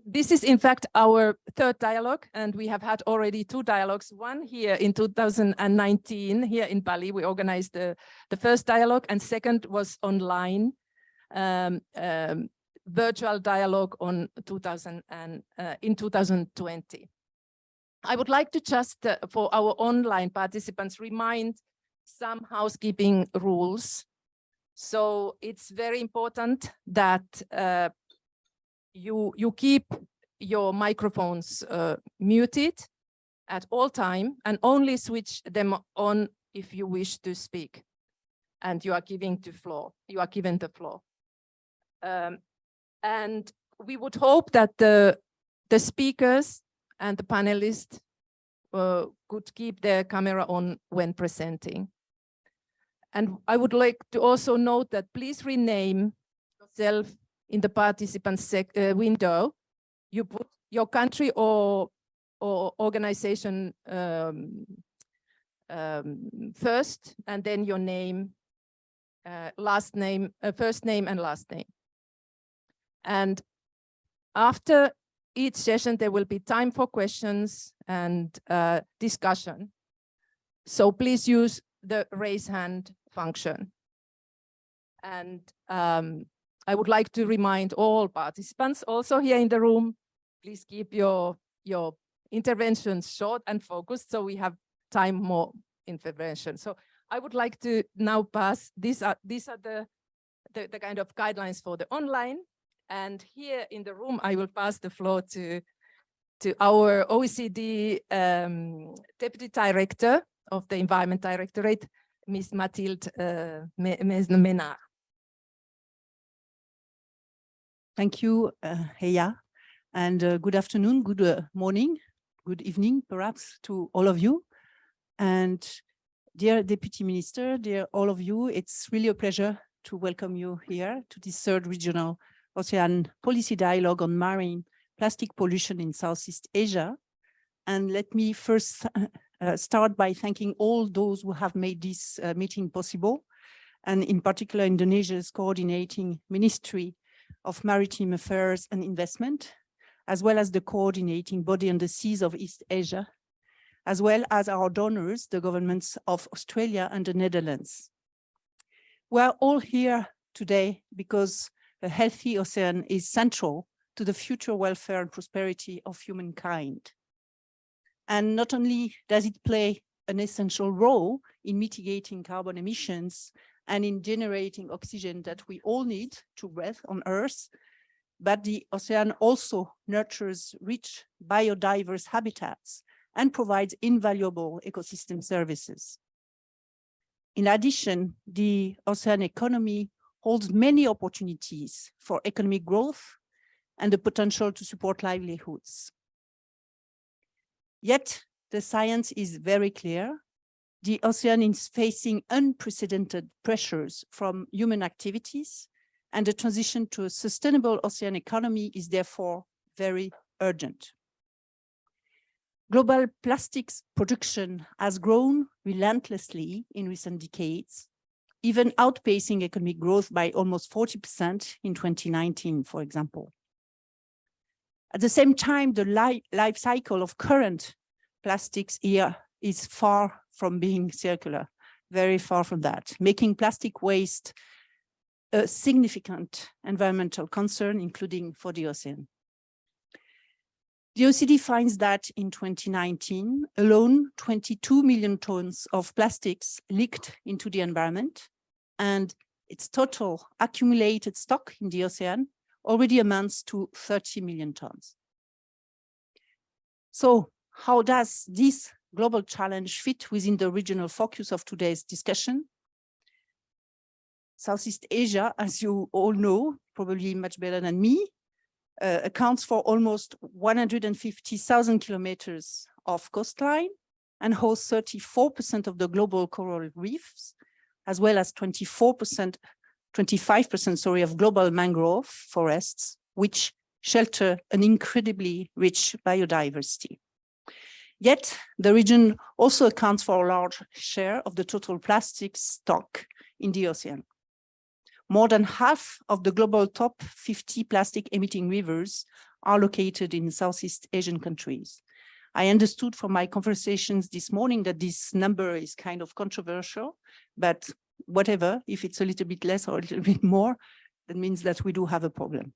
this is in fact our third dialogue, and we have had already 2 dialogues. One here in 2019, here in Bali, we organized the first dialogue, and second was online, virtual dialogue in 2020. I would like to just, for our online participants, remind some housekeeping rules. So it's very important that you keep your microphones muted at all time and only switch them on if you wish to speak and you are given the floor. And we would hope that the speakers and the panelists could keep their camera on when presenting. And I would like to also note that please rename yourself in the participants window. You put your country or organization first, and then your name, last name, first name and last name. And after each session, there will be time for questions and discussion. So please use the raise hand function. And I would like to remind all participants also here in the room, please keep your interventions short and focused so we have time more intervention. So I would like to now pass, these are the kind of guidelines for the online. And here in the room, I will pass the floor to our OECD Deputy Director of the Environment Directorate, Ms. Mathilde Mesne-Ménard. Thank you, Heya, and good afternoon, good morning, good evening, perhaps, to all of you. And dear Deputy Minister, dear all of you, it's really a pleasure to welcome you here to this third regional Ocean Policy Dialogue on Marine Plastic Pollution in Southeast Asia. And let me first start by thanking all those who have made this meeting possible, and in particular Indonesia's coordinating Ministry of Maritime Affairs and Investment, as well as the coordinating body on the seas of East Asia, as well as our donors, the governments of Australia and the Netherlands. We are all here today because a healthy ocean is central to the future welfare and prosperity of humankind. And not only does it play an essential role in mitigating carbon emissions and in generating oxygen that we all need to breathe on Earth, but the ocean also nurtures rich biodiverse habitats and provides invaluable ecosystem services. In addition, the ocean economy holds many opportunities for economic growth and the potential to support livelihoods. Yet, the science is very clear. The ocean is facing unprecedented pressures from human activities, and the transition to a sustainable ocean economy is therefore very urgent. Global plastics production has grown relentlessly in recent decades, even outpacing economic growth by almost 40% in 2019, for example. At the same time, the life cycle of current plastics here is far from being circular, very far from that, making plastic waste a significant environmental concern, including for the ocean. The OECD finds that in 2019 alone, 22 million tons of plastics leaked into the environment, and its total accumulated stock in the ocean already amounts to 30 million tons. So how does this global challenge fit within the regional focus of today's discussion? Southeast Asia, as you all know, probably much better than me, accounts for almost 150,000 kilometers of coastline and hosts 34% of the global coral reefs, as well as 25% of global mangrove forests, which shelter an incredibly rich biodiversity. Yet, the region also accounts for a large share of the total plastic stock in the ocean. More than half of the global top 50 plastic emitting rivers are located in Southeast Asian countries. I understood from my conversations this morning that this number is kind of controversial, but whatever, if it's a little bit less or a little bit more, that means that we do have a problem.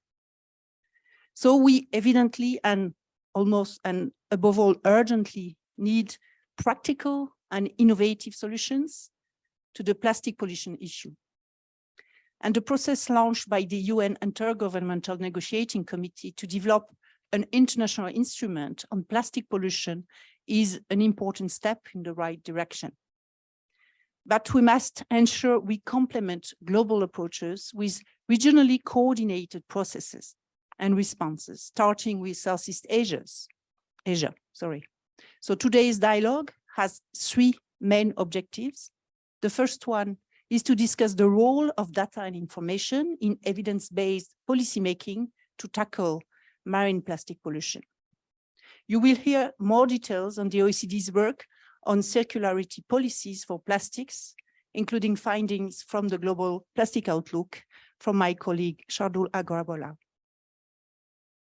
So we evidently and almost and above all urgently need practical and innovative solutions to the plastic pollution issue. And the process launched by the UN Intergovernmental Negotiating Committee to develop an international instrument on plastic pollution is an important step in the right direction. But we must ensure we complement global approaches with regionally coordinated processes and responses, starting with Southeast Asia. So today's dialogue has three main objectives. The first one is to discuss the role of data and information in evidence-based policymaking to tackle marine plastic pollution. You will hear more details on the OECD's work on circularity policies for plastics, including findings from the Global Plastic Outlook from my colleague, Shardul Agrabola.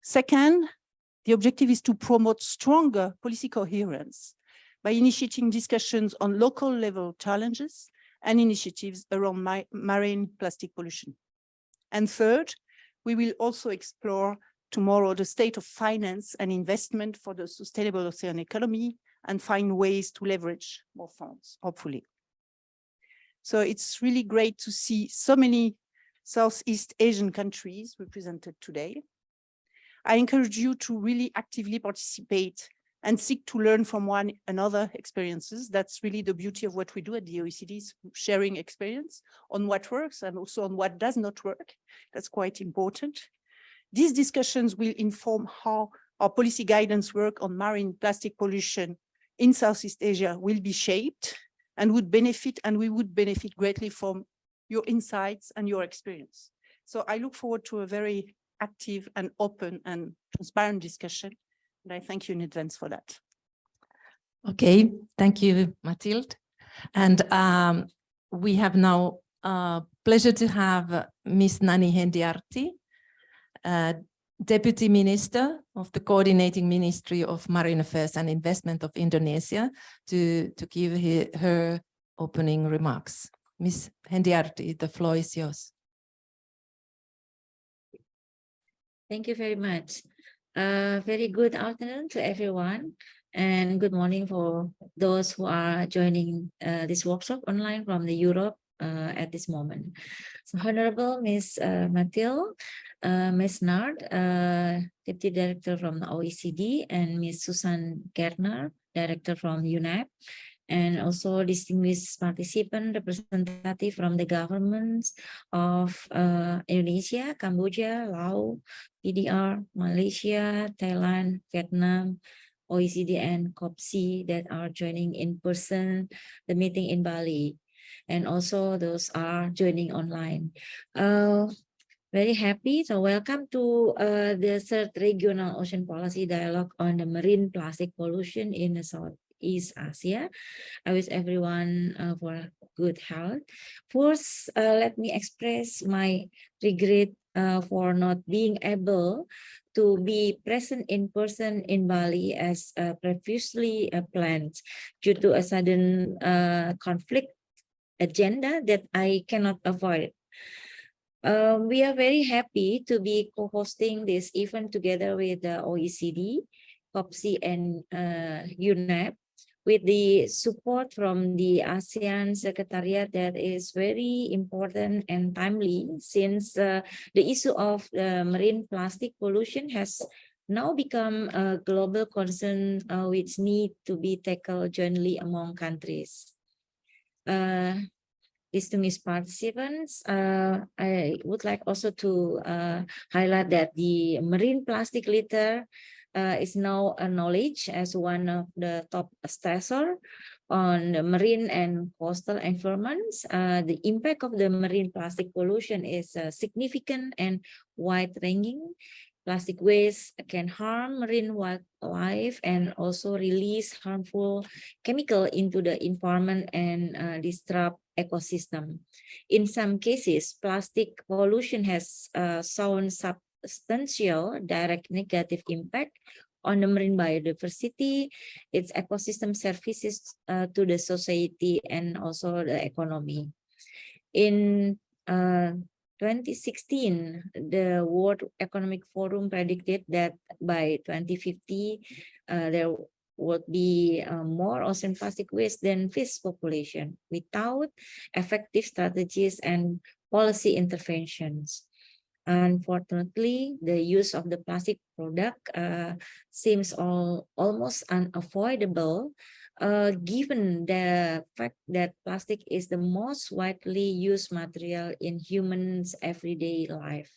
Second, the objective is to promote stronger policy coherence by initiating discussions on local level challenges and initiatives around marine plastic pollution. And third, we will also explore tomorrow the state of finance and investment for the sustainable ocean economy and find ways to leverage more funds, hopefully. So it's really great to see so many Southeast Asian countries represented today. I encourage you to really actively participate and seek to learn from one another experiences. That's really the beauty of what we do at the OECD, sharing experience on what works and also on what does not work. That's quite important. These discussions will inform how our policy guidance work on marine plastic pollution in Southeast Asia will be shaped and we would benefit greatly from your insights and your experience. So I look forward to a very active and open and transparent discussion. And I thank you in advance for that. Okay, thank you, Mathilde. And we have now pleasure to have Ms. Nani Hendiarti, Deputy Minister of the Coordinating Ministry of Marine Affairs and Investment of Indonesia, to give her opening remarks. Ms. Hendiarti, the floor is yours. Thank you very much. Very good afternoon to everyone, and good morning for those who are joining this workshop online from the Europe at this moment. So, Honorable Ms. Mathilde, Ms. Nard, Deputy Director from the OECD, and Ms. Susan Gertner, Director from UNEP, and also distinguished participant representative from the governments of Indonesia, Cambodia, Laos, PDR, Malaysia, Thailand, Vietnam, OECD, and COPC that are joining in person the meeting in Bali, and also those are joining online. Very happy. So welcome to the third regional ocean policy dialogue on the marine plastic pollution in the Southeast Asia. I wish everyone for good health. First, let me express my regret for not being able to be present in person in Bali as previously planned due to a sudden conflict agenda that I cannot avoid. We are very happy to be co-hosting this event together with the OECD, COPC, and UNEP, with the support from the ASEAN Secretariat that is very important and timely, since the issue of marine plastic pollution has now become a global concern which need to be tackled jointly among countries. Distinguished participants, I would like also to highlight that the marine plastic litter is now acknowledged as one of the top stressors on the marine and coastal environments. The impact of the marine plastic pollution is significant and wide-ranging. Plastic waste can harm marine wildlife and also release harmful chemicals into the environment and disrupt ecosystem. In some cases, plastic pollution has shown substantial direct negative impact on the marine biodiversity, its ecosystem services to the society and also the economy. In 2016, the World Economic Forum predicted that by 2050, there would be more ocean plastic waste than fish population without effective strategies and policy interventions. Unfortunately, the use of the plastic product seems almost unavoidable, given the fact that plastic is the most widely used material in humans' everyday life.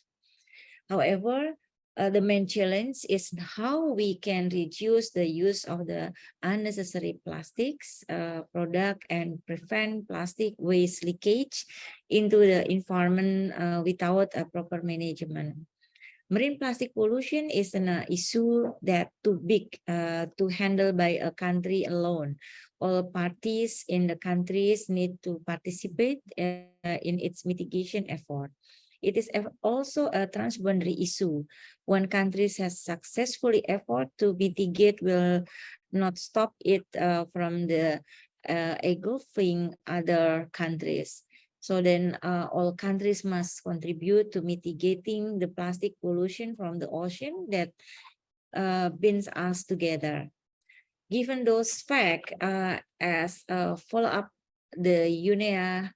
However, the main challenge is how we can reduce the use of the unnecessary plastics product and prevent plastic waste leakage into the environment without a proper management. Marine plastic pollution is an issue that too big to handle by a country alone. All parties in the countries need to participate in its mitigation effort. It is also a transboundary issue. One country has successfully effort to mitigate will not stop it from the engulfing other countries. So then all countries must contribute to mitigating the plastic pollution from the ocean that binds us together. Given those facts, as a follow-up, the UNEA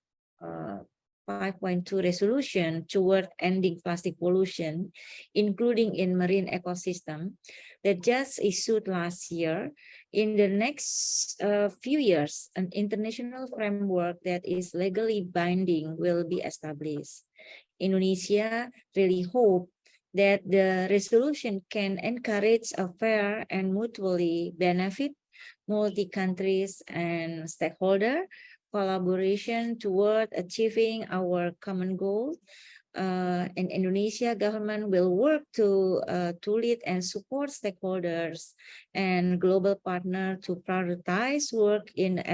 5.2 resolution toward ending plastic pollution, including in marine ecosystem, that just issued last year. In the next few years, an international framework that is legally binding will be established. Indonesia really hope that the resolution can encourage a fair and mutually benefit multi-countries and stakeholder collaboration toward achieving our common goal. And Indonesia government will work to lead and support stakeholders and global partner to prioritize work in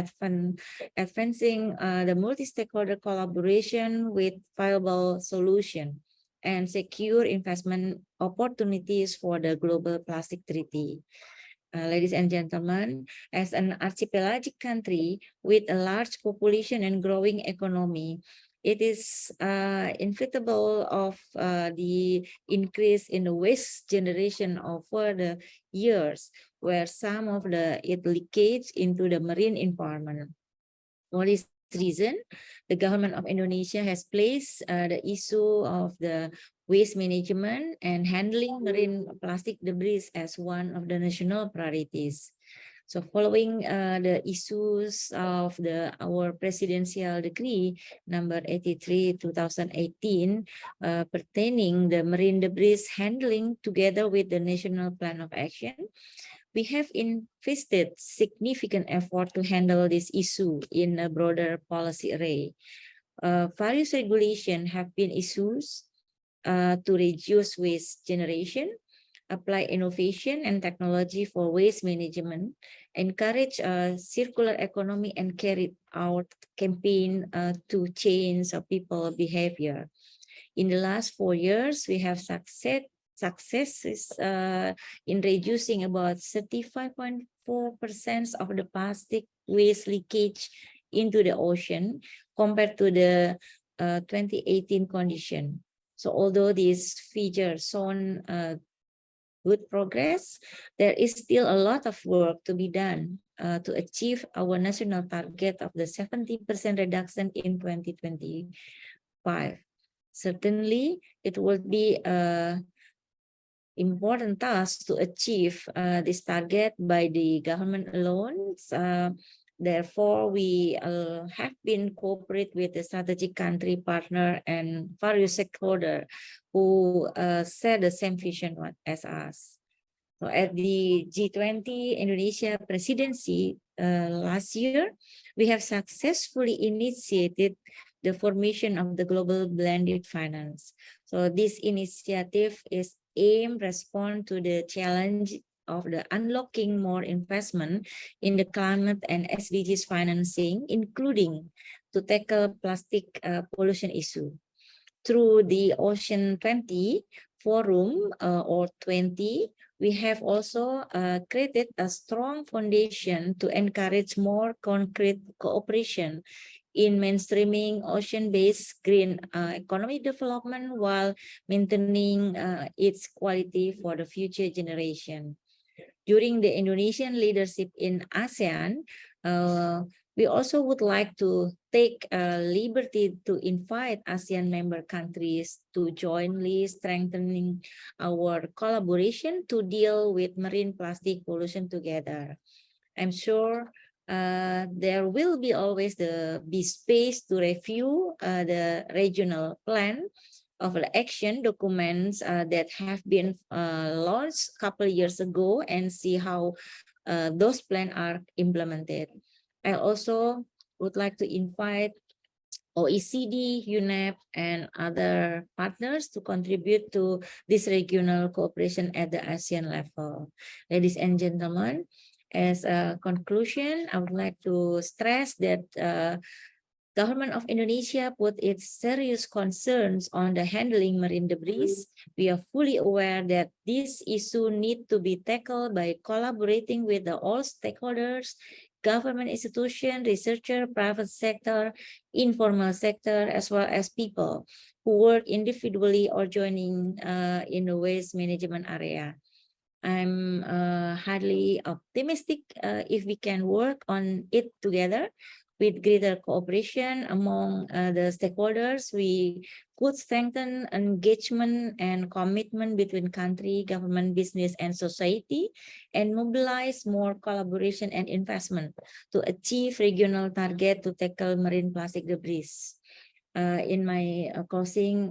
advancing the multi-stakeholder collaboration with viable solution and secure investment opportunities for the global plastic treaty. Ladies and gentlemen, as an archipelagic country with a large population and growing economy, it is inevitable of the increase in the waste generation over the years, where some of it leakage into the marine environment. For this reason, the government of Indonesia has placed the issue of the waste management and handling marine plastic debris as one of the national priorities. So following the issues of our presidential decree number 83 2018 pertaining the marine debris handling together with the national plan of action, we have invested significant effort to handle this issue in a broader policy array. Various regulations have been issued to reduce waste generation, apply innovation and technology for waste management, encourage circular economy, and carry out campaign to change people behavior. In the last 4 years, we have successes in reducing about 35.4% of the plastic waste leakage into the ocean compared to the 2018 condition. So although these features shown good progress, there is still a lot of work to be done to achieve our national target of the 70% reduction in 2025. Certainly, it will be an important task to achieve this target by the government alone. Therefore, we have been cooperate with the strategic country partner and various stakeholders who share the same vision as us. So at the G20 Indonesia presidency last year, we have successfully initiated the formation of the global blended finance. So this initiative is aimed respond to the challenge of the unlocking more investment in the climate and SDGs financing, including to tackle plastic pollution issue. Through the Ocean 20, forum or 20, we have also created a strong foundation to encourage more concrete cooperation in mainstreaming ocean-based green economy development while maintaining its quality for the future generation. During the Indonesian leadership in ASEAN, we also would like to take liberty to invite ASEAN member countries to jointly strengthening our collaboration to deal with marine plastic pollution together. I'm sure there will be always be space to review the regional plan of the action documents that have been launched a couple of years ago and see how those plans are implemented. I also would like to invite OECD, UNEP, and other partners to contribute to this regional cooperation at the ASEAN level. Ladies and gentlemen, as a conclusion, I would like to stress that Government of Indonesia put its serious concerns on the handling marine debris. We are fully aware that this issue needs to be tackled by collaborating with all stakeholders, government institutions, researchers, private sector, informal sector, as well as people who work individually or joining in the waste management area. I'm highly optimistic if we can work on it together. With greater cooperation among the stakeholders, we could strengthen engagement and commitment between country, government, business, and society, and mobilize more collaboration and investment to achieve regional target to tackle marine plastic debris. In my closing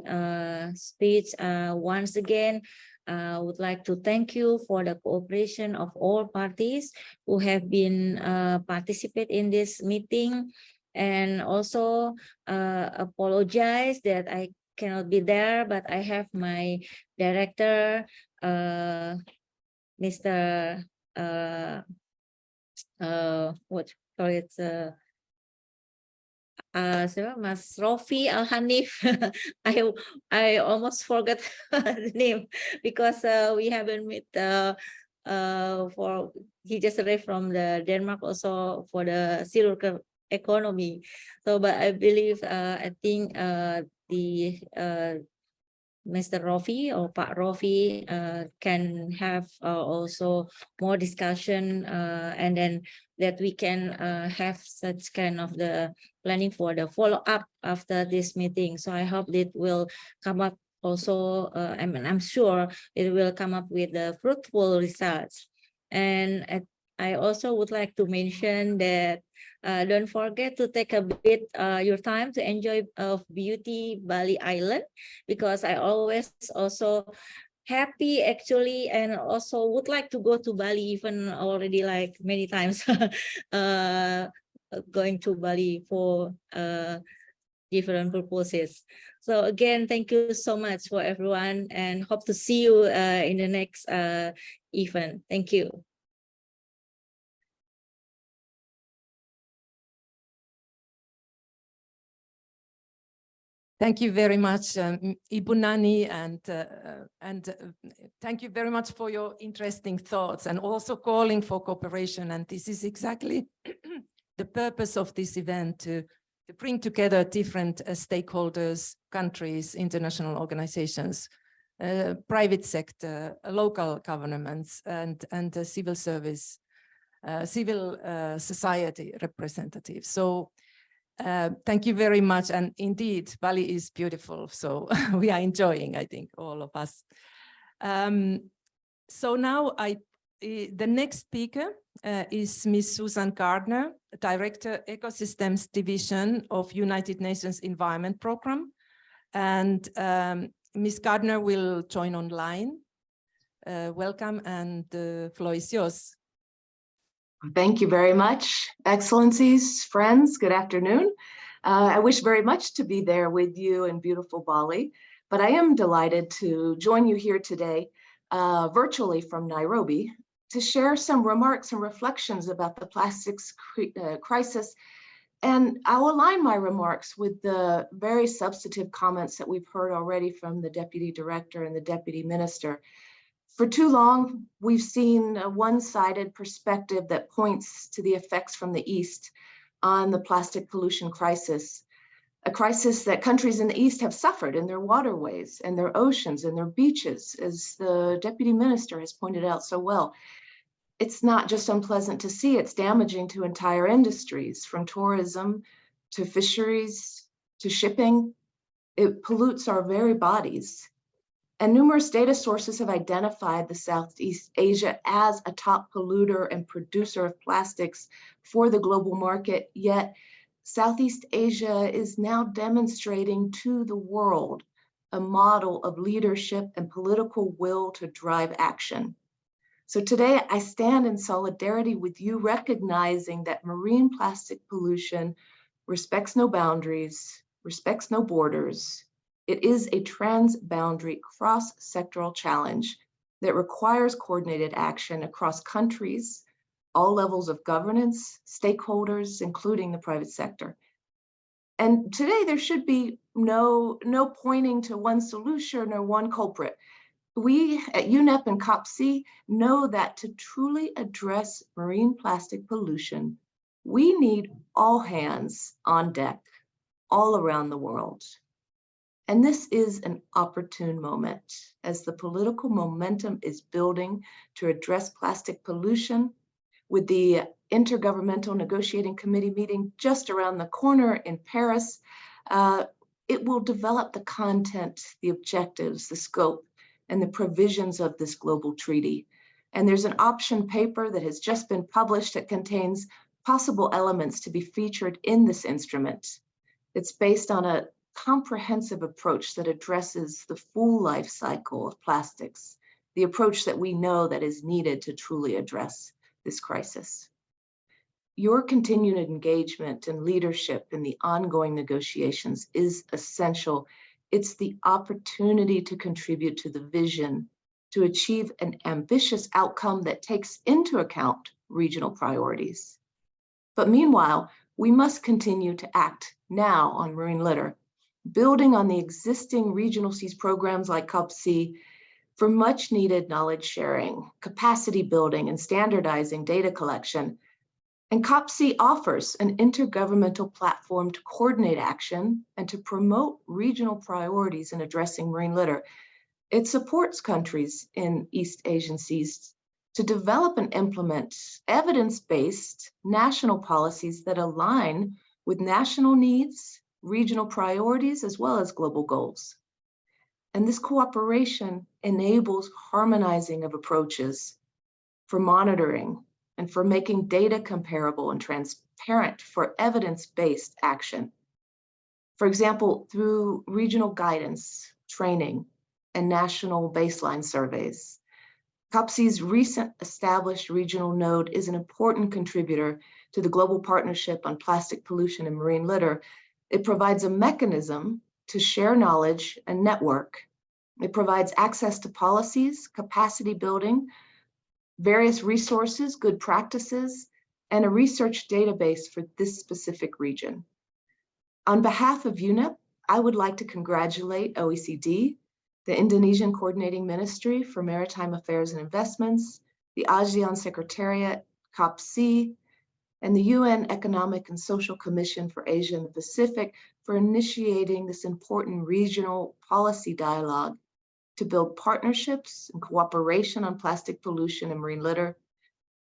speech, once again, I would like to thank you for the cooperation of all parties who have been participate in this meeting, and also apologize that I cannot be there, but I have my director, Mr. Mas Rofi Al-Hanif. I almost forgot the name because we haven't met he just arrived from the Denmark also for the circular economy. So, but I believe I think Mr. Rofi or Pak Rofi can have also more discussion and then that we can have such kind of the planning for the follow-up after this meeting. So I hope it will come up also, I'm sure it will come up with the fruitful results. And I also would like to mention that don't forget to take a bit your time to enjoy beauty Bali Island, because I always also happy actually and also would like to go to Bali, even already like many times going to Bali for different purposes. So again, thank you so much for everyone and hope to see you in the next event. Thank you. Thank you very much, Ibu Nani, and thank you very much for your interesting thoughts and also calling for cooperation. And this is exactly the purpose of this event, to bring together different stakeholders, countries, international organizations, private sector, local governments, and civil service, civil society representatives. So thank you very much. And indeed, Bali is beautiful. So we are enjoying, I think, all of us. So now the next speaker is Ms. Susan Gardner, Director, Ecosystems Division of United Nations Environment Program. And Ms. Gardner will join online. Welcome, and the floor is yours. Thank you very much, Excellencies, friends, good afternoon. I wish very much to be there with you in beautiful Bali, but I am delighted to join you here today virtually from Nairobi to share some remarks and reflections about the plastics crisis And I'll align my remarks with the very substantive comments that we've heard already from the Deputy Director and the Deputy Minister. For too long, we've seen a one-sided perspective that points to the effects from the East on the plastic pollution crisis, a crisis that countries in the East have suffered in their waterways and their oceans and their beaches, as the Deputy Minister has pointed out so well. It's not just unpleasant to see, it's damaging to entire industries, from tourism to fisheries to shipping. It pollutes our very bodies. And numerous data sources have identified the Southeast Asia as a top polluter and producer of plastics for the global market, yet Southeast Asia is now demonstrating to the world a model of leadership and political will to drive action. So today I stand in solidarity with you, recognizing that marine plastic pollution respects no boundaries, respects no borders. It is a trans-boundary, cross-sectoral challenge that requires coordinated action across countries, all levels of governance, stakeholders, including the private sector. And today there should be no pointing to one solution or one culprit. We at UNEP and COP-C know that to truly address marine plastic pollution, we need all hands on deck, all around the world. And this is an opportune moment as the political momentum is building to address plastic pollution. With the Intergovernmental Negotiating Committee meeting just around the corner in Paris, it will develop the content, the objectives, the scope, and the provisions of this global treaty. And there's an option paper that has just been published that contains possible elements to be featured in this instrument. It's based on a comprehensive approach that addresses the full life cycle of plastics, the approach that we know that is needed to truly address this crisis. Your continued engagement and leadership in the ongoing negotiations is essential. It's the opportunity to contribute to the vision to achieve an ambitious outcome that takes into account regional priorities. But meanwhile, we must continue to act now on marine litter, building on the existing regional seas programs like COP-C for much needed knowledge sharing, capacity building, and standardizing data collection. And COP-C offers an intergovernmental platform to coordinate action and to promote regional priorities in addressing marine litter. It supports countries in East Asian seas to develop and implement evidence-based national policies that align with national needs, regional priorities, as well as global goals. And this cooperation enables harmonizing of approaches for monitoring and for making data comparable and transparent for evidence-based action. For example, through regional guidance, training, and national baseline surveys. COP-C's recent established regional node is an important contributor to the global partnership on plastic pollution and marine litter. It provides a mechanism to share knowledge and network. It provides access to policies, capacity building, various resources, good practices, and a research database for this specific region. On behalf of UNEP, I would like to congratulate OECD, the Indonesian Coordinating Ministry for Maritime Affairs and Investments, the ASEAN Secretariat, COP-C, and the UN Economic and Social Commission for Asia and the Pacific for initiating this important regional policy dialogue to build partnerships and cooperation on plastic pollution and marine litter,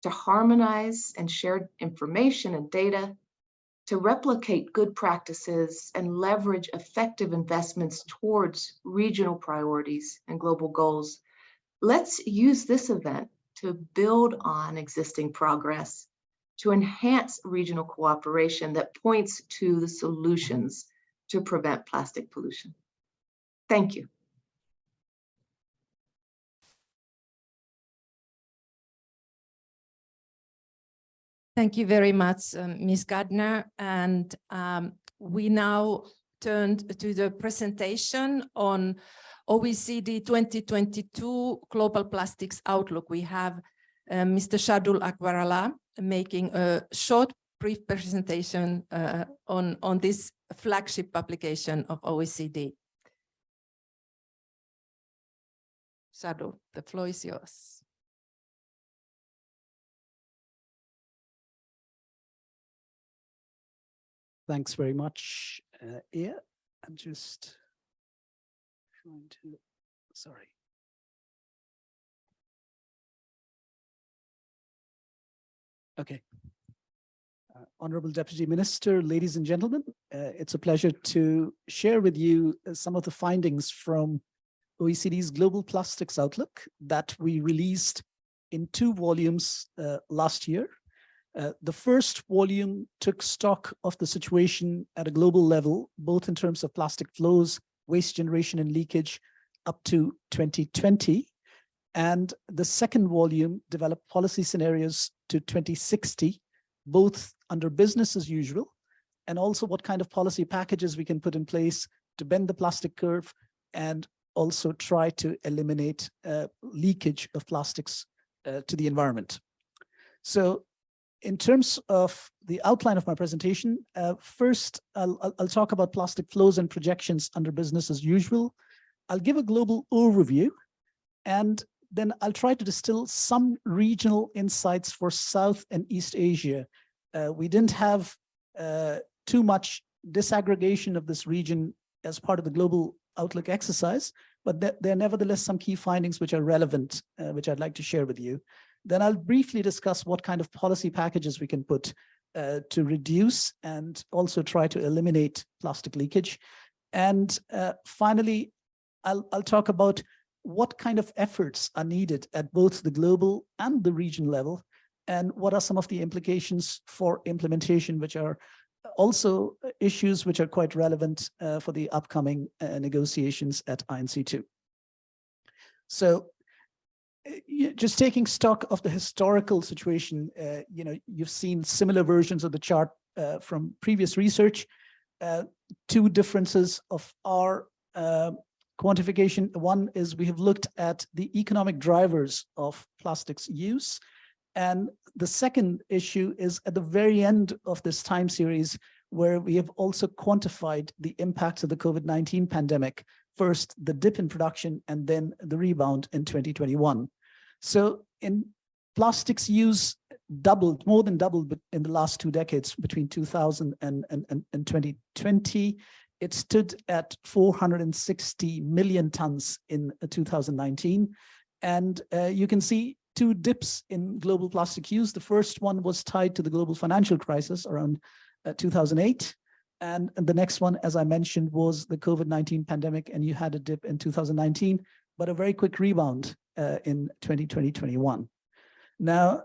to harmonize and share information and data, to replicate good practices and leverage effective investments towards regional priorities and global goals. Let's use this event to build on existing progress, to enhance regional cooperation that points to the solutions to prevent plastic pollution. Thank you. Thank you very much, Ms. Gardner. And we now turned to the presentation on OECD 2022 Global Plastics Outlook. We have Mr. Shardul Akbarala making a short brief presentation on this flagship publication of OECD. Shadu, the floor is yours. Thanks very much. Yeah, I'm just trying to, sorry. Okay. Honorable Deputy Minister, ladies and gentlemen, it's a pleasure to share with you some of the findings from OECD's Global Plastics Outlook that we released in 2 volumes last year. The first volume took stock of the situation at a global level, both in terms of plastic flows, waste generation and leakage up to 2020. And the second volume developed policy scenarios to 2060, both under business as usual, and also what kind of policy packages we can put in place to bend the plastic curve and also try to eliminate leakage of plastics to the environment. So in terms of the outline of my presentation, first, I'll talk about plastic flows and projections under business as usual. I'll give a global overview, and then I'll try to distill some regional insights for South and East Asia. We didn't have too much disaggregation of this region as part of the global outlook exercise, but there are nevertheless some key findings which are relevant, which I'd like to share with you. Then I'll briefly discuss what kind of policy packages we can put to reduce and also try to eliminate plastic leakage. And finally, I'll talk about what kind of efforts are needed at both the global and the region level, and what are some of the implications for implementation, which are also issues which are quite relevant for the upcoming negotiations at INC2. So just taking stock of the historical situation, you've seen similar versions of the chart from previous research. 2 differences of our quantification. One is we have looked at the economic drivers of plastics use. And the second issue is at the very end of this time series, where we have also quantified the impacts of the COVID-19 pandemic. First, the dip in production, and then the rebound in 2021. So in plastics use doubled, more than doubled in the last 2 decades, between 2000 and 2020. It stood at 460 million tons in 2019. And you can see 2 dips in global plastic use. The first one was tied to the global financial crisis around 2008. And the next one, as I mentioned, was the COVID-19 pandemic, and you had a dip in 2019, but a very quick rebound in 2020-21. Now,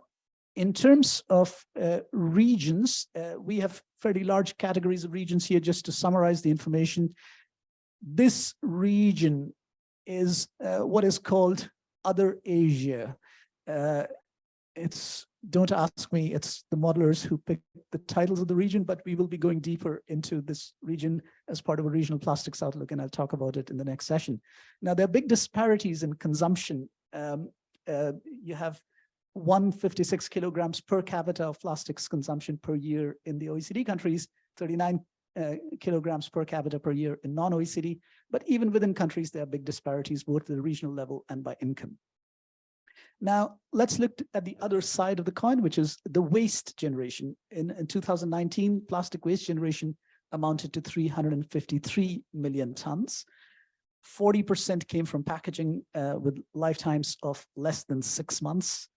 in terms of regions, we have fairly large categories of regions here. Just to summarize the information, this region is what is called Other Asia. Don't ask me, it's the modelers who pick the titles of the region, but we will be going deeper into this region as part of a regional plastics outlook, and I'll talk about it in the next session. Now, there are big disparities in consumption. You have 156 kilograms per capita of plastics consumption per year in the OECD countries, 39 kilograms per capita per year in non-OECD, but even within countries, there are big disparities, both at the regional level and by income. Now, let's look at the other side of the coin, which is the waste generation. In 2019, plastic waste generation amounted to 353 million tons. 40% came from packaging with lifetimes of less than 6 months.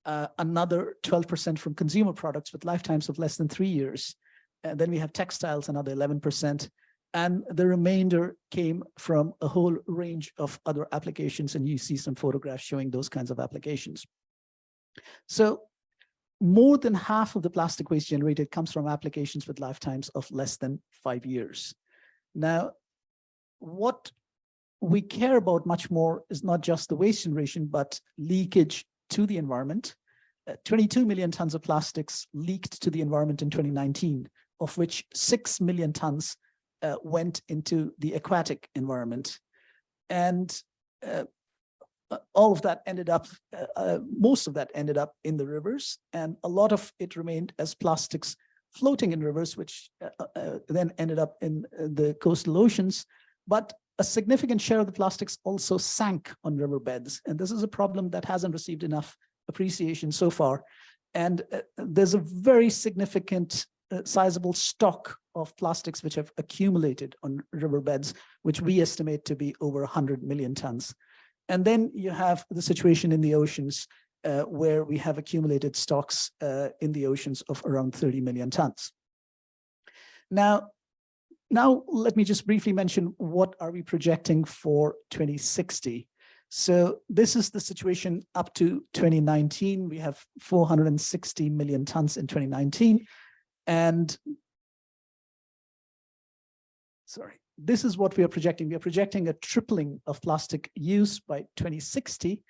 Another 12% from consumer products with lifetimes of less than 3 years. Then we have textiles, another 11%. And the remainder came from a whole range of other applications, and you see some photographs showing those kinds of applications. So more than half of the plastic waste generated comes from applications with lifetimes of less than 5 years. Now, what we care about much more is not just the waste generation, but leakage to the environment. 22 million tons of plastics leaked to the environment in 2019, of which 6 million tons went into the aquatic environment. And all of that ended up, most of that ended up in the rivers, and a lot of it remained as plastics floating in rivers, which then ended up in the coastal oceans. But a significant share of the plastics also sank on riverbeds. And this is a problem that hasn't received enough appreciation so far. And there's a very significant sizable stock of plastics which have accumulated on riverbeds, which we estimate to be over 100 million tons. And then you have the situation in the oceans, where we have accumulated stocks in the oceans of around 30 million tons. Now let me just briefly mention what are we projecting for 2060. So this is the situation up to 2019. We have 460 million tons in 2019. And sorry, this is what we are projecting. We are projecting a tripling of plastic use by 2060.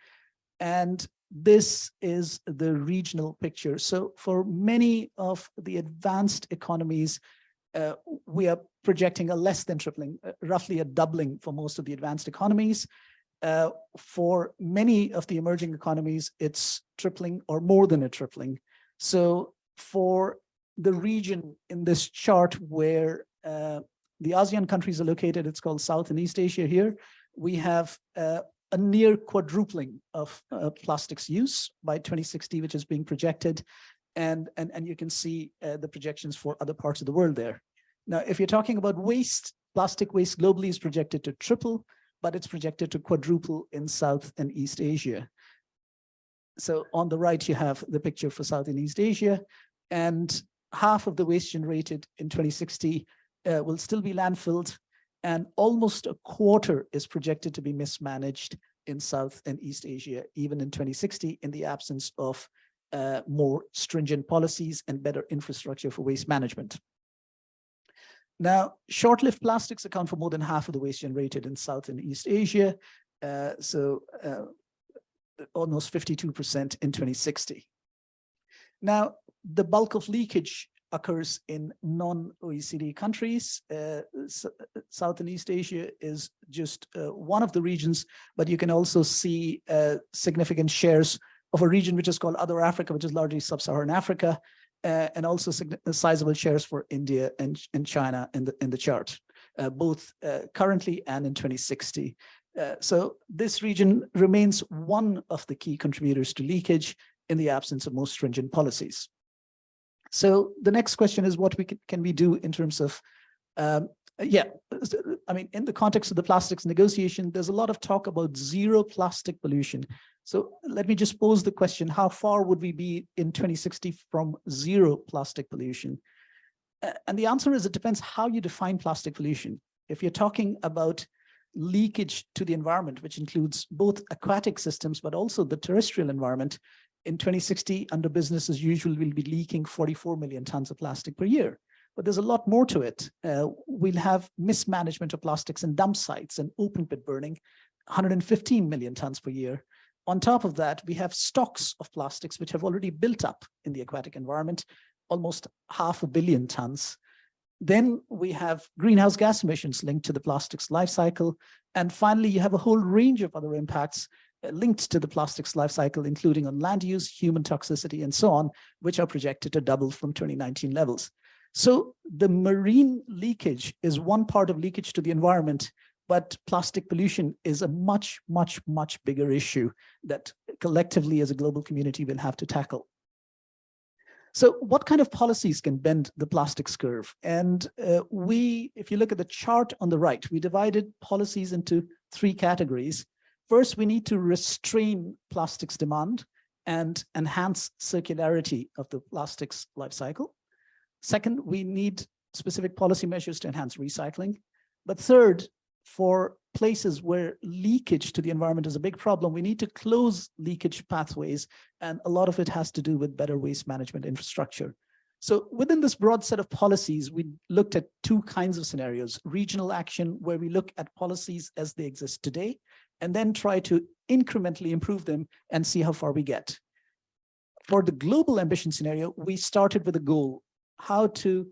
And this is the regional picture. So for many of the advanced economies, we are projecting a less than tripling, roughly a doubling for most of the advanced economies. For many of the emerging economies, it's tripling or more than a tripling. So for the region in this chart where the ASEAN countries are located, it's called South and East Asia here, we have a near quadrupling of plastics use by 2060, which is being projected. And you can see the projections for other parts of the world there. Now, if you're talking about waste, plastic waste globally is projected to triple, but it's projected to quadruple in South and East Asia. So on the right, you have the picture for South and East Asia, and half of the waste generated in 2060 will still be landfilled, and almost a quarter is projected to be mismanaged in South and East Asia, even in 2060, in the absence of more stringent policies and better infrastructure for waste management. Now, short-lived plastics account for more than half of the waste generated in South and East Asia, almost 52% in 2060. Now, the bulk of leakage occurs in non-OECD countries. South and East Asia is just one of the regions, but you can also see significant shares of a region which is called Other Africa, which is largely sub-Saharan Africa, and also sizable shares for India and China in the chart, both currently and in 2060. So this region remains one of the key contributors to leakage in the absence of more stringent policies. So the next question is what can we do in terms of, I mean, in the context of the plastics negotiation, there's a lot of talk about zero plastic pollution. So let me just pose the question, how far would we be in 2060 from zero plastic pollution? And the answer is it depends how you define plastic pollution. If you're talking about leakage to the environment, which includes both aquatic systems, but also the terrestrial environment, in 2060, under business as usual, we'll be leaking 44 million tons of plastic per year. But there's a lot more to it. We'll have mismanagement of plastics in dump sites and open pit burning, 115 million tons per year. On top of that, we have stocks of plastics which have already built up in the aquatic environment, almost 500 million tons. Then we have greenhouse gas emissions linked to the plastics life cycle. And finally, you have a whole range of other impacts linked to the plastics life cycle, including on land use, human toxicity, and so on, which are projected to double from 2019 levels. So the marine leakage is one part of leakage to the environment, but plastic pollution is a much, much, much bigger issue that collectively as a global community will have to tackle. So what kind of policies can bend the plastics curve? And if you look at the chart on the right, we divided policies into three categories. First, we need to restrain plastics demand and enhance circularity of the plastics life cycle. Second, we need specific policy measures to enhance recycling. But third, for places where leakage to the environment is a big problem, we need to close leakage pathways, and a lot of it has to do with better waste management infrastructure. So within this broad set of policies, we looked at two kinds of scenarios: regional action, where we look at policies as they exist today, and then try to incrementally improve them and see how far we get. For the global ambition scenario, we started with a goal, how to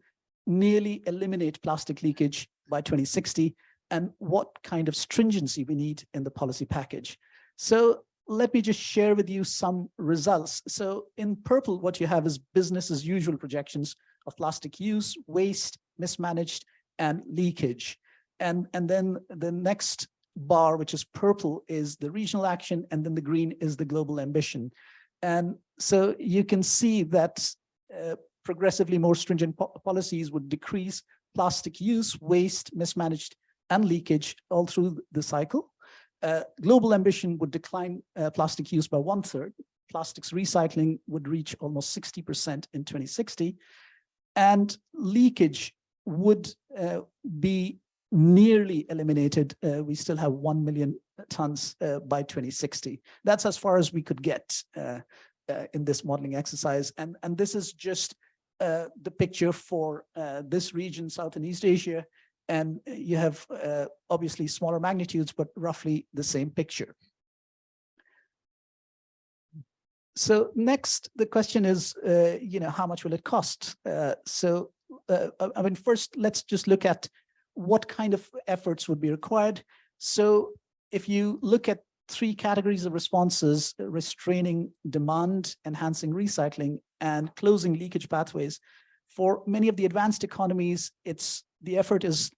nearly eliminate plastic leakage by 2060, and what kind of stringency we need in the policy package. So let me just share with you some results. So in purple, what you have is business as usual projections of plastic use, waste, mismanaged, and leakage. And then the next bar, which is purple, is the regional action, and then the green is the global ambition. And so you can see that progressively more stringent policies would decrease plastic use, waste, mismanaged, and leakage all through the cycle. Global ambition would decline plastic use by 1/3. Plastics recycling would reach almost 60% in 2060. And leakage would be nearly eliminated. We still have 1 million tons by 2060. That's as far as we could get in this modeling exercise. And this is just the picture for this region, South and East Asia. And you have obviously smaller magnitudes, but roughly the same picture. So next, the question is, how much will it cost? I mean, first, let's just look at what kind of efforts would be required. So if you look at 3 categories of responses: restraining demand, enhancing recycling, and closing leakage pathways. For many of the advanced economies, the effort is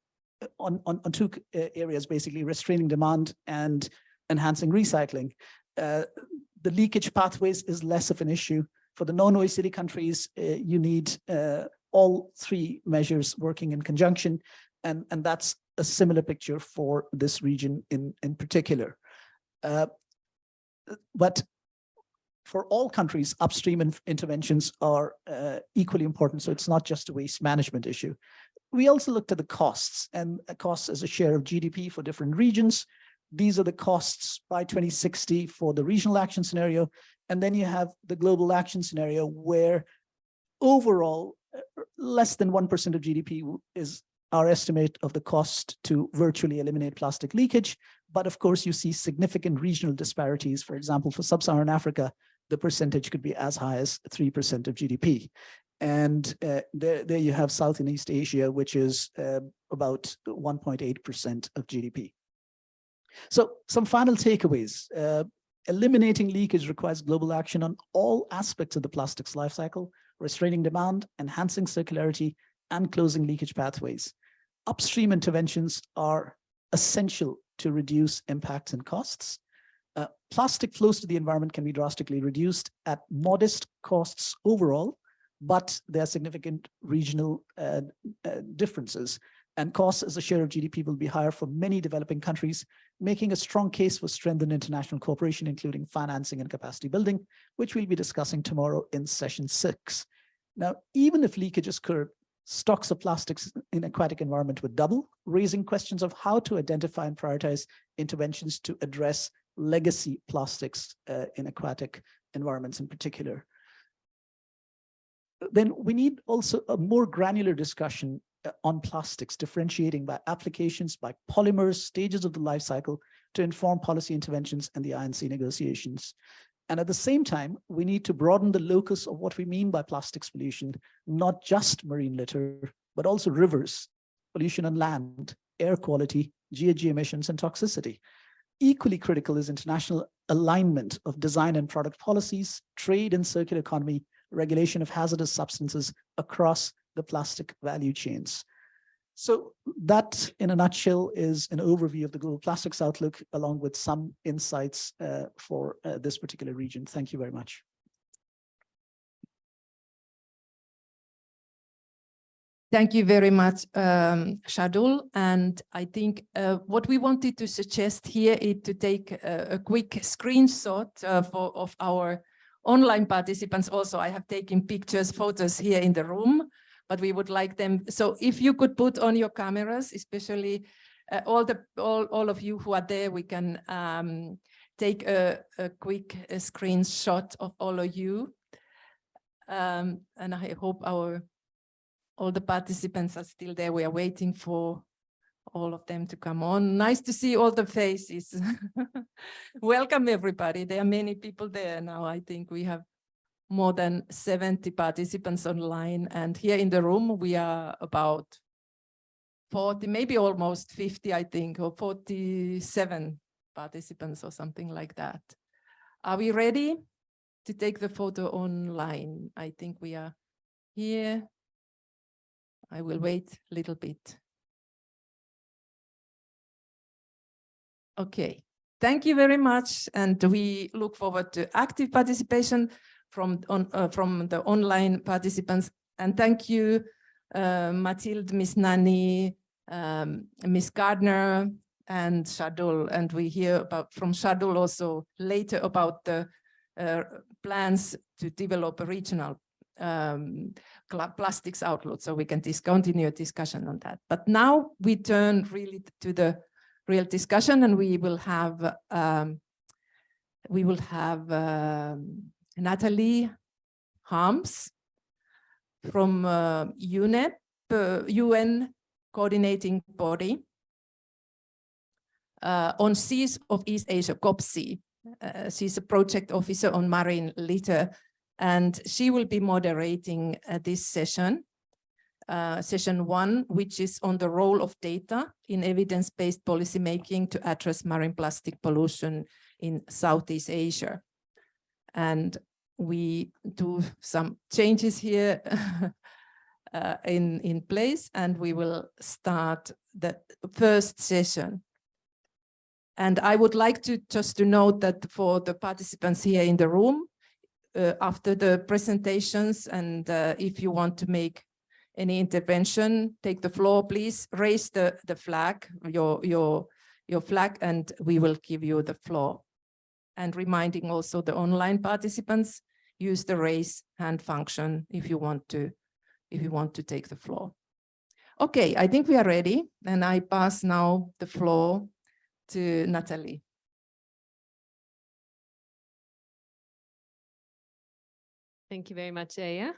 on 2 areas, basically: restraining demand and enhancing recycling. The leakage pathways is less of an issue. For the non-OECD countries, you need all 3 measures working in conjunction, and that's a similar picture for this region in particular. But for all countries, upstream interventions are equally important, so it's not just a waste management issue. We also looked at the costs, and costs as a share of GDP for different regions. These are the costs by 2060 for the regional action scenario. And then you have the global action scenario, where overall less than 1% of GDP is our estimate of the cost to virtually eliminate plastic leakage. But of course, you see significant regional disparities. For example, for sub-Saharan Africa, the percentage could be as high as 3% of GDP. And there you have South and East Asia, which is about 1.8% of GDP. So some final takeaways. Eliminating leakage requires global action on all aspects of the plastics life cycle: restraining demand, enhancing circularity, and closing leakage pathways. Upstream interventions are essential to reduce impacts and costs. Plastic flows to the environment can be drastically reduced at modest costs overall, but there are significant regional differences. And costs as a share of GDP will be higher for many developing countries, making a strong case for strengthened international cooperation, including financing and capacity building, which we'll be discussing tomorrow in session 6. Now, even if leakage occurred, stocks of plastics in aquatic environment would double, raising questions of how to identify and prioritize interventions to address legacy plastics in aquatic environments in particular. Then we need also a more granular discussion on plastics, differentiating by applications, by polymers, stages of the life cycle, to inform policy interventions and the INC negotiations. And at the same time, we need to broaden the locus of what we mean by plastics pollution, not just marine litter, but also rivers, pollution on land, air quality, GHG emissions, and toxicity. Equally critical is international alignment of design and product policies, trade and circular economy, regulation of hazardous substances across the plastic value chains. So that, in a nutshell, is an overview of the global plastics outlook, along with some insights for this particular region. Thank you very much. Thank you very much, Shardul. And I think what we wanted to suggest here is to take a quick screenshot of our online participants. Also, I have taken pictures, photos here in the room, but we would like them. So if you could put on your cameras, especially all of you who are there, we can take a quick screenshot of all of you. And I hope all the participants are still there. We are waiting for all of them to come on. Nice to see all the faces. Welcome, everybody. There are many people there now. I think we have more than 70 participants online. And here in the room, we are about 40, maybe almost 50, I think, or 47 participants or something like that. Are we ready to take the photo online? I think we are here. I will wait a little bit. Okay, thank you very much. And we look forward to active participation from the online participants. And thank you, Mathilde, Miss Nani, Miss Gardner, and Shadul. And we hear from Shadul also later about the plans to develop a regional plastics outlook, so we can continue a discussion on that. But now we turn really to the real discussion, and we will have Natalie Harms from UNEP, UN coordinating body on seas of East Asia, COPSEA. She's a project officer on marine litter, and she will be moderating this session, session 1, which is on the role of data in evidence-based policymaking to address marine plastic pollution in Southeast Asia. And we do some changes here in place, and we will start the first session. And I would like to just to note that for the participants here in the room, after the presentations, and if you want to make any intervention, take the floor, please raise the flag, your flag, and we will give you the floor. And reminding also the online participants, use the raise hand function if you want to take the floor. Okay, I think we are ready, and I pass now the floor to Natalie. Thank you very much, Aya.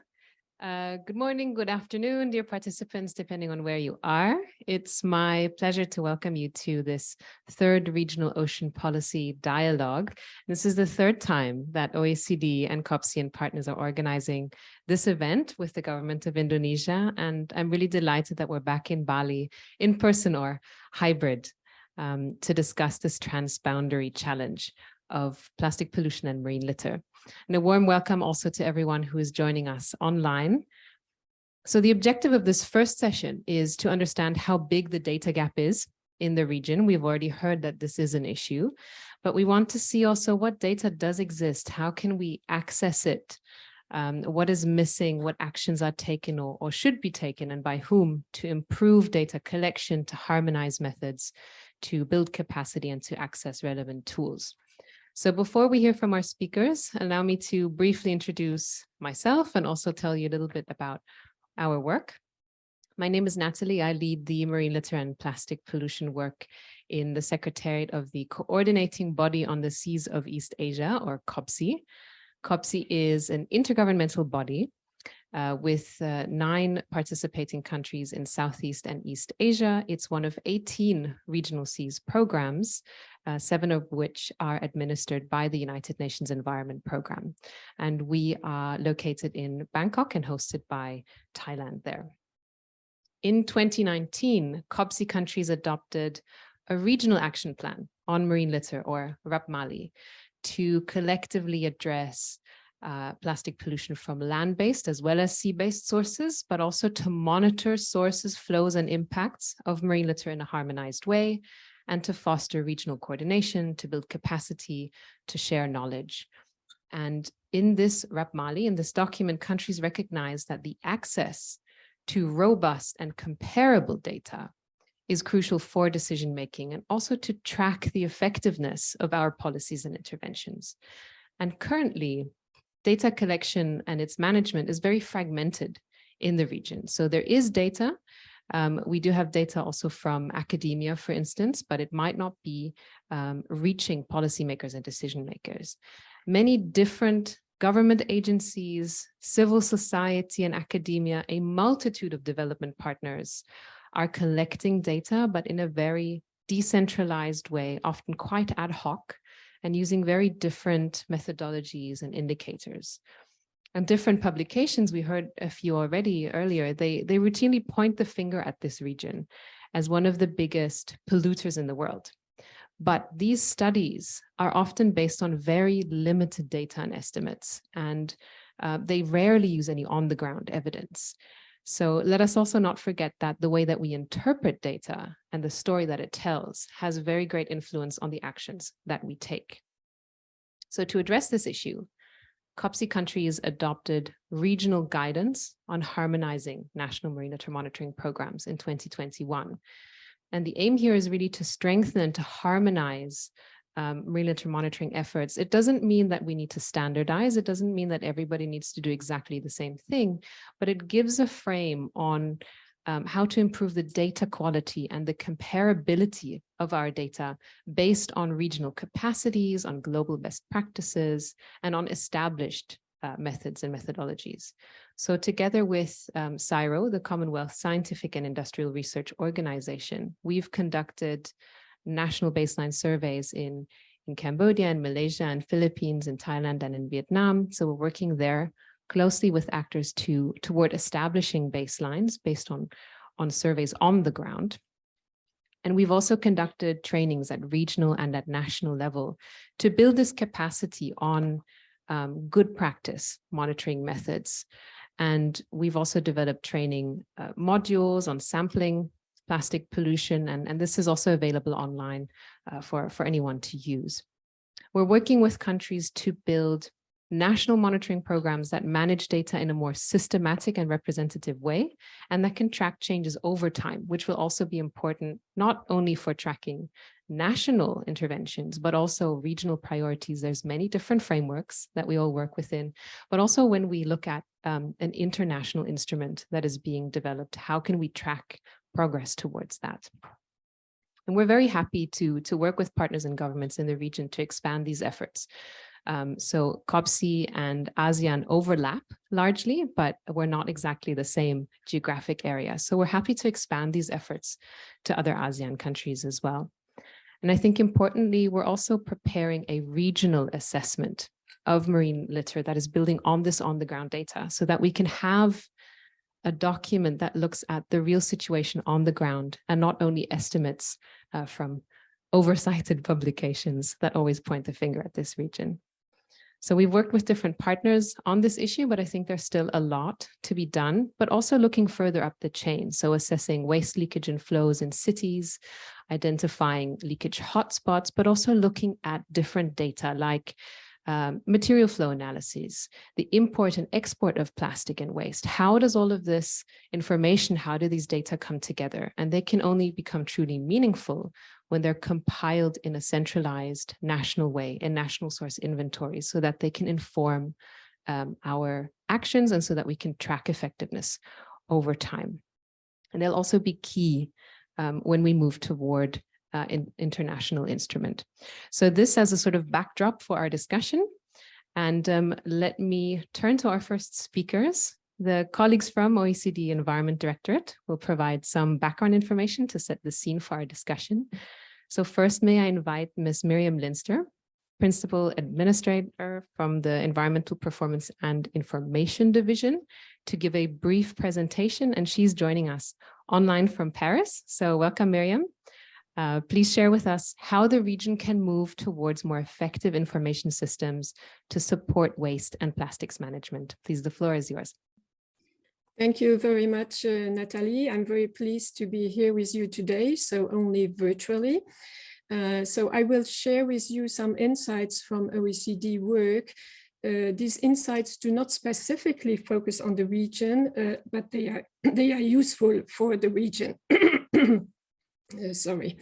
Good morning, good afternoon, dear participants, depending on where you are. It's my pleasure to welcome you to this third Regional Ocean Policy Dialogue. This is the third time that OECD and COPSEA and partners are organizing this event with the government of Indonesia, and I'm really delighted that we're back in Bali, in person or hybrid, to discuss this transboundary challenge of plastic pollution and marine litter. And a warm welcome also to everyone who is joining us online. So the objective of this first session is to understand how big the data gap is in the region. We've already heard that this is an issue, but we want to see also what data does exist. How can we access it? What is missing? What actions are taken or should be taken, and by whom, to improve data collection, to harmonize methods, to build capacity, and to access relevant tools. So before we hear from our speakers, allow me to briefly introduce myself and also tell you a little bit about our work. My name is Natalie. I lead the marine litter and plastic pollution work in the Secretariat of the Coordinating Body on the Seas of East Asia, or COPSEA. COPSEA is an intergovernmental body with 9 participating countries in Southeast and East Asia. It's one of 18 regional seas programs, 7 of which are administered by the United Nations Environment Programme. And we are located in Bangkok and hosted by Thailand there. In 2019, COPSEA countries adopted a regional action plan on marine litter, or RAPMALI, to collectively address plastic pollution from land-based as well as sea-based sources, but also to monitor sources, flows, and impacts of marine litter in a harmonized way, and to foster regional coordination, to build capacity, to share knowledge. And in this RAPMALI, in this document, countries recognize that the access to robust and comparable data is crucial for decision-making, and also to track the effectiveness of our policies and interventions. And currently, data collection and its management is very fragmented in the region. So there is data. We do have data also from academia, for instance, but it might not be reaching policymakers and decision makers. Many different government agencies, civil society and academia, a multitude of development partners are collecting data, but in a very decentralized way, often quite ad hoc, and using very different methodologies and indicators. And different publications, we heard a few already earlier, they routinely point the finger at this region as one of the biggest polluters in the world. But these studies are often based on very limited data and estimates, and they rarely use any on-the-ground evidence. So let us also not forget that the way that we interpret data and the story that it tells has very great influence on the actions that we take. So to address this issue, COPSI countries adopted regional guidance on harmonizing national marine litter monitoring programs in 2021. And the aim here is really to strengthen and to harmonize marine litter monitoring efforts. It doesn't mean that we need to standardize. It doesn't mean that everybody needs to do exactly the same thing, but it gives a frame on how to improve the data quality and the comparability of our data based on regional capacities, on global best practices, and on established methods and methodologies. So together with CSIRO, the Commonwealth Scientific and Industrial Research Organization, we've conducted national baseline surveys in Cambodia and Malaysia and Philippines and Thailand and in Vietnam. So we're working there closely with actors toward establishing baselines based on surveys on the ground. And we've also conducted trainings at regional and at national level to build this capacity on good practice monitoring methods. And we've also developed training modules on sampling plastic pollution, and this is also available online for anyone to use. We're working with countries to build national monitoring programs that manage data in a more systematic and representative way, and that can track changes over time, which will also be important not only for tracking national interventions, but also regional priorities. There's many different frameworks that we all work within, but also when we look at an international instrument that is being developed, how can we track progress towards that? And we're very happy to work with partners and governments in the region to expand these efforts. So COPSI and ASEAN overlap largely, but we're not exactly the same geographic area. So we're happy to expand these efforts to other ASEAN countries as well. And I think importantly, we're also preparing a regional assessment of marine litter that is building on this on-the-ground data so that we can have a document that looks at the real situation on the ground and not only estimates from oversighted publications that always point the finger at this region. So we've worked with different partners on this issue, but I think there's still a lot to be done, but also looking further up the chain. So assessing waste leakage and flows in cities, identifying leakage hotspots, but also looking at different data like material flow analyses, the import and export of plastic and waste. How does all of this information, how do these data come together? And they can only become truly meaningful when they're compiled in a centralized national way, in national source inventories, so that they can inform our actions and so that we can track effectiveness over time. And they'll also be key when we move toward international instrument. So this as a sort of backdrop for our discussion. And let me turn to our first speakers. The colleagues from OECD Environment Directorate will provide some background information to set the scene for our discussion. So first, may I invite Ms. Miriam Linster, Principal Administrator from the Environmental Performance and Information Division, to give a brief presentation, and she's joining us online from Paris. So welcome, Miriam. Please share with us how the region can move towards more effective information systems to support waste and plastics management. Please, the floor is yours. Thank you very much, Nathalie. I'm very pleased to be here with you today, so only virtually. So I will share with you some insights from OECD work. These insights do not specifically focus on the region, but they are useful for the region. Sorry.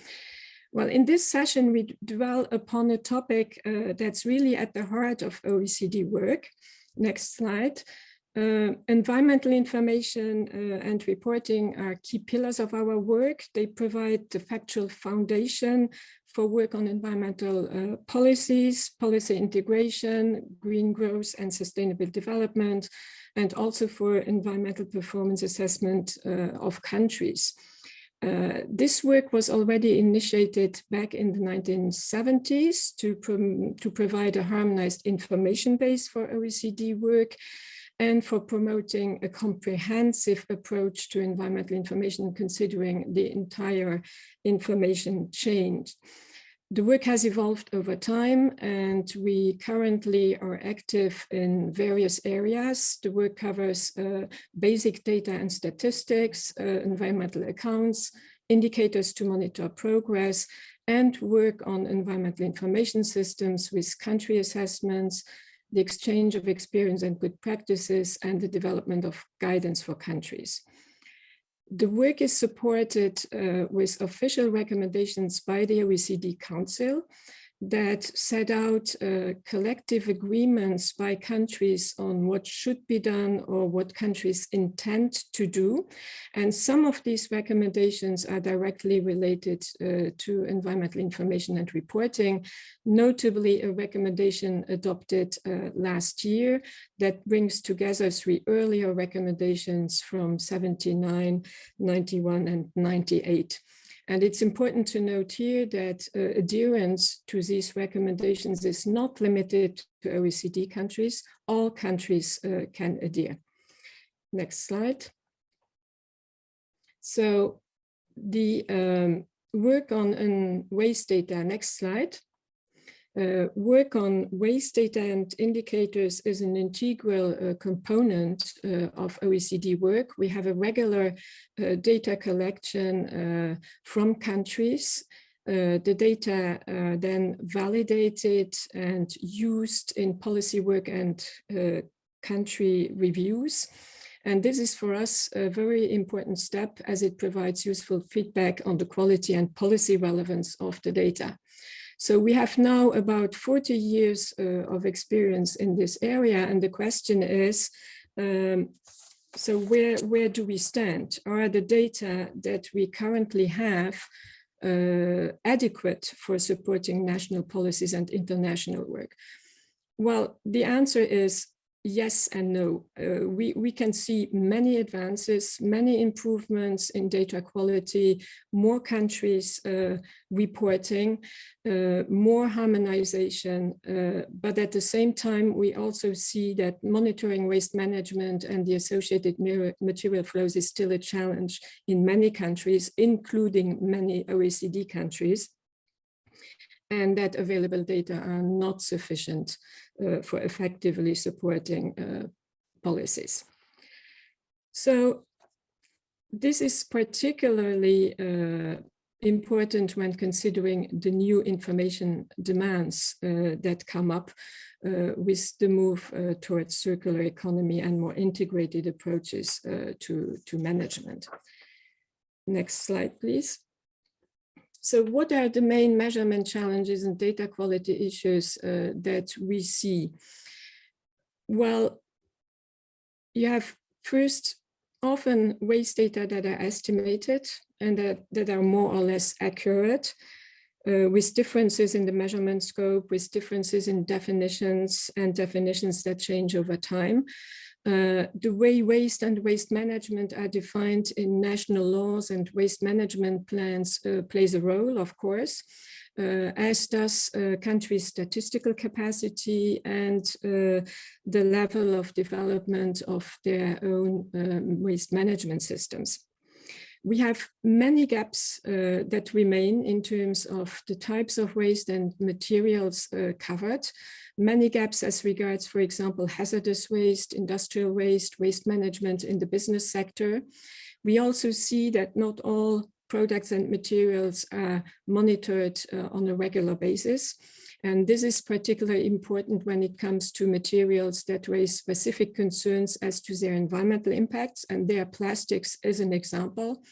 Well, in this session, we dwell upon a topic that's really at the heart of OECD work. Next slide. Environmental information and reporting are key pillars of our work. They provide the factual foundation for work on environmental policies, policy integration, green growth and sustainable development, and also for environmental performance assessment of countries. This work was already initiated back in the 1970s to provide a harmonized information base for OECD work and for promoting a comprehensive approach to environmental information, considering the entire information chain. The work has evolved over time, and we currently are active in various areas. The work covers basic data and statistics, environmental accounts, indicators to monitor progress, and work on environmental information systems with country assessments, the exchange of experience and good practices, and the development of guidance for countries. The work is supported with official recommendations by the OECD Council that set out collective agreements by countries on what should be done or what countries intend to do. And some of these recommendations are directly related to environmental information and reporting, notably a recommendation adopted last year that brings together 3 earlier recommendations from 79, 91, and 98. And it's important to note here that adherence to these recommendations is not limited to OECD countries. All countries can adhere. Next slide. So the work on waste data, next slide. Work on waste data and indicators is an integral component of OECD work. We have a regular data collection from countries. The data are then validated and used in policy work and country reviews. And this is for us a very important step as it provides useful feedback on the quality and policy relevance of the data. So we have now about 40 years of experience in this area. And the question is, so where do we stand? Are the data that we currently have adequate for supporting national policies and international work? Well, the answer is yes and no. We can see many advances, many improvements in data quality, more countries reporting, more harmonization, but at the same time, we also see that monitoring waste management and the associated material flows is still a challenge in many countries, including many OECD countries, and that available data are not sufficient for effectively supporting policies. So this is particularly important when considering the new information demands that come up with the move towards circular economy and more integrated approaches to management. Next slide, please. So what are the main measurement challenges and data quality issues that we see? Well, you have first often waste data that are estimated and that are more or less accurate, with differences in the measurement scope, with differences in definitions and definitions that change over time. The way waste and waste management are defined in national laws and waste management plans plays a role, of course, as does countries' statistical capacity and the level of development of their own waste management systems. We have many gaps that remain in terms of the types of waste and materials covered. Many gaps as regards, for example, hazardous waste, industrial waste, waste management in the business sector. We also see that not all products and materials are monitored on a regular basis. And this is particularly important when it comes to materials that raise specific concerns as to their environmental impacts, and there plastics is an example.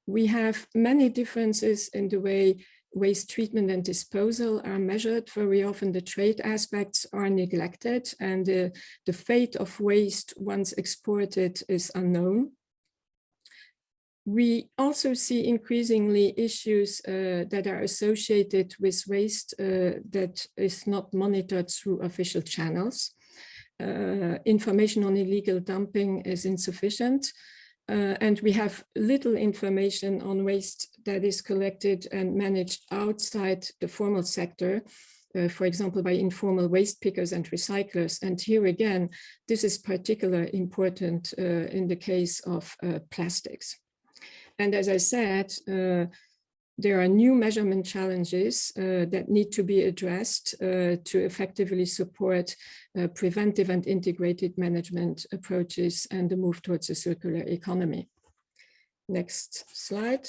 We have many differences in the way waste treatment and disposal are measured. Very often the trade aspects are neglected and the fate of waste once exported is unknown. We also see increasingly issues that are associated with waste that is not monitored through official channels. Information on illegal dumping is insufficient. And we have little information on waste that is collected and managed outside the formal sector, for example, by informal waste pickers and recyclers. And here again, this is particularly important in the case of plastics. And as I said, there are new measurement challenges that need to be addressed to effectively support preventive and integrated management approaches and the move towards a circular economy. Next slide.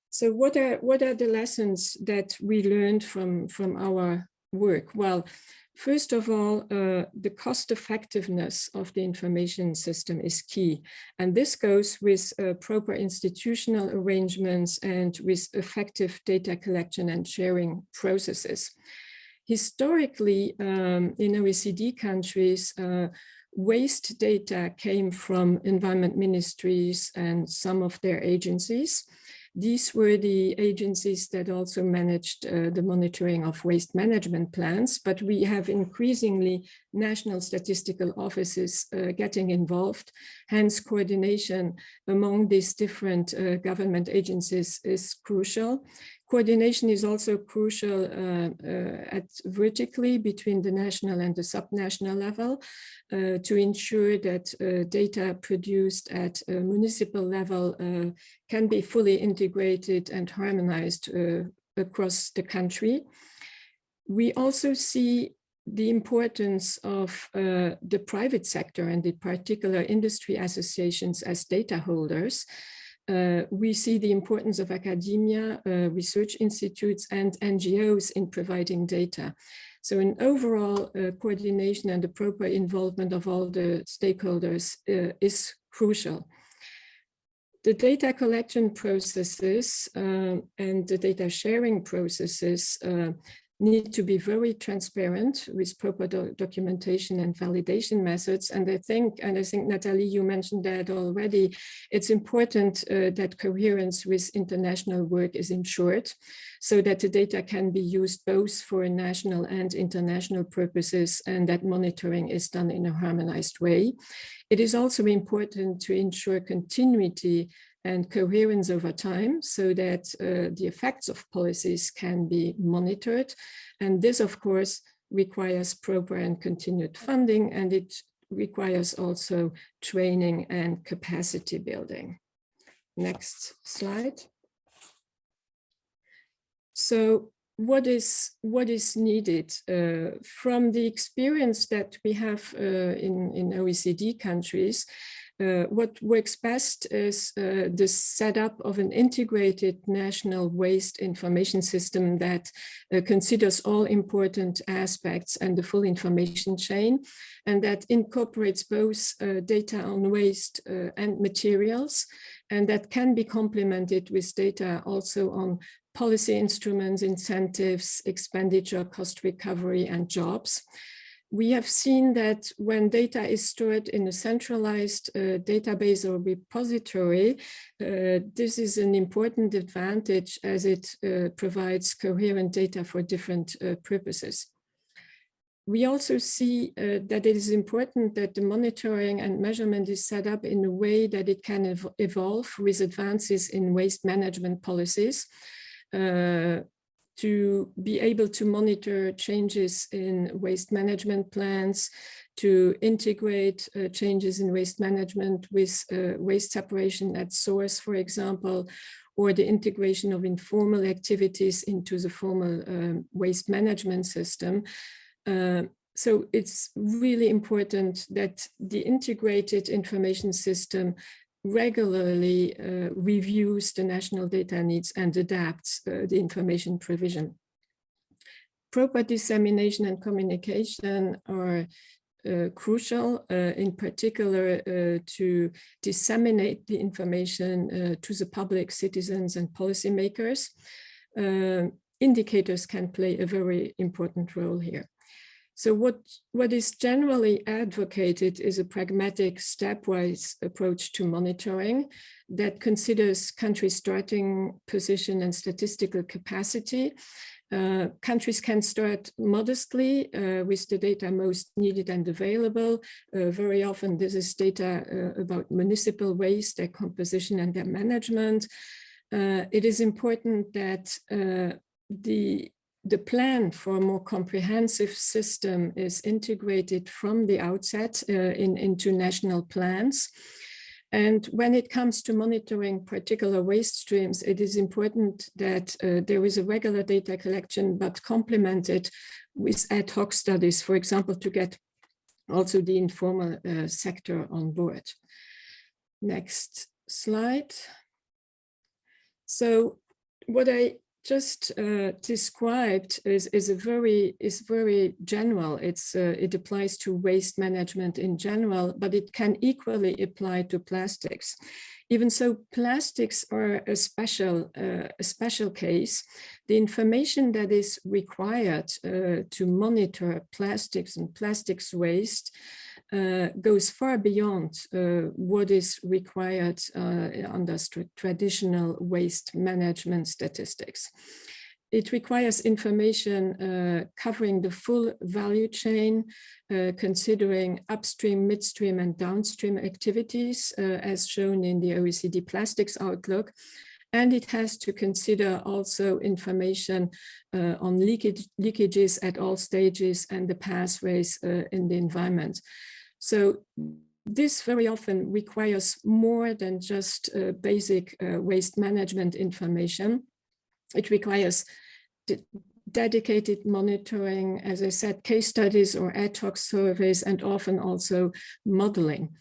So what are the lessons that we learned from our work? Well, first of all, the cost effectiveness of the information system is key. And this goes with proper institutional arrangements and with effective data collection and sharing processes. Historically, in OECD countries, waste data came from environment ministries and some of their agencies. These were the agencies that also managed the monitoring of waste management plans, but we have increasingly national statistical offices getting involved. Hence, coordination among these different government agencies is crucial. Coordination is also crucial vertically between the national and the subnational level to ensure that data produced at a municipal level can be fully integrated and harmonized across the country. We also see the importance of the private sector and the particular industry associations as data holders. We see the importance of academia, research institutes, and NGOs in providing data. So an overall coordination and the proper involvement of all the stakeholders is crucial. The data collection processes and the data sharing processes need to be very transparent with proper documentation and validation methods. And I think Nathalie, you mentioned that already, it's important that coherence with international work is ensured so that the data can be used both for national and international purposes and that monitoring is done in a harmonized way. It is also important to ensure continuity and coherence over time so that the effects of policies can be monitored. And this, of course, requires proper and continued funding, and it requires also training and capacity building. Next slide. So what is needed from the experience that we have in OECD countries? What works best is the setup of an integrated national waste information system that considers all important aspects and the full information chain, and that incorporates both data on waste and materials, and that can be complemented with data also on policy instruments, incentives, expenditure, cost recovery, and jobs. We have seen that when data is stored in a centralized database or repository, this is an important advantage as it provides coherent data for different purposes. We also see that it is important that the monitoring and measurement is set up in a way that it can evolve with advances in waste management policies. To be able to monitor changes in waste management plans, to integrate changes in waste management with waste separation at source, for example, or the integration of informal activities into the formal waste management system. So it's really important that the integrated information system regularly reviews the national data needs and adapts the information provision. Proper dissemination and communication are crucial, in particular to disseminate the information to the public, citizens, and policymakers. Indicators can play a very important role here. So what is generally advocated is a pragmatic stepwise approach to monitoring that considers country starting position and statistical capacity. Countries can start modestly with the data most needed and available. Very often this is data about municipal waste, their composition and their management. It is important that the plan for a more comprehensive system is integrated from the outset into national plans. And when it comes to monitoring particular waste streams, it is important that there is a regular data collection, but complemented with ad hoc studies, for example, to get also the informal sector on board. Next slide. So what I just described is very general. It applies to waste management in general, but it can equally apply to plastics. Even so, plastics are a special case. The information that is required to monitor plastics and plastics waste goes far beyond what is required under traditional waste management statistics. It requires information covering the full value chain, considering upstream, midstream, and downstream activities, as shown in the OECD Plastics Outlook. And it has to consider also information on leakages at all stages and the pathways in the environment. So this very often requires more than just basic waste management information. It requires dedicated monitoring, as I said, case studies or ad hoc surveys, and often also modeling.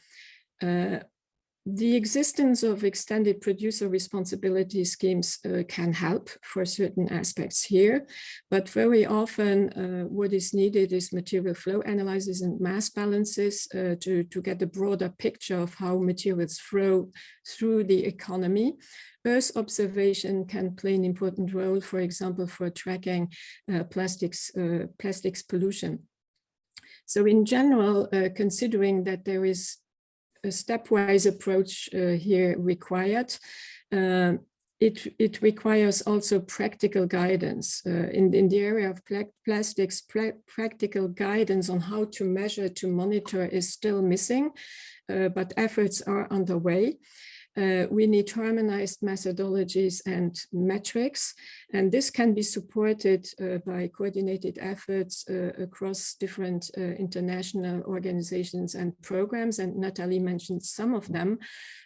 The existence of extended producer responsibility schemes can help for certain aspects here, but very often what is needed is material flow analysis and mass balances to get a broader picture of how materials flow through the economy. Earth observation can play an important role, for example, for tracking plastics pollution. So in general, considering that there is a stepwise approach here required, it requires also practical guidance. In the area of plastics, practical guidance on how to measure, to monitor is still missing, but efforts are underway. We need harmonized methodologies and metrics, and this can be supported by coordinated efforts across different international organizations and programs, and Natalie mentioned some of them.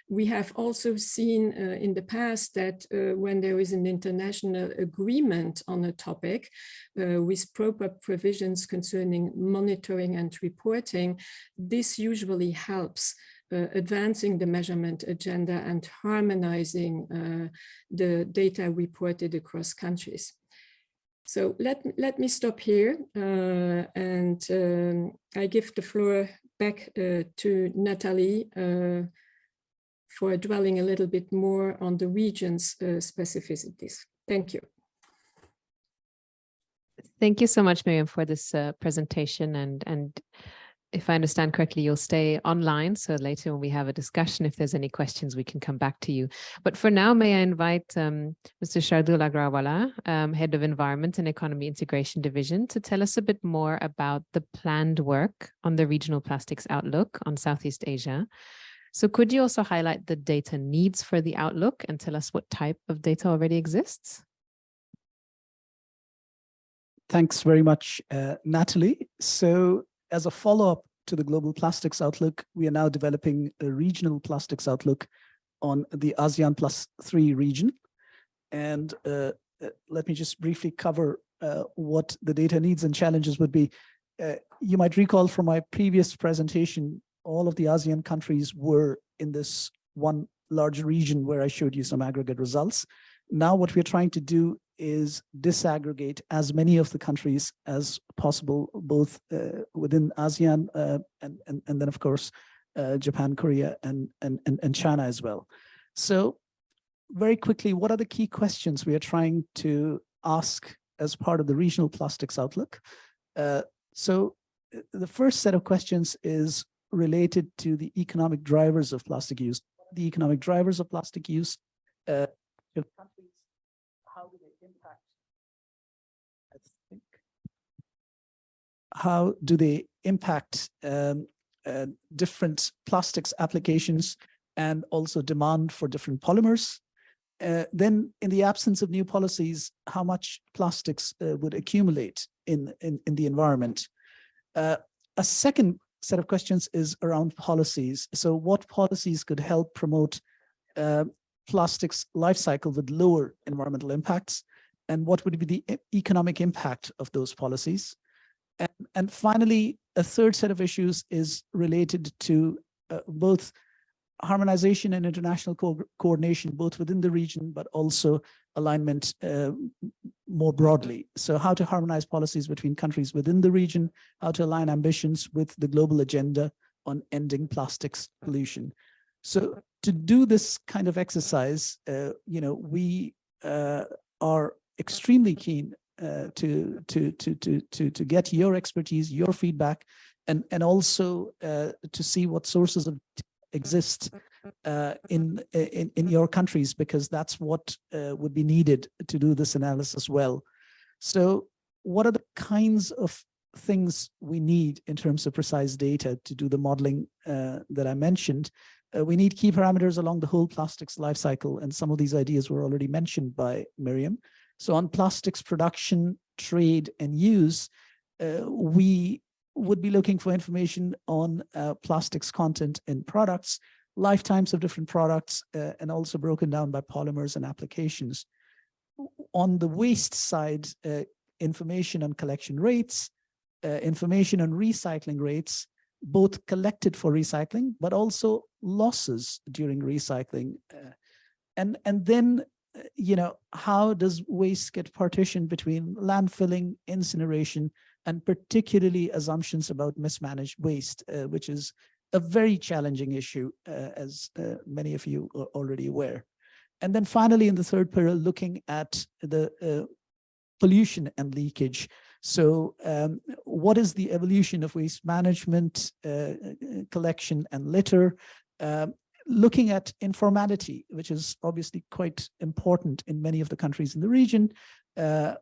We have also seen in the past that when there is an international agreement on a topic with proper provisions concerning monitoring and reporting, this usually helps advancing the measurement agenda and harmonizing the data reported across countries. So let me stop here and I give the floor back to Natalie for dwelling a little bit more on the region's specificities. Thank you. Thank you so much, Miriam, for this presentation. And if I understand correctly, you'll stay online. So later when we have a discussion, if there's any questions, we can come back to you. But for now, may I invite Mr. Shardul Agrawala, Head of Environment and Economy Integration Division, to tell us a bit more about the planned work on the Regional Plastics Outlook on Southeast Asia. So could you also highlight the data needs for the Outlook and tell us what type of data already exists? Thanks very much, Natalie. So as a follow-up to the Global Plastics Outlook, we are now developing a Regional Plastics Outlook on the ASEAN +3 region. And let me just briefly cover what the data needs and challenges would be. You might recall from my previous presentation, all of the ASEAN countries were in this one large region where I showed you some aggregate results. Now what we're trying to do is disaggregate as many of the countries as possible, both within ASEAN and then of course Japan, Korea, and China as well. So very quickly, what are the key questions we are trying to ask as part of the Regional Plastics Outlook? So the first set of questions is related to the economic drivers of plastic use. The economic drivers of plastic use, countries, how do they impact? How do they impact different plastics applications and also demand for different polymers? Then in the absence of new policies, how much plastics would accumulate in the environment? A second set of questions is around policies. So what policies could help promote plastics life cycle with lower environmental impacts? And what would be the economic impact of those policies? And finally, a third set of issues is related to both harmonization and international coordination, both within the region, but also alignment more broadly. So how to harmonize policies between countries within the region, how to align ambitions with the global agenda on ending plastics pollution. So to do this kind of exercise, we are extremely keen to get your expertise, your feedback, and also to see what sources exist in your countries, because that's what would be needed to do this analysis well. So what are the kinds of things we need in terms of precise data to do the modeling that I mentioned? We need key parameters along the whole plastics life cycle, and some of these ideas were already mentioned by Miriam. So on plastics production, trade, and use, we would be looking for information on plastics content in products, lifetimes of different products, and also broken down by polymers and applications. On the waste side, information on collection rates, information on recycling rates, both collected for recycling, but also losses during recycling. And then, how does waste get partitioned between landfilling, incineration, and particularly assumptions about mismanaged waste, which is a very challenging issue, as many of you are already aware. And then finally, in the third pillar, looking at the pollution and leakage. So what is the evolution of waste management, collection, and litter? Looking at informality, which is obviously quite important in many of the countries in the region, so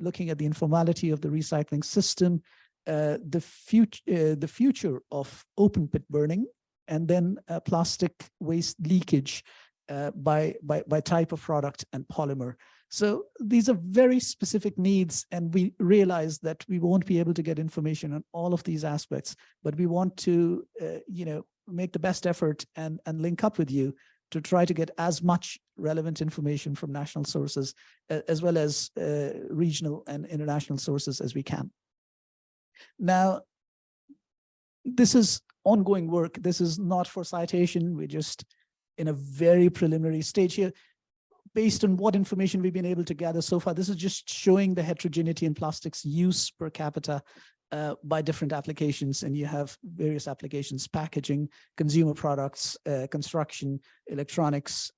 looking at the informality of the recycling system, the future of open pit burning, and then plastic waste leakage by type of product and polymer. So these are very specific needs, and we realize that we won't be able to get information on all of these aspects, but we want to, make the best effort and link up with you to try to get as much relevant information from national sources, as well as regional and international sources as we can. Now, this is ongoing work. This is not for citation. We're just in a very preliminary stage here. Based on what information we've been able to gather so far, this is just showing the heterogeneity in plastics use per capita by different applications. And you have various applications: packaging, consumer products, construction, electronics,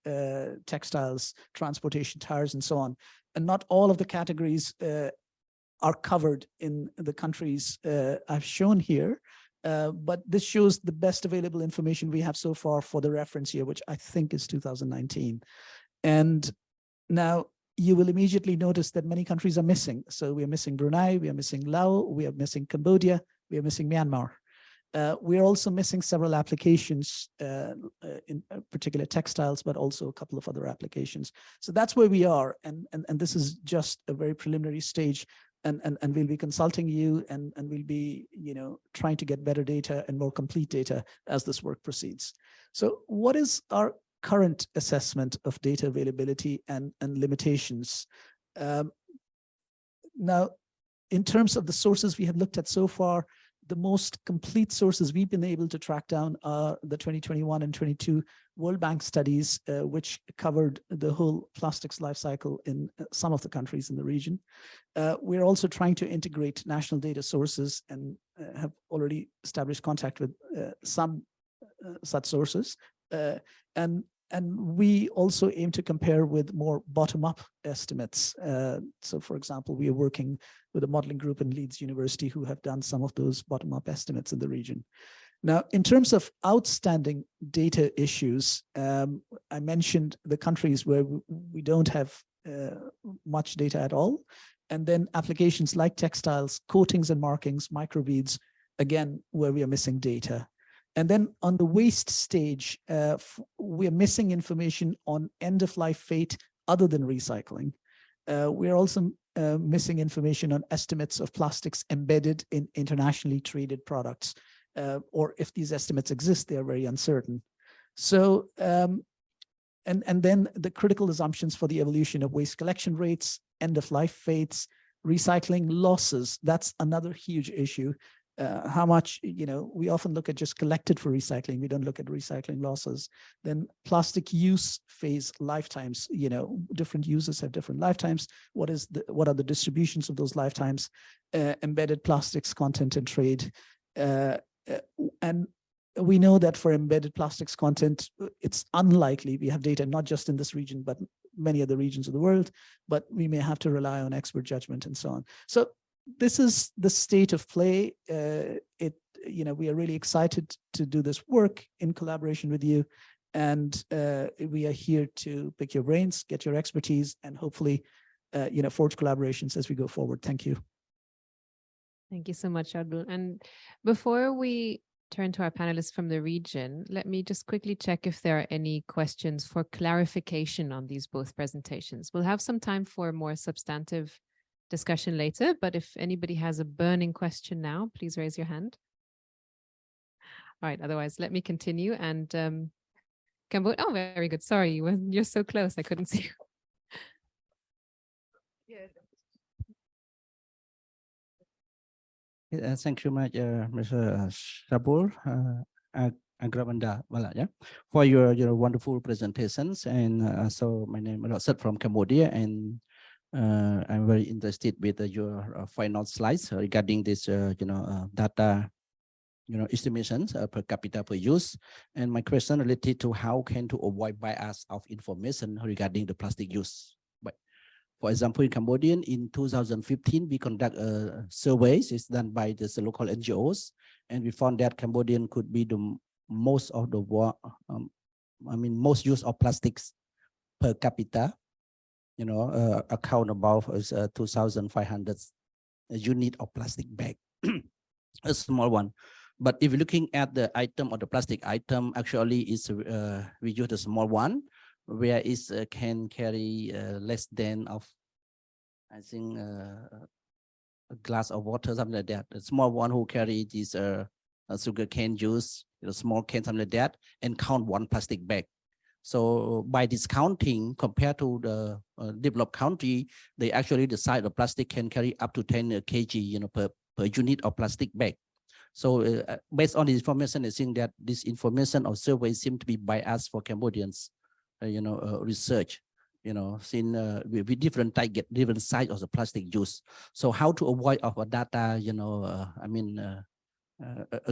textiles, transportation, tires, and so on. And not all of the categories are covered in the countries I've shown here. But this shows the best available information we have so far for the reference year, which I think is 2019. And now you will immediately notice that many countries are missing. So we are missing Brunei, we are missing Laos, we are missing Cambodia, we are missing Myanmar. We are also missing several applications, in particular textiles, but also a couple of other applications. So that's where we are. And this is just a very preliminary stage. And we'll be consulting you, and we'll be, trying to get better data and more complete data as this work proceeds. So what is our current assessment of data availability and limitations? Now, in terms of the sources we have looked at so far, the most complete sources we've been able to track down are the 2021 and 22 World Bank studies, which covered the whole plastics life cycle in some of the countries in the region. We're also trying to integrate national data sources and have already established contact with some such sources. And we also aim to compare with more bottom-up estimates. So, for example, we are working with a modeling group in Leeds University who have done some of those bottom-up estimates in the region. Now, in terms of outstanding data issues, I mentioned the countries where we don't have much data at all. And then applications like textiles, coatings and markings, microbeads, again, where we are missing data. And then on the waste stage, we are missing information on end-of-life fate other than recycling. We're also missing information on estimates of plastics embedded in internationally traded products. or if these estimates exist, they are very uncertain. So, and then the critical assumptions for the evolution of waste collection rates, end of life fates, recycling losses, that's another huge issue. How much, we often look at just collected for recycling. We don't look at recycling losses. Then plastic use phase lifetimes, different users have different lifetimes. What are the distributions of those lifetimes? Embedded plastics content and trade. And we know that for embedded plastics content, it's unlikely. We have data not just in this region, but many other regions of the world, but we may have to rely on expert judgment and so on. So this is the state of play. We are really excited to do this work in collaboration with you. And we are here to pick your brains, get your expertise, and hopefully, forge collaborations as we go forward. Thank you. Thank you so much, Abdul. And before we turn to our panelists from the region, let me just quickly check if there are any questions for clarification on these both presentations. We'll have some time for more substantive discussion later, but if anybody has a burning question now, please raise your hand. All right, otherwise, let me continue and Cambodia. Oh, very good. Sorry, you're so close. I couldn't see you. Thank you much, Mr. Sabur Agrawanda, for your wonderful presentations. And so my name is Rasat from Cambodia, and I'm very interested with your final slides regarding this, data, estimations per capita per use. And my question related to how can to avoid bias of information regarding the plastic use. For example, in Cambodia, in 2015, we conduct surveys. It's done by the local NGOs, and we found that Cambodian could be the most of the most use of plastics per capita. Account about 2,500 unit of plastic bag, a small one. But if you're looking at the item or the plastic item, actually is we use a small one, where it can carry less than of, I think, a glass of water, something like that. A small one who carry this sugar cane juice, small can, something like that, and count one plastic bag. So by discounting, compared to the developed country, they actually the size of plastic can carry up to 10 kg, per unit of plastic bag. So based on the information, I think that this information or survey seem to be biased for Cambodians. Research, since with different type, get different size of the plastic use. So how to avoid of a data,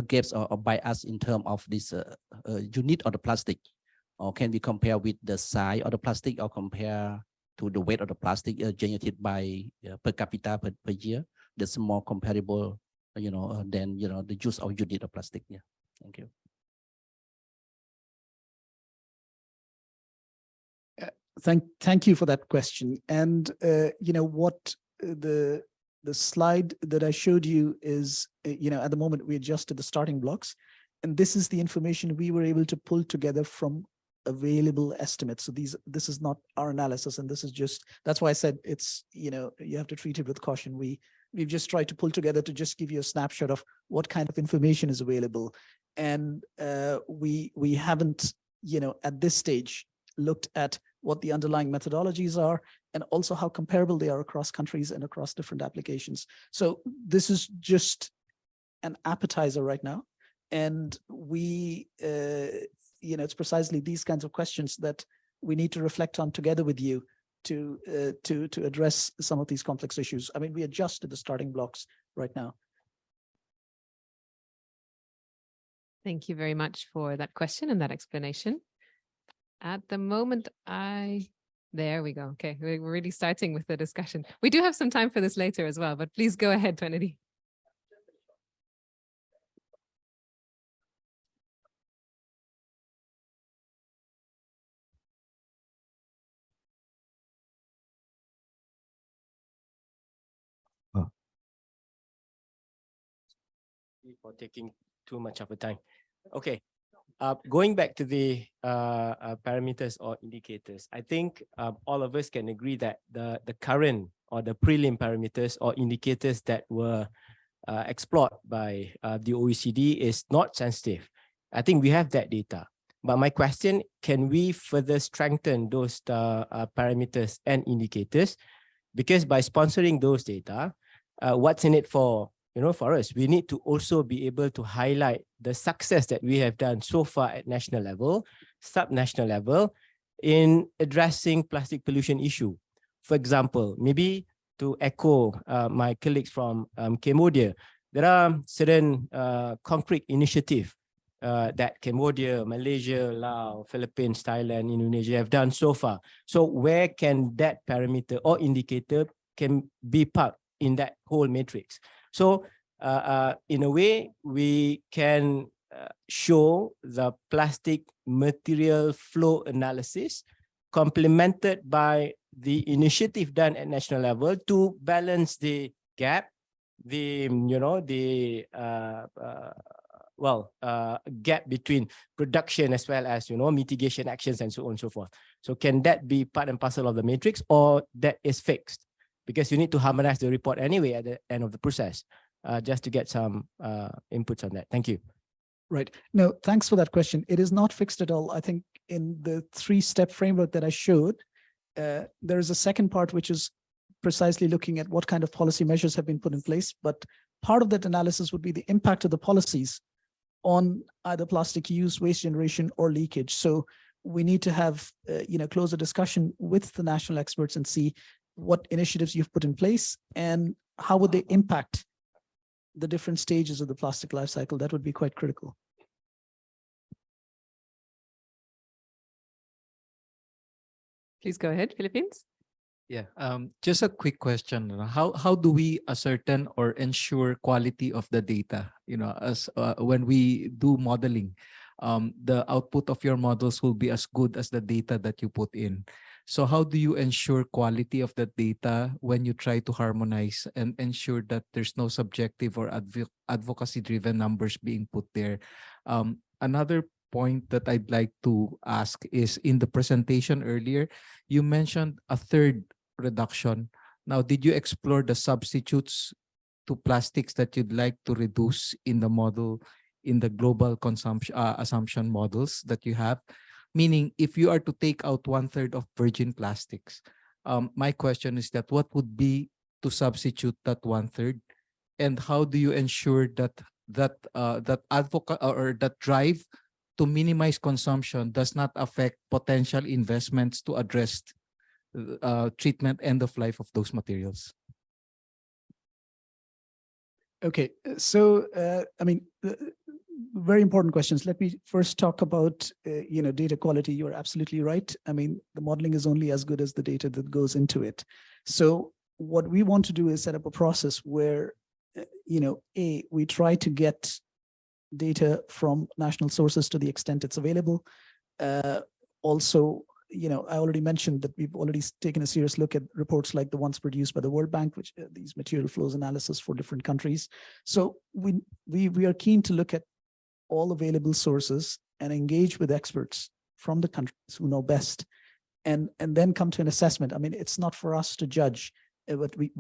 gaps or bias in terms of this unit of the plastic, or can we compare with the size of the plastic or compare to the weight of the plastic generated by per capita per year? That's more comparable, than the use of unit of plastic. Yeah, thank you. Thank you for that question. And what the slide that I showed you is, at the moment we adjusted the starting blocks, and this is the information we were able to pull together from available estimates. So this is not our analysis, and this is just, that's why I said it's, you have to treat it with caution. We've just tried to pull together to just give you a snapshot of what kind of information is available. And we haven't, at this stage, looked at what the underlying methodologies are, and also how comparable they are across countries and across different applications. So this is just an appetizer right now. And we, it's precisely these kinds of questions that we need to reflect on together with you to address some of these complex issues. I mean, we adjusted the starting blocks right now. Thank you very much for that question and that explanation. At the moment, there we go. Okay, we're really starting with the discussion. We do have some time for this later as well, but please go ahead, Trinity. For taking too much of the time. Okay. Going back to the parameters or indicators, I think all of us can agree that the current or the prelim parameters or indicators that were explored by the OECD is not sensitive. I think we have that data. But my question, can we further strengthen those parameters and indicators? Because by sponsoring those data, what's in it for us? We need to also be able to highlight the success that we have done so far at national level, sub-national level, in addressing plastic pollution issue. For example, maybe to echo my colleagues from Cambodia, there are certain concrete initiatives that Cambodia, Malaysia, Laos, Philippines, Thailand, Indonesia have done so far. So where can that parameter or indicator can be part in that whole matrix? So in a way, we can show the plastic material flow analysis complemented by the initiative done at national level to balance the gap, gap between production as well as mitigation actions and so on and so forth. So can that be part and parcel of the matrix, or that is fixed? Because you need to harmonize the report anyway at the end of the process. Just to get some inputs on that. Thank you. Right. No, thanks for that question. It is not fixed at all. I think in the 3-step framework that I showed, there is a second part which is precisely looking at what kind of policy measures have been put in place. But part of that analysis would be the impact of the policies on either plastic use, waste generation, or leakage. So we need to have closer discussion with the national experts and see what initiatives you've put in place and how would they impact the different stages of the plastic life cycle. That would be quite critical. Please go ahead, Philippines. Yeah, just a quick question. How do we ascertain or ensure quality of the data? As when we do modeling, the output of your models will be as good as the data that you put in. So how do you ensure quality of the data when you try to harmonize and ensure that there's no subjective or advocacy-driven numbers being put there? Another point that I'd like to ask is, in the presentation earlier, you mentioned a third reduction. Now, did you explore the substitutes to plastics that you'd like to reduce in the model, in the global consumption assumption models that you have? Meaning, if you are to take out 1/3 of virgin plastics, my question is that what would be to substitute that 1/3, and how do you ensure that advocate or that drive to minimize consumption does not affect potential investments to address treatment end of life of those materials? Okay, so very important questions. Let me first talk about data quality. You're absolutely right. I mean, the modeling is only as good as the data that goes into it. So what we want to do is set up a process where we try to get data from national sources to the extent it's available. Also, I already mentioned that we've already taken a serious look at reports like the ones produced by the World Bank, which these material flows analysis for different countries. So we are keen to look at all available sources and engage with experts from the countries who know best, and then come to an assessment. I mean, it's not for us to judge. What we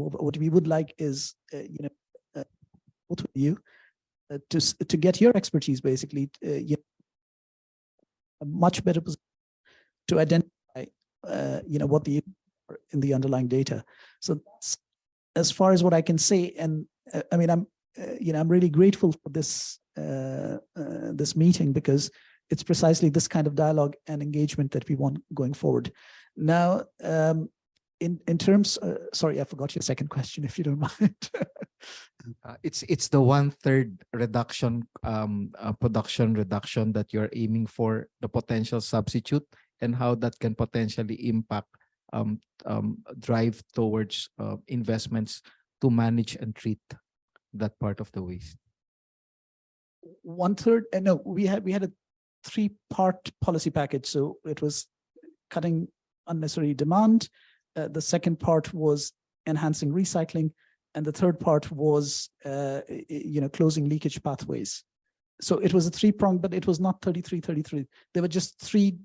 would like is both of you to get your expertise, basically, a much better position to identify what the in the underlying data. So as far as what I can say, and I mean, I'm really grateful for this this meeting, because it's precisely this kind of dialogue and engagement that we want going forward. Now, in terms, sorry, I forgot your second question, if you don't mind. It's the 1/3 reduction, production reduction that you're aiming for, the potential substitute, and how that can potentially impact drive towards investments to manage and treat that part of the waste. 1/3, no, we had a 3-part policy package. So it was cutting unnecessary demand. The second part was enhancing recycling, and the third part was closing leakage pathways. So it was a 3-pronged, but it was not 33. There were just 3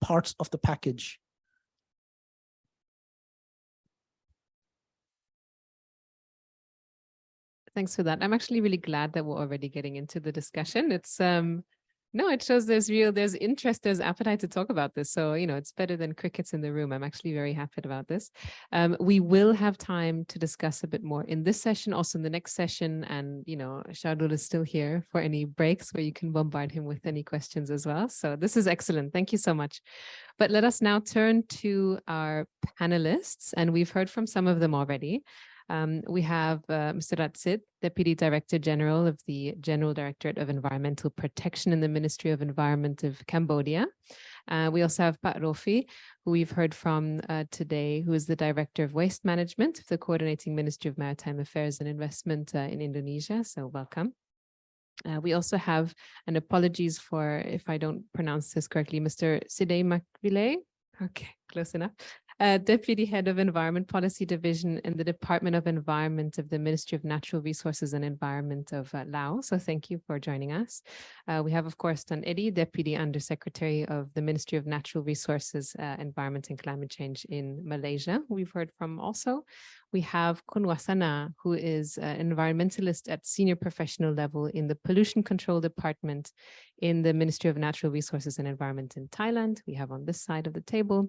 parts of the package. Thanks for that. I'm actually really glad that we're already getting into the discussion. It's no, it shows there's interest, there's appetite to talk about this. So, it's better than crickets in the room. I'm actually very happy about this. We will have time to discuss a bit more in this session, also in the next session. And, Shardul is still here for any breaks where you can bombard him with any questions as well. So this is excellent. Thank you so much. But let us now turn to our panelists, and we've heard from some of them already. We have Mr. Ratsit, Deputy Director General of the General Directorate of Environmental Protection in the Ministry of Environment of Cambodia. We also have Pak Rofi, who we've heard from today, who is the Director of Waste Management of the Coordinating Ministry of Maritime Affairs and Investment in Indonesia. So welcome. We also have, and apologies for if I don't pronounce this correctly, Mr. Sidey Makvile. Okay, close enough. Deputy Head of Environment Policy Division in the Department of Environment of the Ministry of Natural Resources and Environment of Laos. So thank you for joining us. We have, of course, Tan Eddie, Deputy Undersecretary of the Ministry of Natural Resources, Environment and Climate Change in Malaysia, who we've heard from also. We have Kun Wasana, who is an environmentalist at senior professional level in the Pollution Control Department in the Ministry of Natural Resources and Environment in Thailand. We have on this side of the table.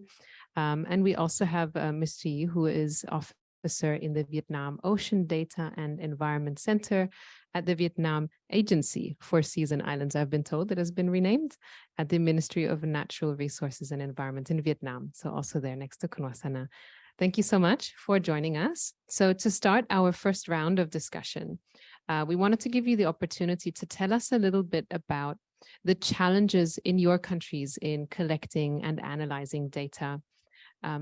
And we also have Mr. Yi, who is officer in the Vietnam Ocean Data and Environment Center at the Vietnam Agency for Seas and Islands, I've been told it has been renamed, at the Ministry of Natural Resources and Environment in Vietnam. So also there next to Kun Wasana. Thank you so much for joining us. So to start our first round of discussion, we wanted to give you the opportunity to tell us a little bit about the challenges in your countries in collecting and analyzing data.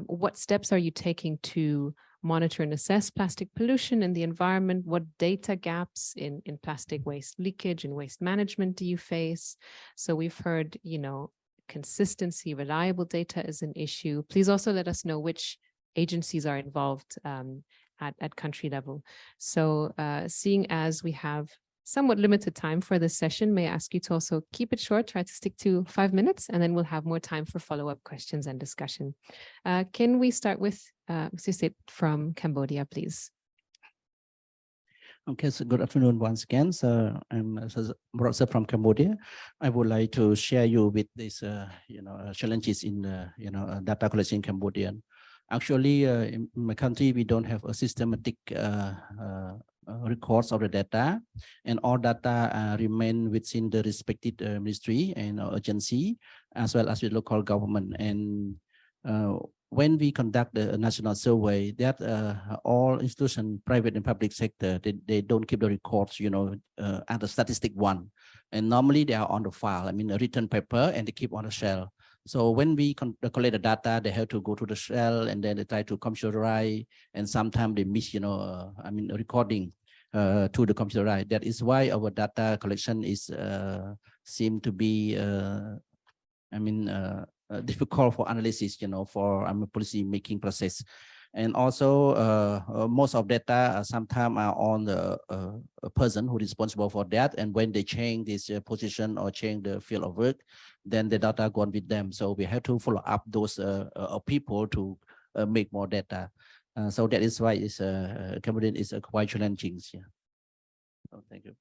What steps are you taking to monitor and assess plastic pollution in the environment? What data gaps in plastic waste leakage and waste management do you face? So we've heard, consistency, reliable data is an issue. Please also let us know which agencies are involved at country level. So seeing as we have somewhat limited time for this session, may I ask you to also keep it short, try to stick to 5 minutes, and then we'll have more time for follow-up questions and discussion. Can we start with Mr. Sit from Cambodia, please? Okay, so good afternoon once again. So I'm Ratsit from Cambodia. I would like to share you with these, challenges in, data collection in Cambodia. Actually, in my country, we don't have a systematic records of the data, and all data remain within the respective ministry and agency, as well as with local government. And when we conduct the national survey, that all institutions, private and public sector, they don't keep the records, at the statistic one. And normally they are on the file, a written paper, and they keep on the shelf. So when we collect the data, they have to go to the shell, and then they try to computerize, and sometimes they miss, recording to the computerize. That is why our data collection is seem to be, difficult for analysis, for policy making process. And also most of data sometimes are on the person who is responsible for that. And when they change this position or change the field of work, then the data gone with them. So we have to follow up those people to make more data. So that is why it's Cambodia is quite challenging. Yeah. So thank you.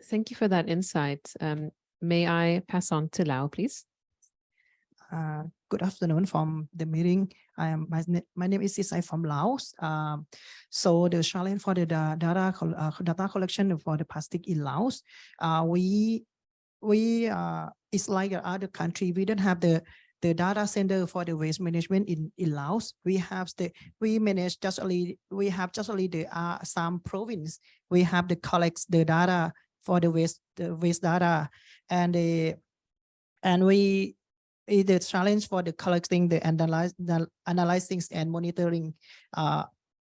Thank you for that insight. May I pass on to Lau, please? Good afternoon from the meeting. My name is Sisai from Laos. So the challenge for the data collection for the plastic in Laos, it's like other country. We don't have the data center for the waste management in Laos. We have just only the Assam province. We have the collects the data for the waste data, and the challenge for the collecting, the analyzing and monitoring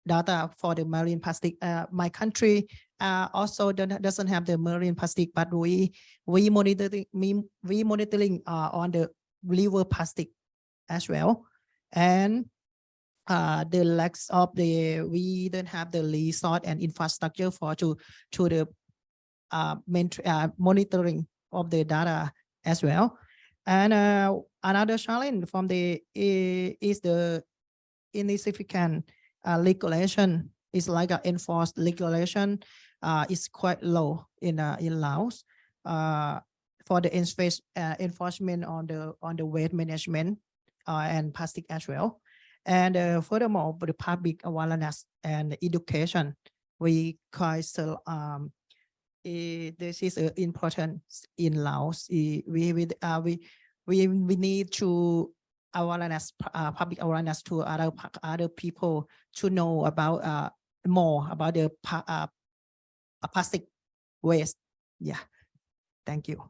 data for the marine plastic. My country also doesn't have the marine plastic, but we monitoring on the river plastic as well. And the lacks of we don't have the resource and infrastructure for to the monitoring of the data as well. And another challenge from is the insignificant regulation It's like a enforced regulation is quite low in Laos for the enforcement on the waste management and plastic as well. And furthermore, for the public awareness and education, we quite still this is important in Laos. We need to awareness, public awareness to other people to know about more about the plastic waste. Yeah, thank you.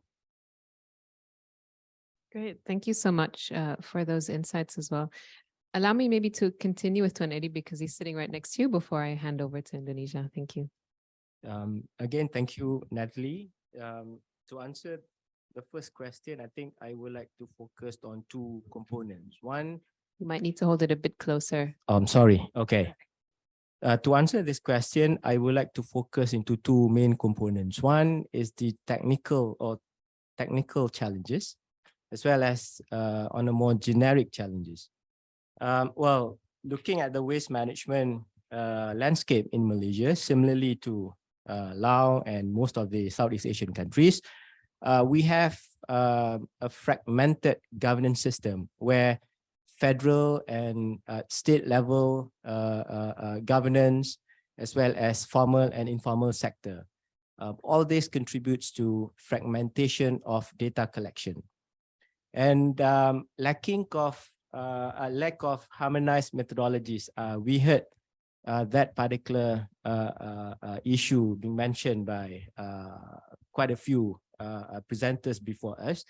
Great. Thank you so much for those insights as well. Allow me maybe to continue with Tuan Eddie because he's sitting right next to you before I hand over to Indonesia. Thank you. Again, thank you, Natalie. To answer the first question, I think I would like to focus on two components. One, you might need to hold it a bit closer. I'm sorry. Okay. To answer this question, I would like to focus into two main components. One is the technical challenges, as well as on a more generic challenges. Well, looking at the waste management landscape in Malaysia, similarly to Laos and most of the Southeast Asian countries, we have a fragmented governance system where federal and state level governance, as well as formal and informal sector. All this contributes to fragmentation of data collection. And lack of harmonized methodologies. We heard that particular issue being mentioned by quite a few presenters before us.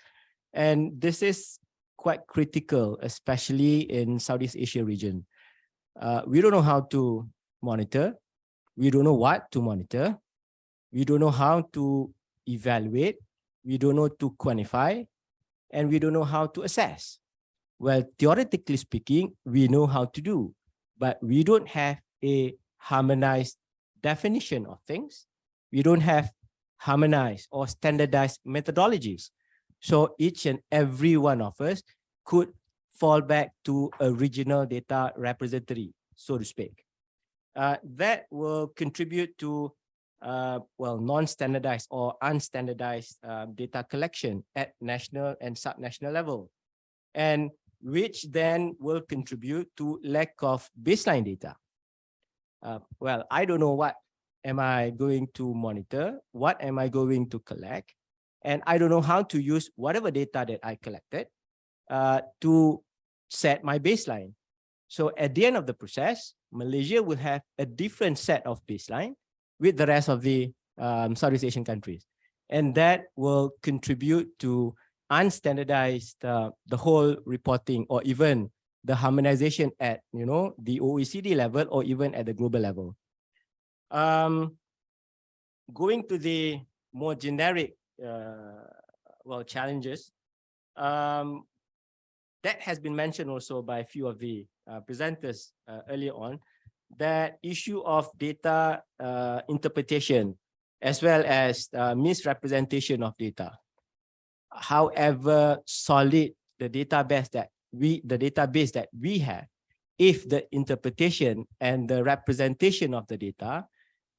And this is quite critical, especially in Southeast Asia region. We don't know how to monitor. We don't know what to monitor. We don't know how to evaluate. We don't know to quantify. And we don't know how to assess. Well, theoretically speaking, we know how to do, but we don't have a harmonized definition of things. We don't have harmonized or standardized methodologies. So each and every one of us could fall back to a regional data repository, so to speak. That will contribute to well, non-standardized or unstandardized data collection at national and subnational level, and which then will contribute to lack of baseline data. Well, I don't know what am I going to monitor, what am I going to collect, and I don't know how to use whatever data that I collected to set my baseline. So at the end of the process, Malaysia will have a different set of baseline with the rest of the Southeast Asian countries. And that will contribute to unstandardized the whole reporting, or even the harmonization at the OECD level, or even at the global level. Going to the more generic well, challenges, that has been mentioned also by a few of the presenters earlier on, that issue of data interpretation as well as misrepresentation of data. However solid the database that we have, if the interpretation and the representation of the data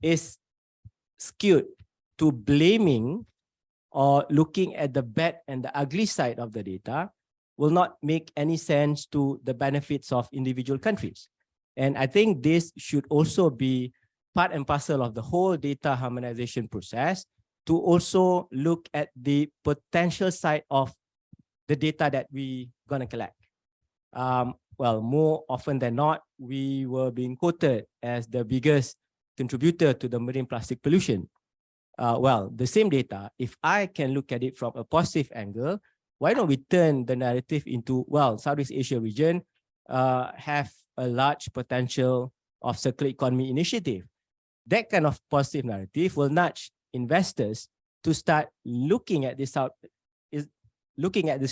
is skewed to blaming or looking at the bad and the ugly side of the data, will not make any sense to the benefits of individual countries. And I think this should also be part and parcel of the whole data harmonization process, to also look at the potential side of the data that we gonna collect. Well, more often than not, we were being quoted as the biggest contributor to the marine plastic pollution. Well, the same data, if I can look at it from a positive angle, why don't we turn the narrative into, well, Southeast Asia region have a large potential of circular economy initiative. That kind of positive narrative will nudge investors to start looking at this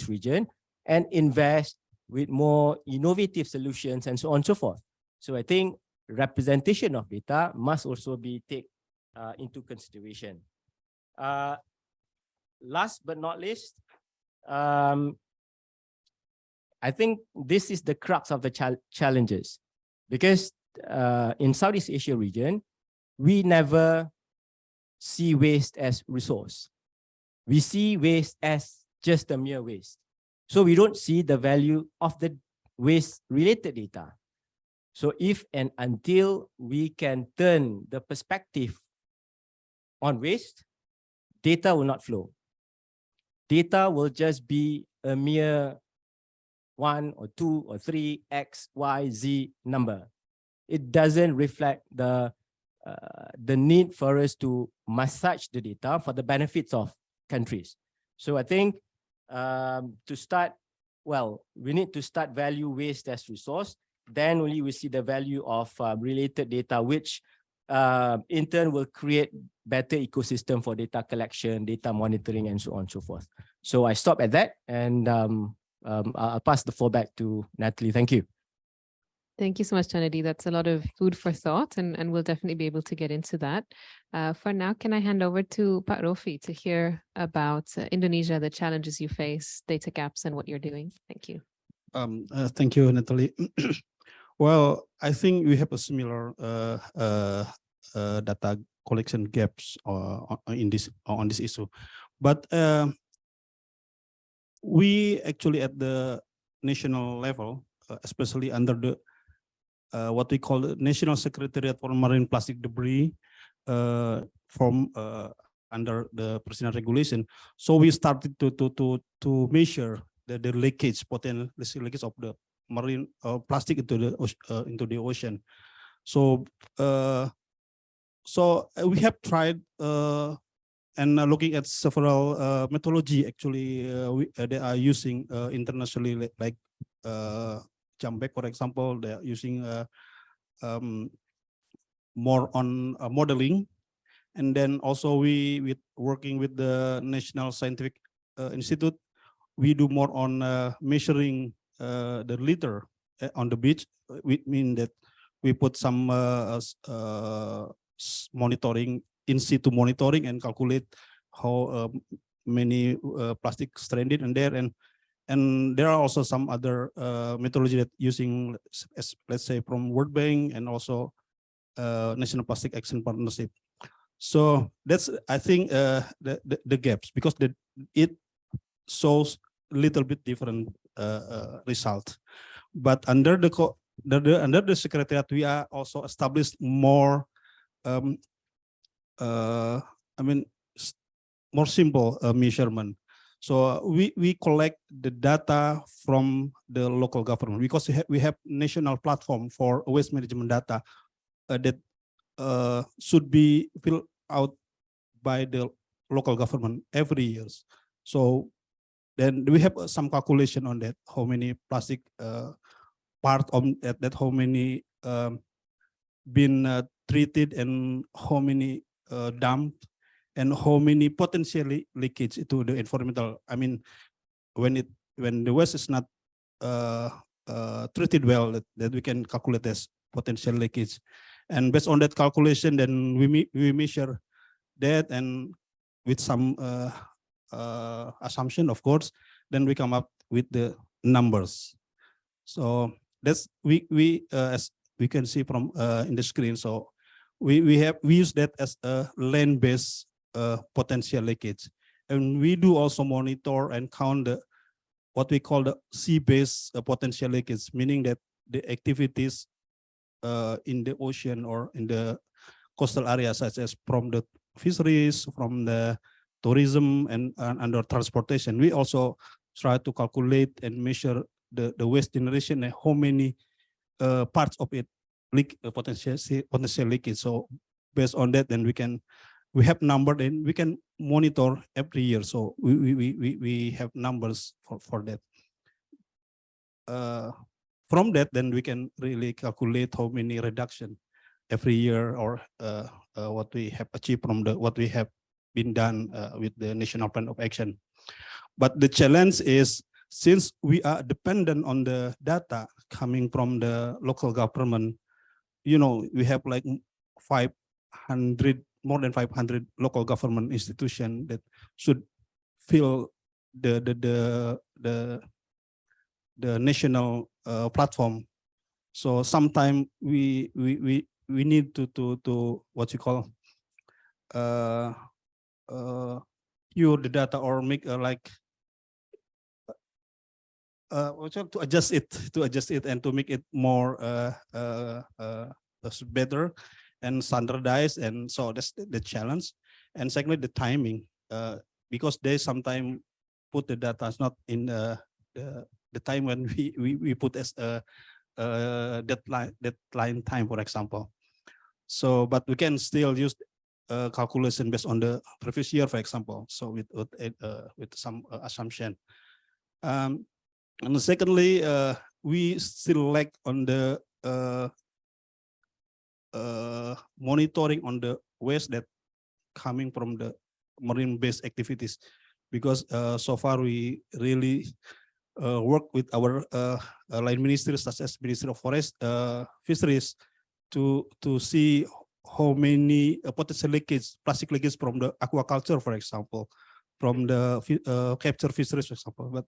region and invest with more innovative solutions and so on and so forth. So I think representation of data must also be taken into consideration. Last but not least, I think this is the crux of the challenges, because in Southeast Asia region, we never see waste as resource. We see waste as just a mere waste. So we don't see the value of the waste-related data. So if and until we can turn the perspective on waste, data will not flow. Data will just be a mere 1 or 2 or 3 X, Y, Z number. It doesn't reflect the need for us to massage the data for the benefits of countries. So I think to start, well, we need to start value waste as resource. Then only we see the value of related data, which in turn will create better ecosystem for data collection, data monitoring, and so on and so forth. So I stop at that, and I'll pass the floor back to Natalie. Thank you. Thank you so much, Janadi. That's a lot of food for thought, and we'll definitely be able to get into that. For now, can I hand over to Pak Rofi to hear about Indonesia, the challenges you face, data gaps, and what you're doing? Thank you. Thank you, Natalie. Well, I think we have a similar data collection gaps on this issue, but we actually at the national level, especially under the what we call the National Secretariat for Marine Plastic Debris from under the President regulation. So we started to measure the leakage, potential leakage of the marine plastic into the ocean. So we have tried and looking at several methodology. Actually, they are using internationally, like Jambek, for example. They are using more on modeling, and then also we working with the National Scientific Institute. We do more on measuring the litter on the beach. We mean that we put some monitoring, in situ monitoring, and calculate how many plastic stranded in there, and there are also some other methodology that using, let's say, from World Bank and also National Plastic Action Partnership. So that's, I think, the gaps, because it shows a little bit different result. But under the secretariat, we are also established more more simple measurement. So we collect the data from the local government, because we have national platform for waste management data that should be filled out by the local government every year. So then we have some calculation on that, how many plastic part of that, how many been treated, and how many dumped, and how many potentially leakage to the environmental. I mean, when the waste is not treated well, that we can calculate as potential leakage, and based on that calculation, then we measure that, and with some assumption, of course, then we come up with the numbers. So that's as we can see from in the screen. So we use that as a land-based potential leakage, and we do also monitor and count what we call the sea-based potential leakage, meaning that the activities in the ocean or in the coastal areas, such as from the fisheries, from the tourism, and under transportation. We also try to calculate and measure the waste generation and how many parts of it leak potential leakage. So based on that, then we have number, and we can monitor every year. So we have numbers for that. From that, then we can really calculate how many reduction every year, or what we have achieved from what we have been done with the National Plan of Action. But the challenge is, since we are dependent on the data coming from the local government, we have like more than 500 local government institutions that should fill the national platform So sometimes we need to what you call cure the data or make like to adjust it and to make it more better and standardized. And so that's the challenge. And secondly, the timing, because they sometimes put the data not in the time when we put as a deadline time, for example. So, but we can still use calculation based on the previous year, for example. So with some assumption. And secondly, we still lack on the monitoring on the waste that coming from the marine-based activities, because so far we really work with our line ministries such as Ministry of Forest, Fisheries, to see how many potential leakage, plastic leakage from the aquaculture, for example, from the capture fisheries, for example. But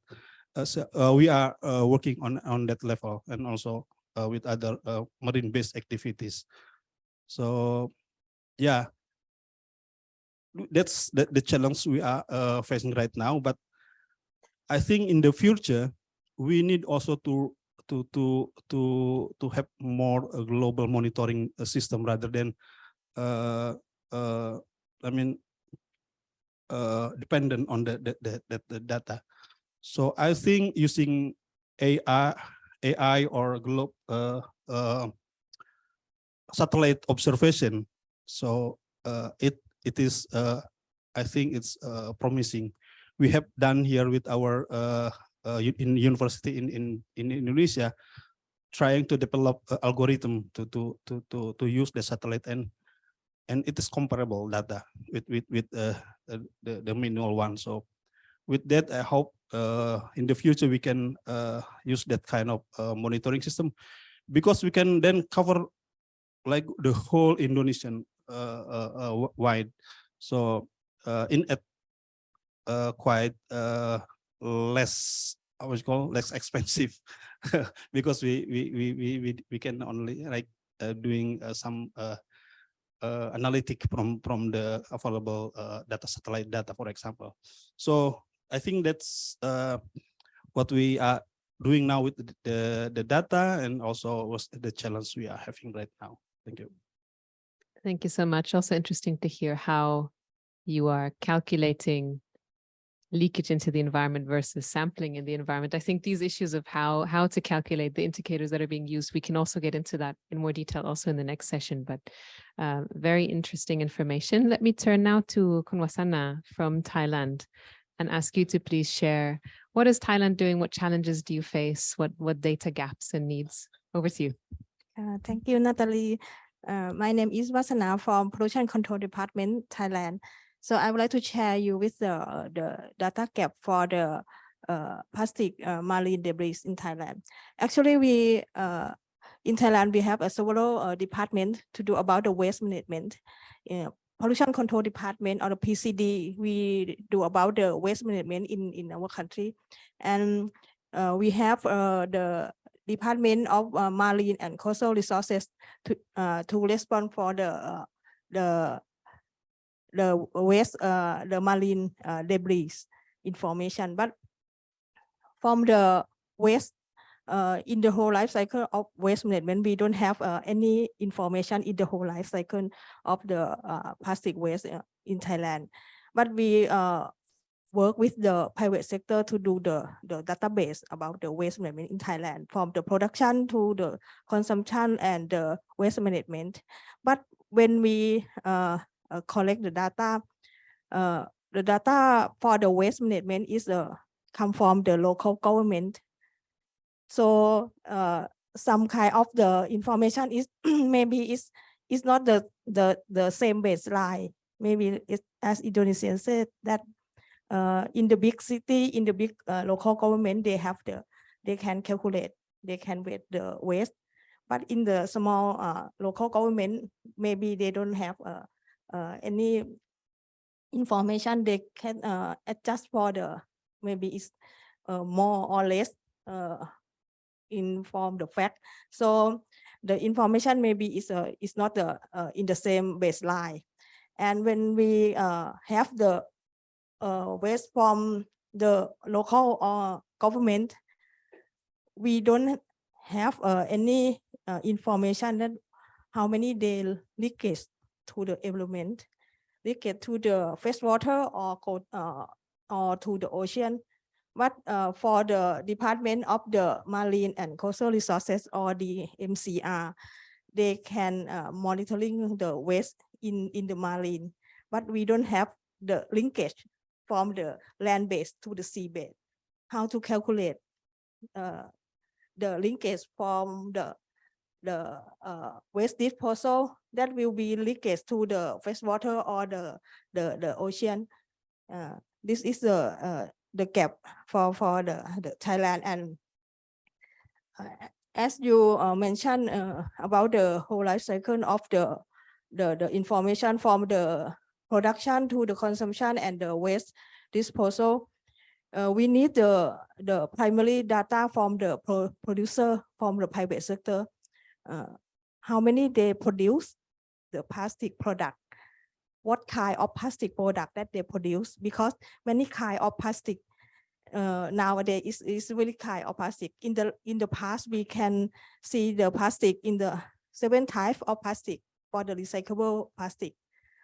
so, we are working on that level, and also with other marine-based activities. So, yeah, that's the challenge we are facing right now. But I think in the future we need also to have more global monitoring system rather than I mean dependent on the data. So I think using AI or satellite observation, so it is I think it's promising. We have done here with our in university in Indonesia, trying to develop algorithm to use the satellite, and it is comparable data with the manual one. So with that, I hope in the future we can use that kind of monitoring system, because we can then cover like the whole Indonesian wide. So in at quite less, I would call less expensive, because we can only like doing some analytic from the available data, satellite data, for example. So I think that's what we are doing now with the data, and also was the challenge we are having right now. Thank you. Thank you so much. Also interesting to hear how you are calculating leakage into the environment versus sampling in the environment. I think these issues of how to calculate the indicators that are being used, we can also get into that in more detail also in the next session, but very interesting information. Let me turn now to Kunwasana from Thailand and ask you to please share, what is Thailand doing? What challenges do you face? What data gaps and needs? Over to you. Thank you, Natalie. My name is Wasana from Pollution Control Department, Thailand. So I would like to share you with the data gap for the plastic marine debris in Thailand. Actually, we in Thailand we have a several department to do about the waste management. Pollution Control Department, or the PCD, we do about the waste management in our country, and we have the Department of Marine and Coastal Resources to respond for the waste, the marine debris information. But from the waste in the whole life cycle of waste management, we don't have any information in the whole life cycle of the plastic waste in Thailand. But we work with the private sector to do the database about the waste management in Thailand, from the production to the consumption and the waste management. But when we collect the data for the waste management is come from the local government. So some kind of the information is maybe is not the same baseline. Maybe it's, as Indonesians said, that in the big city, in the big local government, they can calculate, they can weight the waste. But in the small local government, maybe they don't have any information. They can adjust for the, maybe it's more or less inform the fact. So the information maybe is not in the same baseline. And when we have the waste from the local government, we don't have any information that how many they leakage to the environment, leakage to the freshwater or to the ocean. But for the Department of the Marine and Coastal Resources, or the MCR, they can monitoring the waste in the marine, but we don't have the linkage from the land base to the sea bed. How to calculate the linkage from the waste disposal that will be leakage to the freshwater or the ocean. This is the gap for the Thailand. And as you mentioned about the whole life cycle of the information from the production to the consumption and the waste disposal, we need the primary data from the producer, from the private sector. How many they produce the plastic product, what kind of plastic product that they produce, because many kind of plastic nowadays is really kind of plastic. In the past, we can see the plastic in the 7 types of plastic for the recyclable plastic,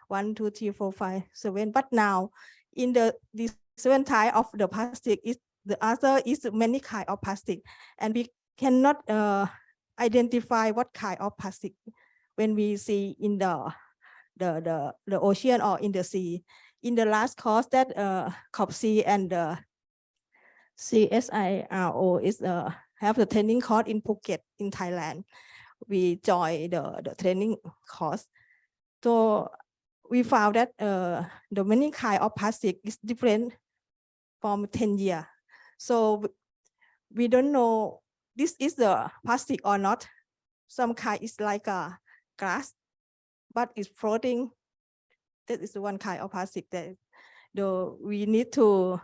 1, 2, 3, 4, 5, 7. But now in the 7 types of the plastic, is the other is many kind of plastic, and we cannot identify what kind of plastic when we see in the ocean or in the sea. In the last course that COPC and the CSIRO is have the training course in Phuket in Thailand. We joined the training course. So we found that the many kind of plastic is different from 10 years. So we don't know this is the plastic or not. Some kind is like a glass, but it's floating. That is the one kind of plastic that we need to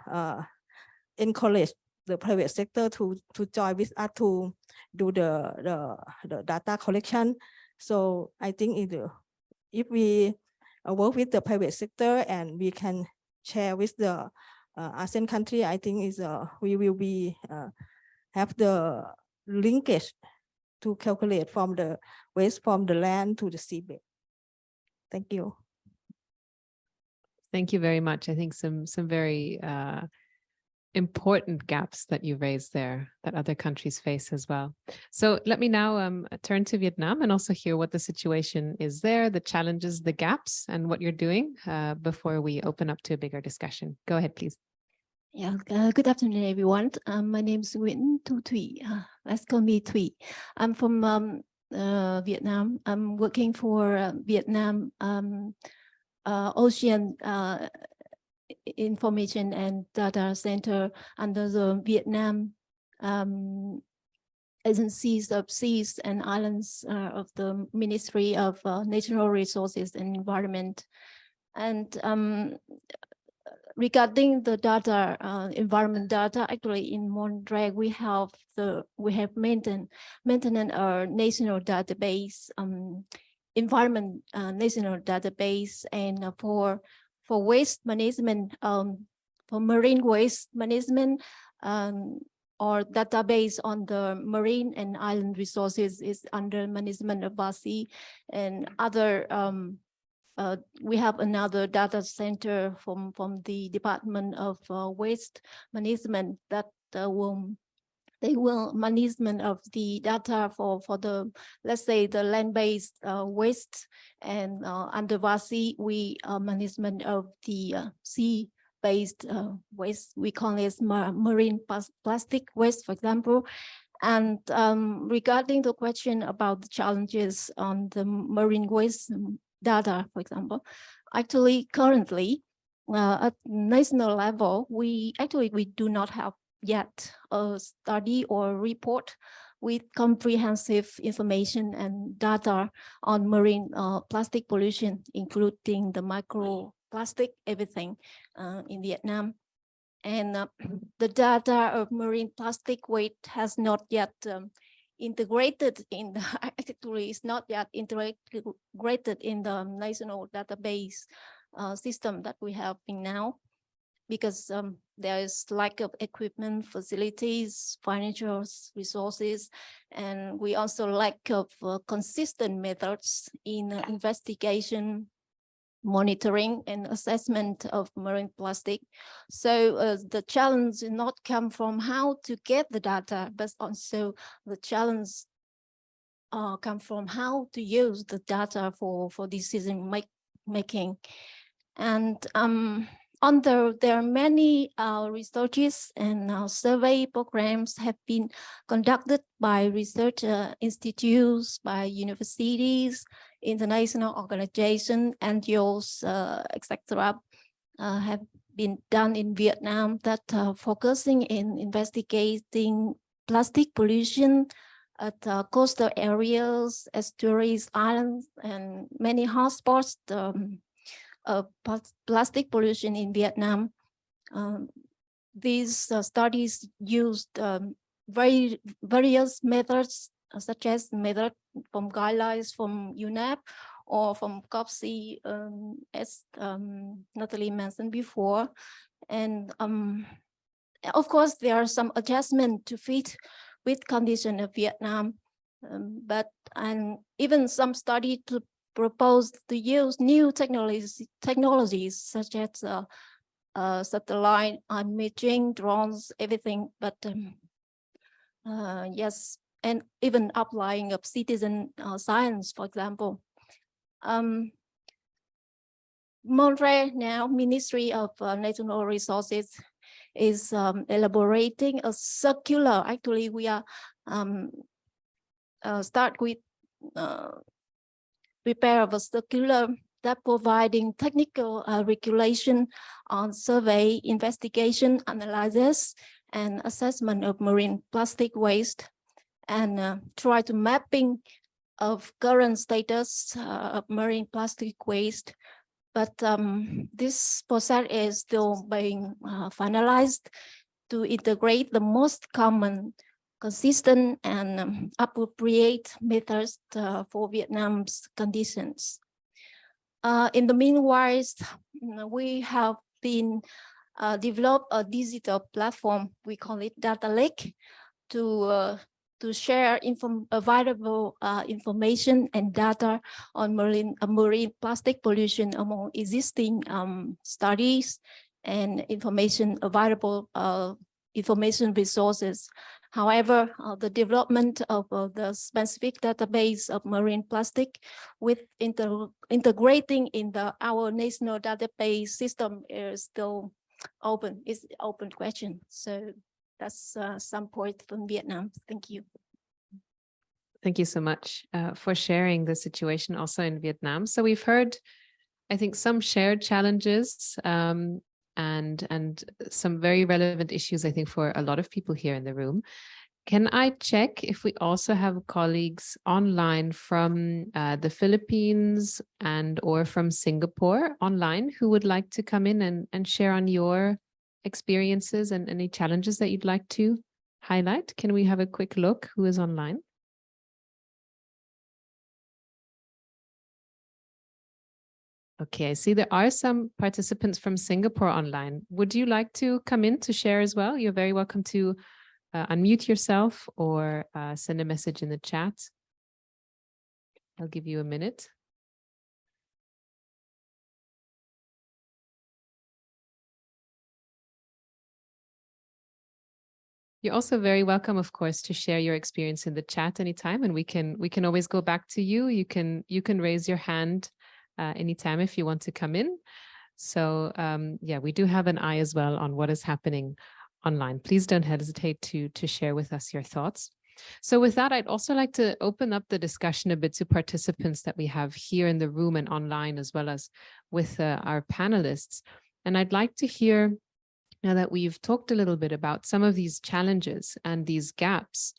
encourage the private sector to join with us to do the data collection. So I think if we work with the private sector and we can share with the ASEAN country, I think we will be have the linkage to calculate from the waste from the land to the seabed. Thank you. Thank you very much. I think some very important gaps that you raised there that other countries face as well. So let me now turn to Vietnam and also hear what the situation is there, the challenges, the gaps, and what you're doing before we open up to a bigger discussion. Go ahead, please. Yeah, good afternoon, everyone. My name is Nguyễn Thu Thủy. Let's call me Thủy. I'm from Vietnam. I'm working for Vietnam Ocean Information and Data Center under the Vietnam Agencies of Seas and Islands of the Ministry of Natural Resources and Environment. And regarding the data, environment data, actually in Monterey we have maintained our national database, environment national database, and for waste management, for marine waste management, or database on the marine and island resources is under management of WASI, and other. We have another data center from the Department of Waste Management that they will management of the data for the, let's say, the land-based waste, and under WASI we management of the sea-based waste. We call it marine plastic waste, for example. And regarding the question about the challenges on the marine waste data, for example, actually currently at national level, we do not have yet a study or report with comprehensive information and data on marine plastic pollution, including the microplastic, everything in Vietnam. And the data of marine plastic waste has not yet integrated in the, actually is not yet integrated in the national database system that we have in now, because there is lack of equipment, facilities, financial resources, and we also lack of consistent methods in investigation, monitoring, and assessment of marine plastic. So the challenge does not come from how to get the data, but also the challenge come from how to use the data for decision making. And although there are many researches and survey programs have been conducted by research institutes, by universities, international organizations, NGOs, etc., have been done in Vietnam that focusing in investigating plastic pollution at coastal areas, estuaries, islands, and many hotspots. Plastic pollution in Vietnam. These studies used various methods, such as method from guidelines from UNEP or from COPSI, as Natalie mentioned before. And of course, there are some adjustments to fit with condition of Vietnam, and even some study to propose to use new technologies such as satellite imaging, drones, everything. But yes, and even applying of citizen science, for example. MONRE now, Ministry of Natural Resources, is elaborating a circular. Actually, we are start with prepare of a circular that providing technical regulation on survey, investigation, analysis, and assessment of marine plastic waste, and try to mapping of current status of marine plastic waste. But this process is still being finalized to integrate the most common, consistent, and appropriate methods for Vietnam's conditions. In the meanwhile, we have been developed a digital platform, we call it Data Lake, to share available information and data on marine plastic pollution among existing studies and information available information resources. However, the development of the specific database of marine plastic with integrating in our national database system is still open. It's an open question. So that's some point from Vietnam. Thank you. Thank you so much for sharing the situation also in Vietnam. So we've heard, I think, some shared challenges and some very relevant issues, I think, for a lot of people here in the room. Can I check if we also have colleagues online from the Philippines and or from Singapore online who would like to come in and share on your experiences and any challenges that you'd like to highlight? Can we have a quick look who is online? Okay, I see there are some participants from Singapore online. Would you like to come in to share as well? You're very welcome to unmute yourself or send a message in the chat. I'll give you a minute. You're also very welcome, of course, to share your experience in the chat anytime, and we can always go back to you. You can raise your hand anytime if you want to come in. So yeah, we do have an eye as well on what is happening online. Please don't hesitate to share with us your thoughts. So with that, I'd also like to open up the discussion a bit to participants that we have here in the room and online, as well as with our panelists. And I'd like to hear, now that we've talked a little bit about some of these challenges and these gaps,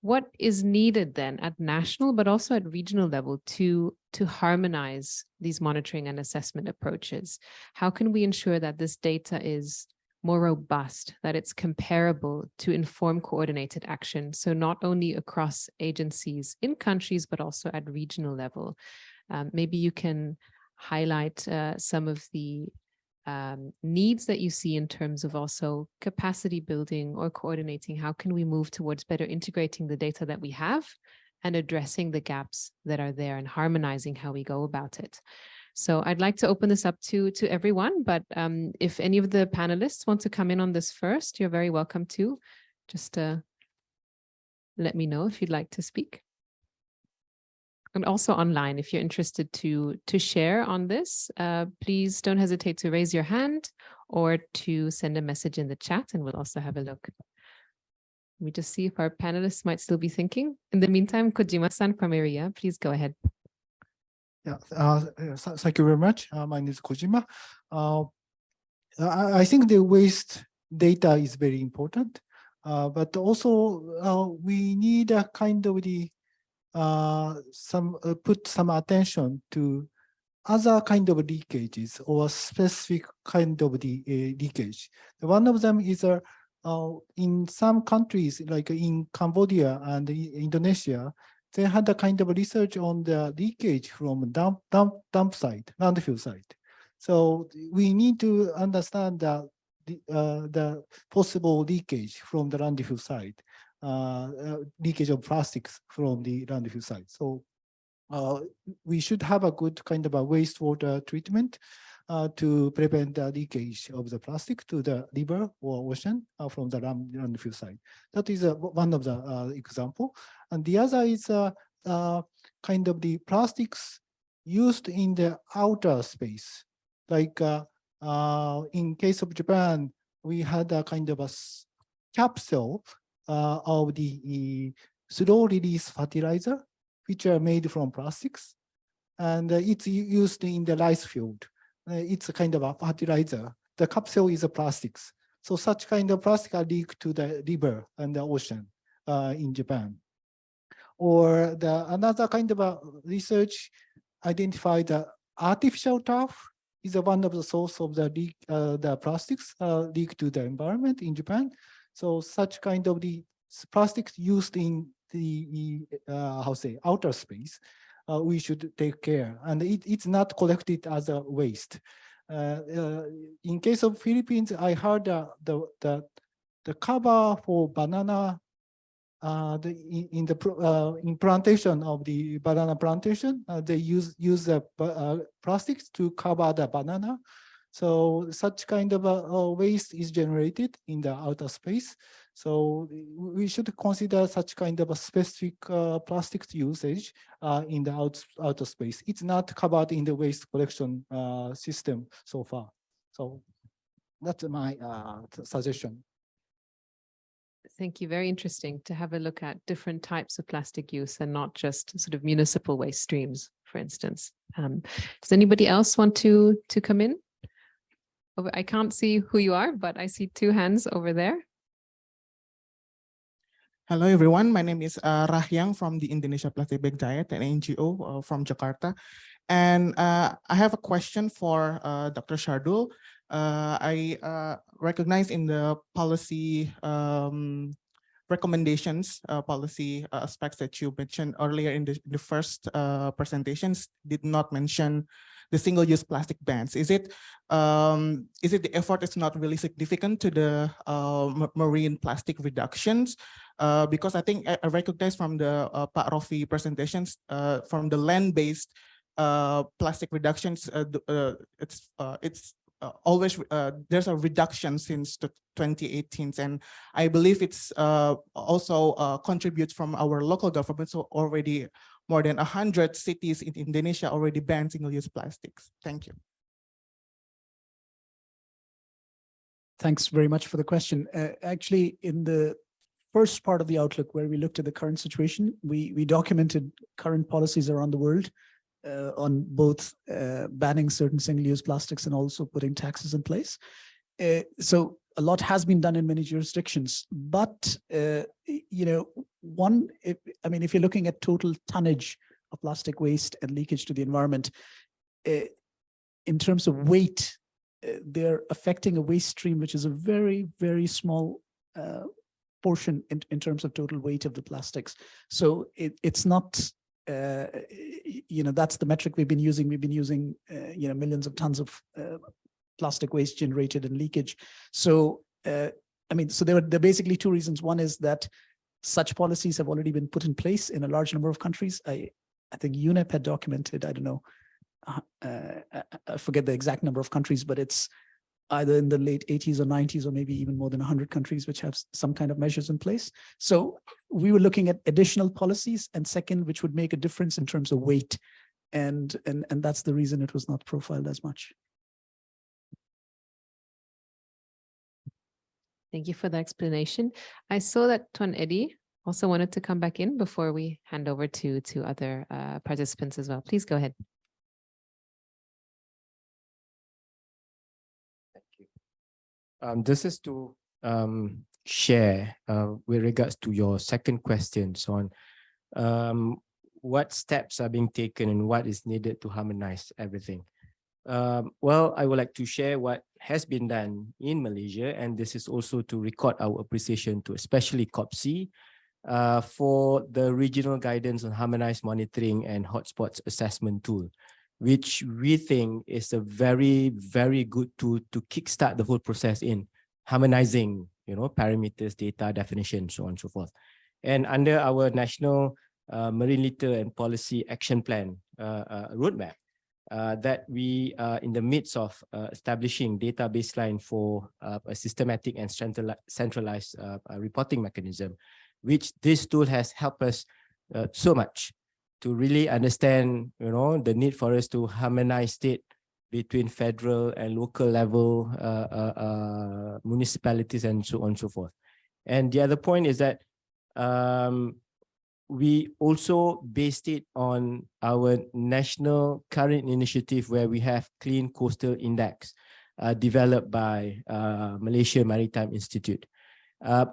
what is needed then at national, but also at regional level to harmonize these monitoring and assessment approaches? How can we ensure that this data is more robust, that it's comparable to inform coordinated action. So not only across agencies in countries, but also at regional level. Maybe you can highlight some of the needs that you see in terms of also capacity building or coordinating. How can we move towards better integrating the data that we have and addressing the gaps that are there and harmonizing how we go about it? So I'd like to open this up to everyone, but if any of the panelists want to come in on this first, you're very welcome to. Just let me know if you'd like to speak. And also online, if you're interested to share on this, please don't hesitate to raise your hand or to send a message in the chat, and we'll also have a look. Let me just see if our panelists might still be thinking. In the meantime, Kojima-san from Area, please go ahead. Yeah, thank you very much. My name is Kojima. I think the waste data is very important, but also we need a kind of the put some attention to other kind of leakages or specific kind of the leakage. One of them is in some countries, like in Cambodia and Indonesia, they had a kind of research on the leakage from dump site, landfill site. So we need to understand the possible leakage from the landfill site, leakage of plastics from the landfill site. So we should have a good kind of a wastewater treatment to prevent the leakage of the plastic to the river or ocean from the landfill site. That is one of the example. And the other is kind of the plastics used in the outer space. Like in case of Japan, we had a kind of a capsule of the slow release fertilizer, which are made from plastics. And it's used in the rice field. It's a kind of a fertilizer. The capsule is a plastics. So such kind of plastic are leaked to the river and the ocean in Japan. Or another kind of a research identified the artificial turf is one of the source of the plastics leaked to the environment in Japan. So such kind of the plastics used in the outer space, we should take care. And it's not collected as a waste. In case of Philippines, I heard the cover for banana in plantation of the banana plantation, they use the plastics to cover the banana. So such kind of waste is generated in the outer space. So we should consider such kind of a specific plastics usage in the outer space. It's not covered in the waste collection system so far. So that's my suggestion. Thank you. Very interesting to have a look at different types of plastic use and not just sort of municipal waste streams, for instance. Does anybody else want to come in? I can't see who you are, but I see two hands over there. Hello, everyone. My name is Rahyang from the Indonesia Plastic Bag Diet, an NGO from Jakarta. And I have a question for Dr. Shardul. I recognize in the policy recommendations, policy aspects that you mentioned earlier in the first presentations did not mention the single-use plastic bans. Is it the effort is not really significant to the marine plastic reductions? Because I think I recognize from the Pak Rofi presentations from the land-based plastic reductions, it's always there's a reduction since 2018, and I believe it's also contributes from our local government. So already more than 100 cities in Indonesia already banned single-use plastics. Thank you. Thanks very much for the question. Actually, in the first part of the outlook, where we looked at the current situation, we documented current policies around the world on both banning certain single-use plastics and also putting taxes in place. So a lot has been done in many jurisdictions, but you know, if you're looking at total tonnage of plastic waste and leakage to the environment, in terms of weight, they're affecting a waste stream, which is a very, very small portion in terms of total weight of the plastics. So it's not, that's the metric we've been using. We've been using, millions of tons of plastic waste generated and leakage. So, so there are basically two reasons. One is that such policies have already been put in place in a large number of countries. I think UNEP had documented, I don't know, I forget the exact number of countries, but it's either in the late 80s or 90s, or maybe even more than 100 countries which have some kind of measures in place. So we were looking at additional policies, and second, which would make a difference in terms of weight. And that's the reason it was not profiled as much. Thank you for the explanation. I saw that Tuan Eddie also wanted to come back in before we hand over to other participants as well. Please go ahead. This is to share with regards to your second question on what steps are being taken and what is needed to harmonize everything. Well, I would like to share what has been done in Malaysia, and this is also to record our appreciation to especially COPC for the regional guidance on harmonized monitoring and hotspots assessment tool, which we think is a very, very good tool to kickstart the whole process in harmonizing, parameters, data, definition, so on and so forth. And under our National Marine Litter and Policy Action Plan roadmap, that we are in the midst of establishing data baseline for a systematic and centralized reporting mechanism, which this tool has helped us so much to really understand, the need for us to harmonize state between federal and local level municipalities and so on and so forth. And the other point is that we also based it on our national current initiative where we have Clean Coastal Index developed by Malaysia Maritime Institute,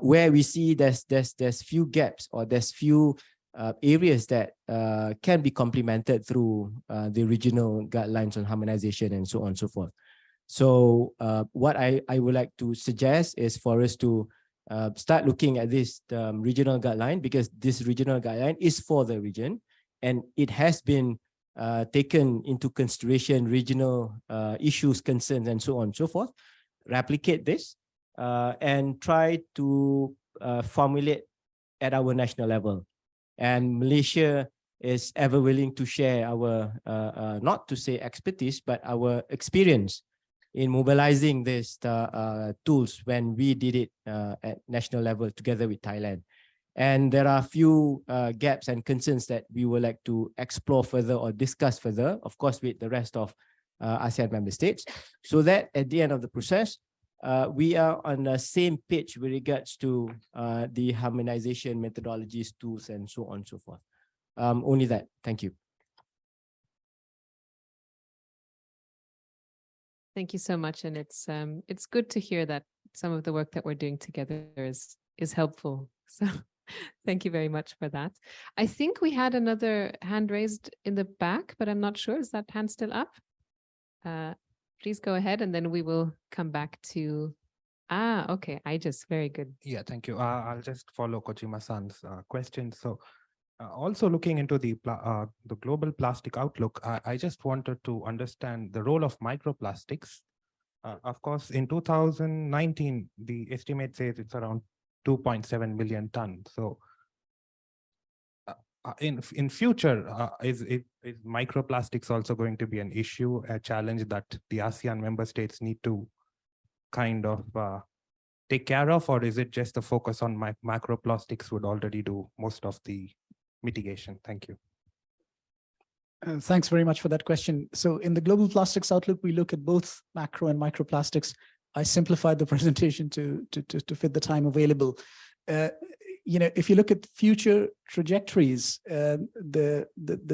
where we see there's few gaps, or there's few areas that can be complemented through the regional guidelines on harmonization and so on and so forth. So what I would like to suggest is for us to start looking at this regional guideline, because this regional guideline is for the region, and it has been taken into consideration regional issues, concerns, and so on and so forth. Replicate this and try to formulate at our national level. And Malaysia is ever willing to share our, not to say expertise, but our experience in mobilizing these tools when we did it at national level together with Thailand. And there are a few gaps and concerns that we would like to explore further or discuss further, of course, with the rest of ASEAN member states, so that at the end of the process, we are on the same page with regards to the harmonization methodologies, tools, and so on and so forth. Only that. Thank you. Thank you so much. And it's good to hear that some of the work that we're doing together is helpful. So thank you very much for that. I think we had another hand raised in the back, but I'm not sure. Is that hand still up? Please go ahead, and then we will come back to, okay, very good. Yeah, thank you. I'll just follow Kojima-san's question. So also looking into the global plastic outlook, I just wanted to understand the role of microplastics. Of course, in 2019, the estimate says it's around 2.7 million tons. So in future, is microplastics also going to be an issue, a challenge that the ASEAN member states need to kind of take care of, or is it just the focus on macroplastics would already do most of the mitigation? Thank you. Thanks very much for that question. So in the Global Plastics Outlook, we look at both macro and microplastics. I simplified the presentation to fit the time available. If you look at future trajectories, the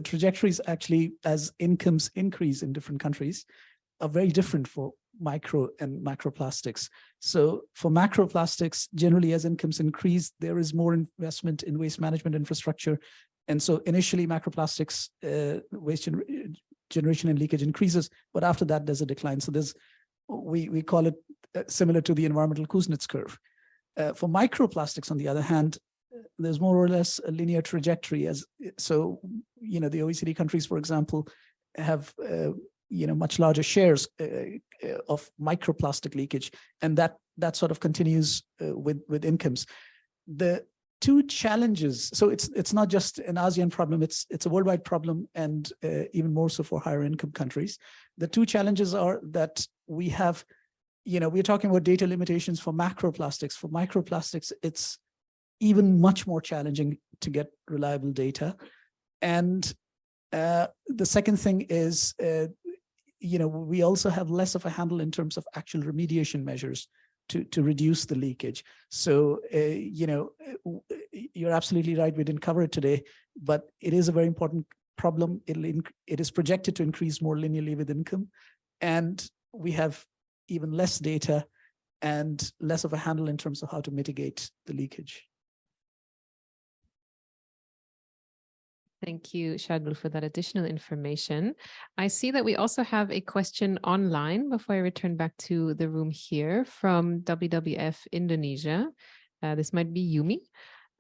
trajectories actually, as incomes increase in different countries, are very different for micro and macroplastics. So for macroplastics, generally as incomes increase, there is more investment in waste management infrastructure. And so initially macroplastics waste generation and leakage increases, but after that there's a decline. So there's we call it similar to the environmental Kuznets curve. For microplastics, on the other hand, there's more or less a linear trajectory. So, the OECD countries, for example, have much larger shares of microplastic leakage, and that sort of continues with incomes. The two challenges, so it's not just an ASEAN problem, it's a worldwide problem, and even more so for higher income countries. The two challenges are that we have, we're talking about data limitations for macroplastics. For microplastics, it's even much more challenging to get reliable data. And the second thing is, we also have less of a handle in terms of actual remediation measures to reduce the leakage. So, you're absolutely right. We didn't cover it today, but it is a very important problem. It is projected to increase more linearly with income. And we have even less data and less of a handle in terms of how to mitigate the leakage. Thank you, Shadul, for that additional information. I see that we also have a question online before I return back to the room here from WWF Indonesia. This might be Yumi,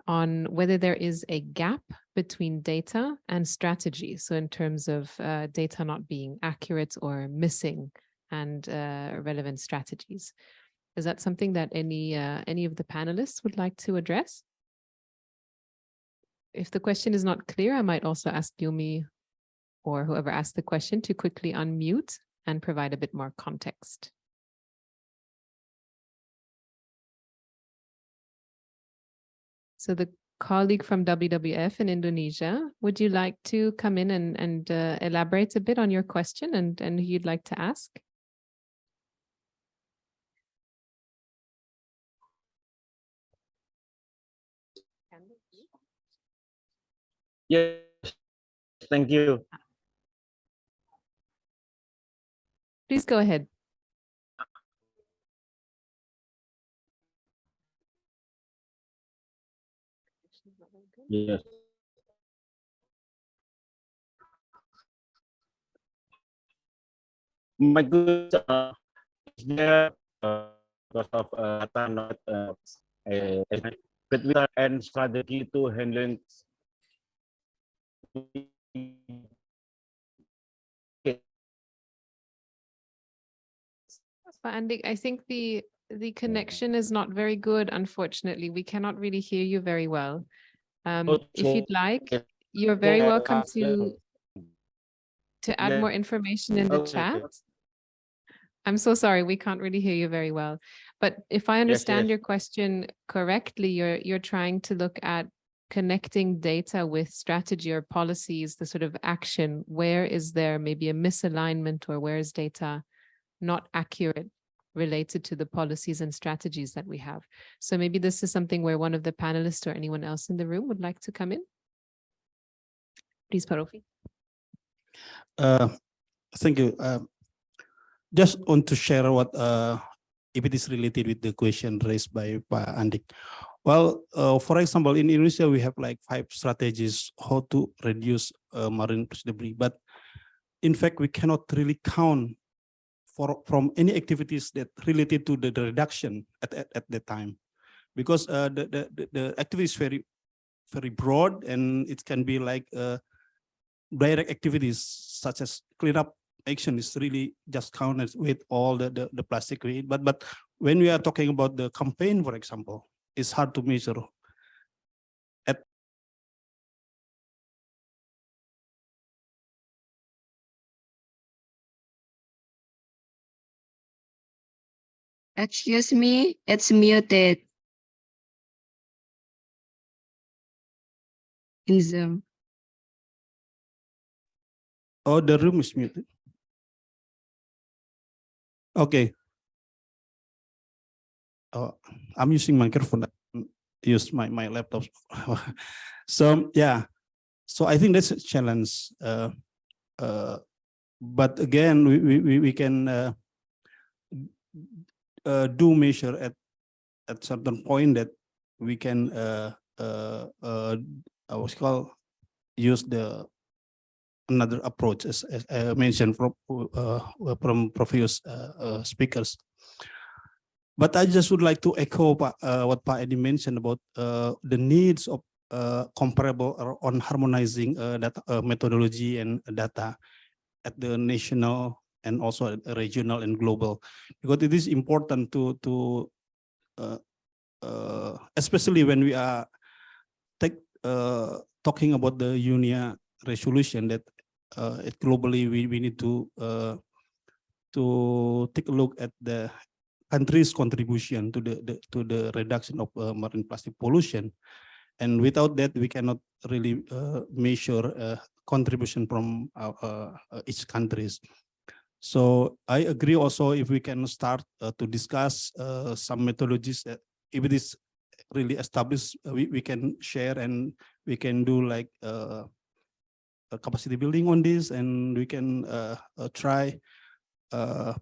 on whether there is a gap between data and strategy. So in terms of data not being accurate or missing and relevant strategies. Is that something that any of the panelists would like to address? If the question is not clear, I might also ask Yumi or whoever asked the question to quickly unmute and provide a bit more context. So the colleague from WWF in Indonesia, would you like to come in and elaborate a bit on your question and who you'd like to ask? Yes, thank you. Please go ahead. Yes. My good is there because of data not but we are and strategy to handling. Andy, I think the connection is not very good, unfortunately. We cannot really hear you very well. If you'd like, you're very welcome to add more information in the chat. I'm so sorry, we can't really hear you very well. But if I understand your question correctly, you're trying to look at connecting data with strategy or policies, the sort of action. Where is there maybe a misalignment, or where is data not accurate related to the policies and strategies that we have? So maybe this is something where one of the panelists or anyone else in the room would like to come in. Please, Parofi. Thank you. Just want to share what if it is related with the question raised by Andik. Well, for example, in Indonesia, we have like 5 strategies how to reduce marine debris, but in fact, we cannot really count from any activities that related to the reduction at that time, because the activity is very, very broad, and it can be like direct activities such as cleanup action is really just counted with all the plastic weight. But when we are talking about the campaign, for example, it's hard to measure. Excuse me, it's muted in Zoom. Oh, the room is muted. Okay. I'm using microphone. Use my laptop. So yeah, so I think that's a challenge. But again, we can do measure at certain point that we can what's called use the another approach, as I mentioned from previous speakers. But I just would like to echo what Pak Edi mentioned about the needs of comparable or on harmonizing data methodology and data at the national and also at regional and global, because it is important to especially when we are talking about the UNIA resolution that globally we need to take a look at the country's contribution to the reduction of marine plastic pollution, and without that we cannot really measure contribution from each countries. So I agree also if we can start to discuss some methodologies that if it is really established, we can share and we can do like capacity building on this, and we can try.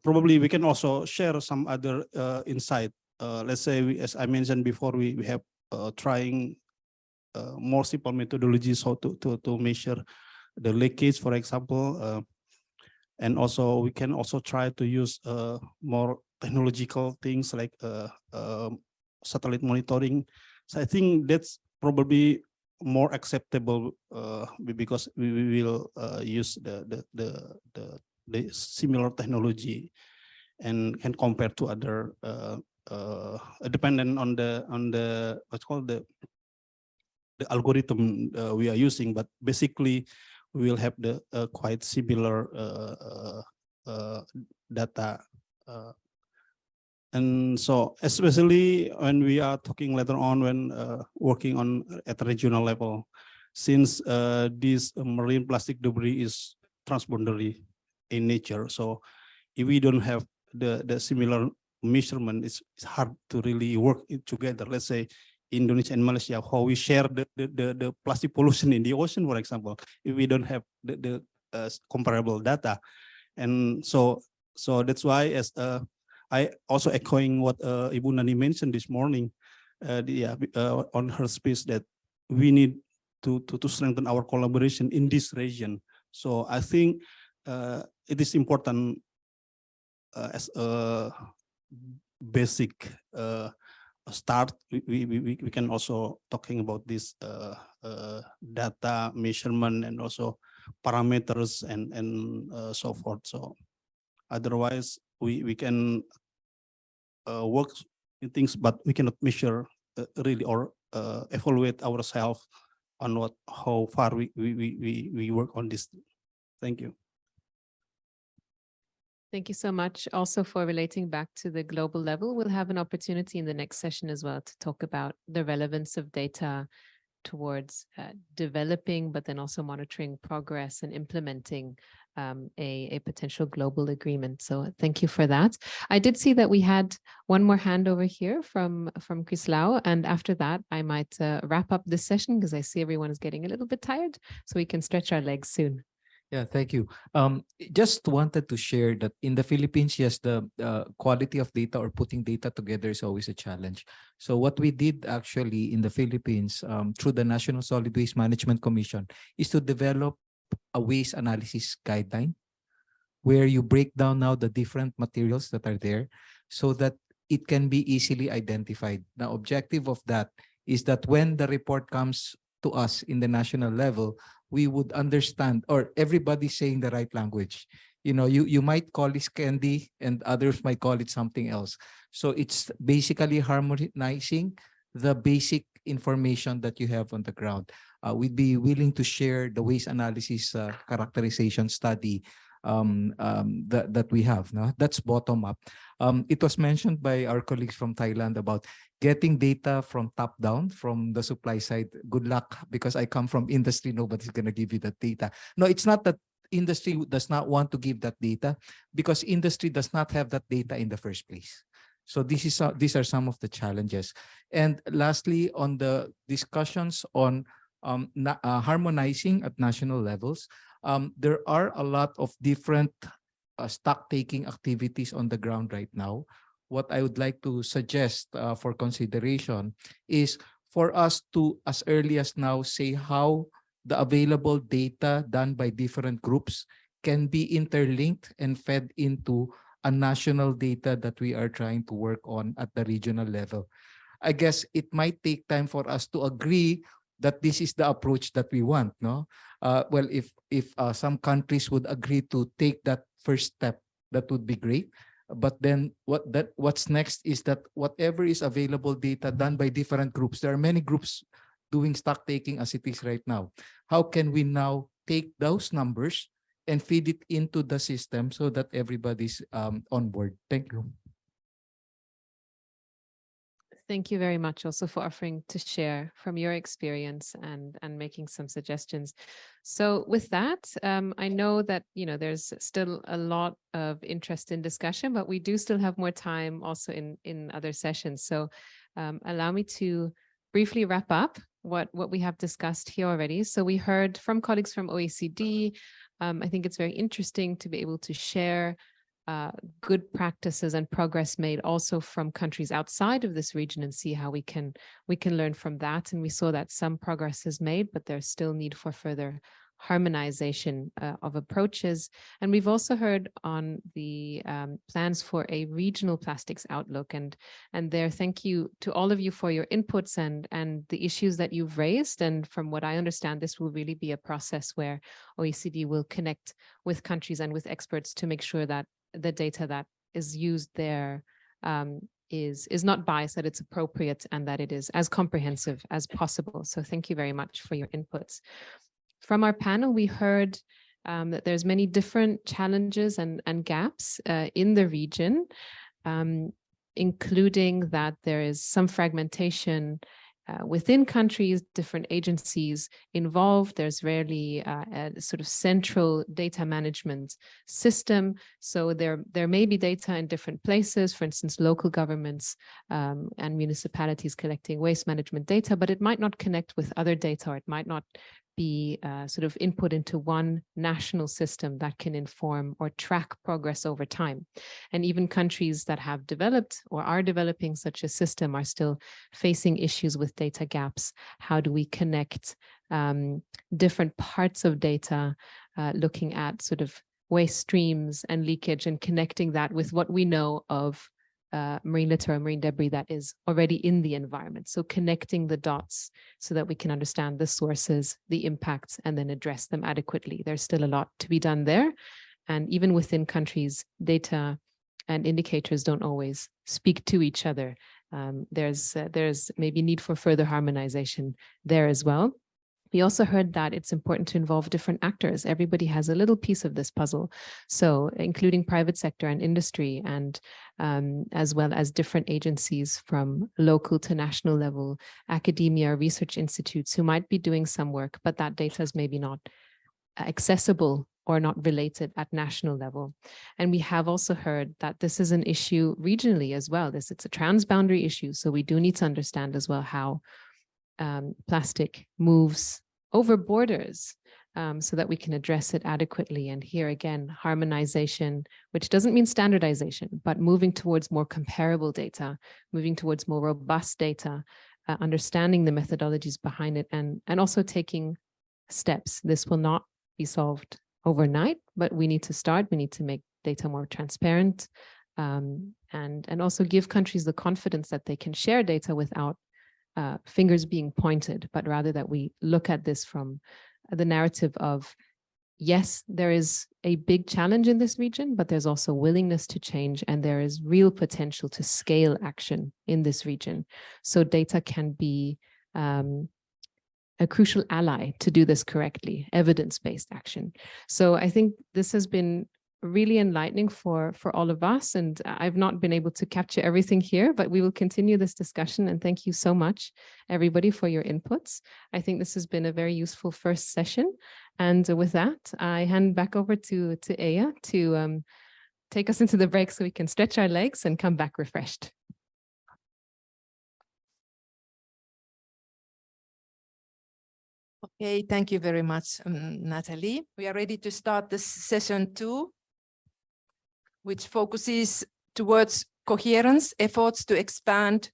Probably we can also share some other insight. Let's say, as I mentioned before, we have trying more simple methodologies how to measure the leakage, for example. And also we can also try to use more technological things like satellite monitoring. So I think that's probably more acceptable because we will use the similar technology and can compare to other dependent on the what's called the algorithm we are using, but basically we will have the quite similar data. And so especially when we are talking later on when working on at the regional level, since this marine plastic debris is transboundary in nature, so if we don't have the similar measurement, it's hard to really work it together. Let's say Indonesia and Malaysia, how we share the plastic pollution in the ocean, for example, if we don't have the comparable data. And so that's why, as I also echoing what Ibu Nani mentioned this morning, on her speech, that we need to strengthen our collaboration in this region. So I think it is important as a basic start. We can also talking about this data measurement and also parameters and so forth. So otherwise we can work in things, but we cannot measure really or evaluate ourselves on how far we work on this. Thank you. Thank you so much also for relating back to the global level. We'll have an opportunity in the next session as well to talk about the relevance of data towards developing, but then also monitoring progress and implementing a potential global agreement. So thank you for that. I did see that we had one more hand over here from Chris Lau, and after that I might wrap up this session because I see everyone is getting a little bit tired, so we can stretch our legs soon. Yeah, thank you. Just wanted to share that in the Philippines, yes, the quality of data or putting data together is always a challenge. So what we did actually in the Philippines through the National Solid Waste Management Commission is to develop a waste analysis guideline where you break down now the different materials that are there so that it can be easily identified. The objective of that is that when the report comes to us in the national level, we would understand, or everybody's saying the right language. You know, you might call this candy and others might call it something else. So it's basically harmonizing the basic information that you have on the ground. We'd be willing to share the waste analysis characterization study that we have. No? That's bottom up. It was mentioned by our colleagues from Thailand about getting data from top down, from the supply side. Good luck, because I come from industry. Nobody's going to give you that data. No, it's not that industry does not want to give that data, because industry does not have that data in the first place. So these are some of the challenges. And lastly, on the discussions on harmonizing at national levels, there are a lot of different stock-taking activities on the ground right now. What I would like to suggest for consideration is for us to, as early as now, say how the available data done by different groups can be interlinked and fed into a national data that we are trying to work on at the regional level. I guess it might take time for us to agree that this is the approach that we want. No, well, if some countries would agree to take that first step, that would be great. But then what's next is that whatever is available data done by different groups, there are many groups doing stock taking as it is right now. How can we now take those numbers and feed it into the system so that everybody's on board? Thank you. Thank you very much also for offering to share from your experience and making some suggestions. So with that, I know that, you know, there's still a lot of interest in discussion, but we do still have more time also in other sessions. So allow me to briefly wrap up what we have discussed here already. So we heard from colleagues from OECD. I think it's very interesting to be able to share good practices and progress made also from countries outside of this region and see how we can learn from that. And we saw that some progress is made, but there's still need for further harmonization of approaches. And we've also heard on the plans for a regional plastics outlook. And there, thank you to all of you for your inputs and the issues that you've raised. And from what I understand, this will really be a process where OECD will connect with countries and with experts to make sure that the data that is used there is not biased, that it's appropriate, and that it is as comprehensive as possible. So thank you very much for your inputs. From our panel, we heard that there's many different challenges and gaps in the region, including that there is some fragmentation within countries, different agencies involved. There's rarely a sort of central data management system. So there may be data in different places, for instance, local governments and municipalities collecting waste management data, but it might not connect with other data, or it might not be sort of input into one national system that can inform or track progress over time. And even countries that have developed or are developing such a system are still facing issues with data gaps. How do we connect different parts of data, looking at sort of waste streams and leakage, and connecting that with what we know of marine litter or marine debris that is already in the environment. So connecting the dots so that we can understand the sources, the impacts, and then address them adequately. There's still a lot to be done there. And even within countries, data and indicators don't always speak to each other. There's maybe need for further harmonization there as well. We also heard that it's important to involve different actors. Everybody has a little piece of this puzzle. So including private sector and industry, and as well as different agencies from local to national level, academia, research institutes who might be doing some work, but that data is maybe not accessible or not related at national level. And we have also heard that this is an issue regionally as well. It's a transboundary issue. So we do need to understand as well how plastic moves over borders so that we can address it adequately. And here again, harmonization, which doesn't mean standardization, but moving towards more comparable data, moving towards more robust data, understanding the methodologies behind it, and also taking steps. This will not be solved overnight, but we need to start. We need to make data more transparent and also give countries the confidence that they can share data without fingers being pointed, but rather that we look at this from the narrative of, yes, there is a big challenge in this region, but there's also willingness to change, and there is real potential to scale action in this region. So data can be a crucial ally to do this correctly, evidence-based action. So I think this has been really enlightening for all of us. And I've not been able to capture everything here, but we will continue this discussion. And thank you so much, everybody, for your inputs. I think this has been a very useful first session. And with that, I hand back over to Aya to take us into the break so we can stretch our legs and come back refreshed. Okay, thank you very much, Natalie. We are ready to start this session 2, which focuses towards coherence, efforts to expand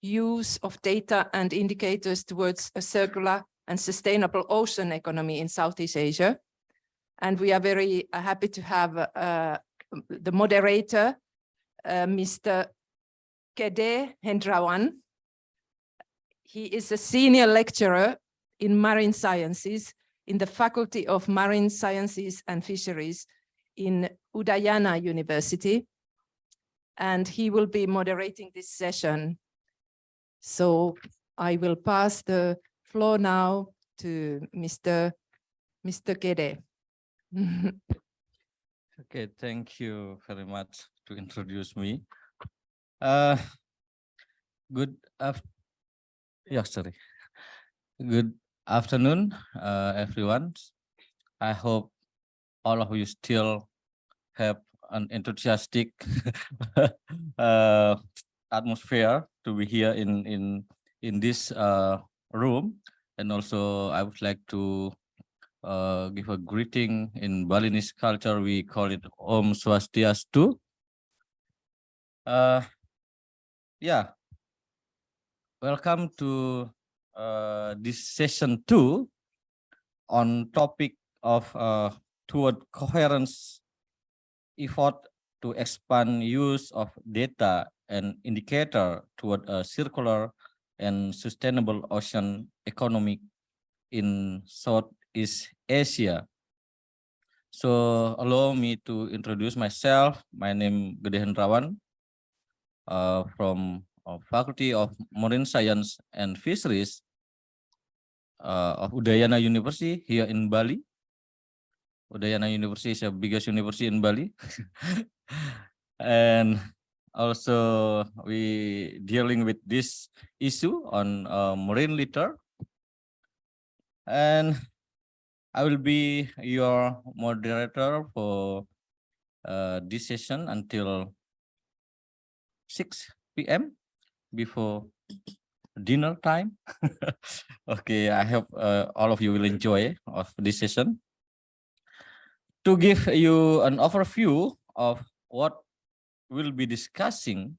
use of data and indicators towards a circular and sustainable ocean economy in Southeast Asia. And we are very happy to have the moderator, Mr. Kede Hendrawan. He is a senior lecturer in marine sciences in the Faculty of Marine Sciences and Fisheries in Udayana University. And he will be moderating this session. So I will pass the floor now to Mr. Kede. Okay, thank you very much to introduce me. Good afternoon, everyone. I hope all of you still have an enthusiastic atmosphere to be here in this room. And also I would like to give a greeting. In Balinese culture, we call it Om Swastiastu. Yeah, welcome to this session 2 on topic of toward coherence effort to expand use of data and indicator toward a circular and sustainable ocean economy in Southeast Asia. So allow me to introduce myself. My name is Gede Hendrawan from Faculty of Marine Science and Fisheries of Udayana University here in Bali. Udayana University is the biggest university in Bali. And also we dealing with this issue on marine litter. And I will be your moderator for this session until 6 p.m. before dinner time. Okay, I hope all of you will enjoy of this session. To give you an overview of what we'll be discussing,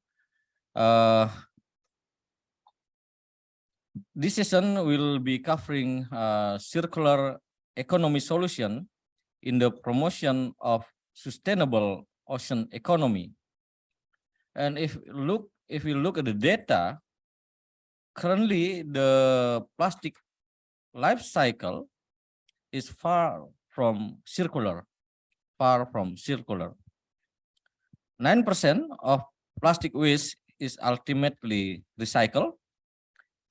this session will be covering circular economy solution in the promotion of sustainable ocean economy. And if we look at the data, currently the plastic life cycle is far from circular. 9% of plastic waste is ultimately recycled,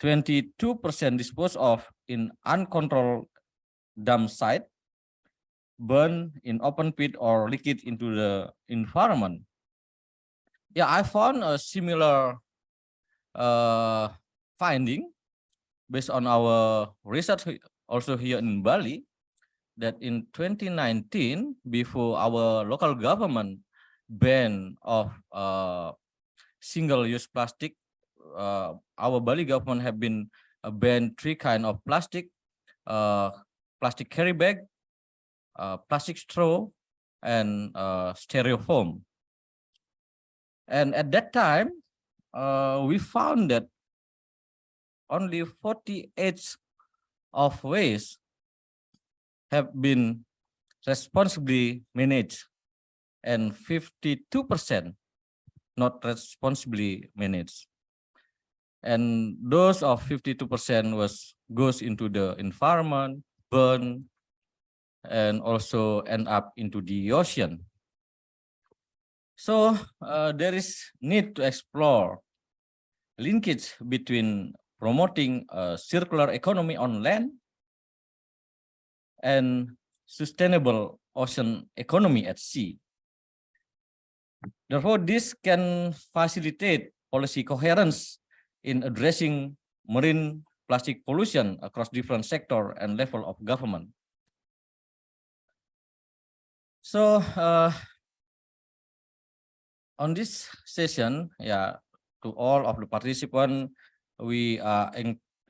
22% disposed of in uncontrolled dump site, burned in open pit or leaked into the environment. Yeah, I found a similar finding based on our research also here in Bali, that in 2019, before our local government ban of single-use plastic, our Bali government have been banned 3 kinds of plastic: plastic carry bag, plastic straw, and styrofoam. And at that time, we found that only 48 of waste have been responsibly managed and 52% not responsibly managed. And those of 52% goes into the environment, burn, and also end up into the ocean. So there is need to explore linkage between promoting a circular economy on land and sustainable ocean economy at sea. Therefore, this can facilitate policy coherence in addressing marine plastic pollution across different sector and level of government. So on this session, to all of the participants, we are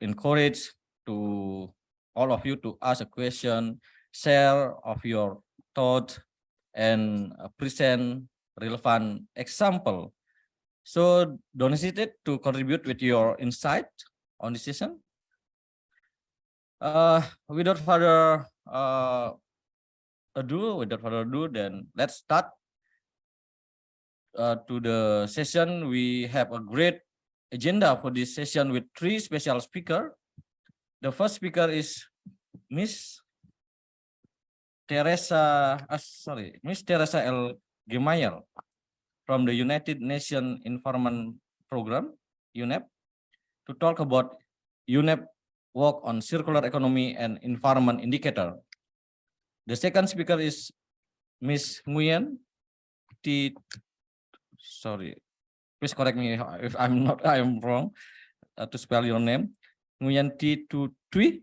encouraged to all of you to ask a question, share of your thought, and present relevant example. So don't hesitate to contribute with your insight on this session. Without further ado, then let's start to the session. We have a great agenda for this session with 3 special speakers. The first speaker is Miss Teresa L. Gemayel from the United Nations Environment Program, UNEP, to talk about UNEP work on circular economy and environment indicator. The second speaker is Ms. Nguyen T. Sorry, please correct me if I am wrong to spell your name. Nguyen T. Tui.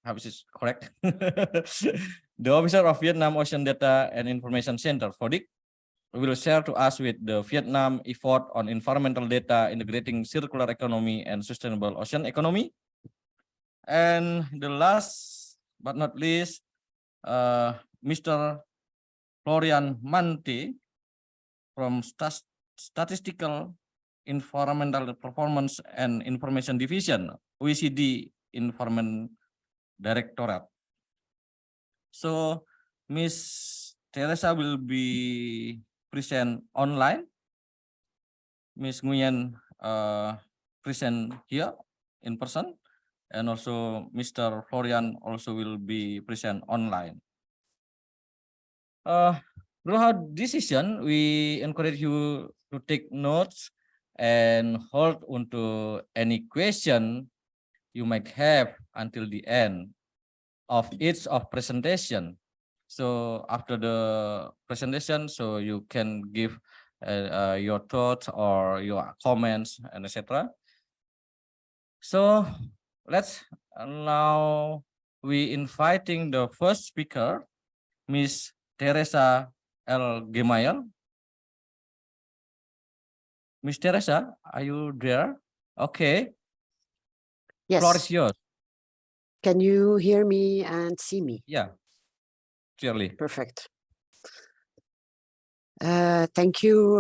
How is this correct? The officer of Vietnam Ocean Data and Information Center, FODIC, will share to us with the Vietnam effort on environmental data integrating circular economy and sustainable ocean economy. And the last but not least, Mr. Florian Mante from Statistical Environmental Performance and Information Division, OECD Environment Directorate. So Ms. Teresa will be present online. Ms. Nguyen present here in person, and also Mr. Florian also will be present online. Throughout this session, we encourage you to take notes and hold on to any question you might have until the end of each of presentation. So after the presentation, so you can give your thoughts or your comments and etc. So let's now we inviting the first speaker, Miss Teresa L. Gemayel. Miss Teresa, are you there? Okay. Yes. Floor is yours. Can you hear me and see me? Yeah, clearly. Perfect. Thank you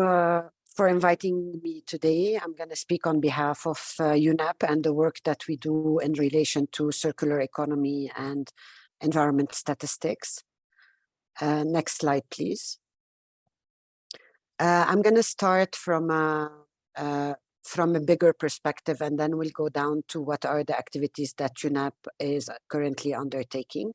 for inviting me today. I'm going to speak on behalf of UNEP and the work that we do in relation to circular economy and environment statistics. Next slide, please. I'm going to start from a bigger perspective, and then we'll go down to what are the activities that UNEP is currently undertaking.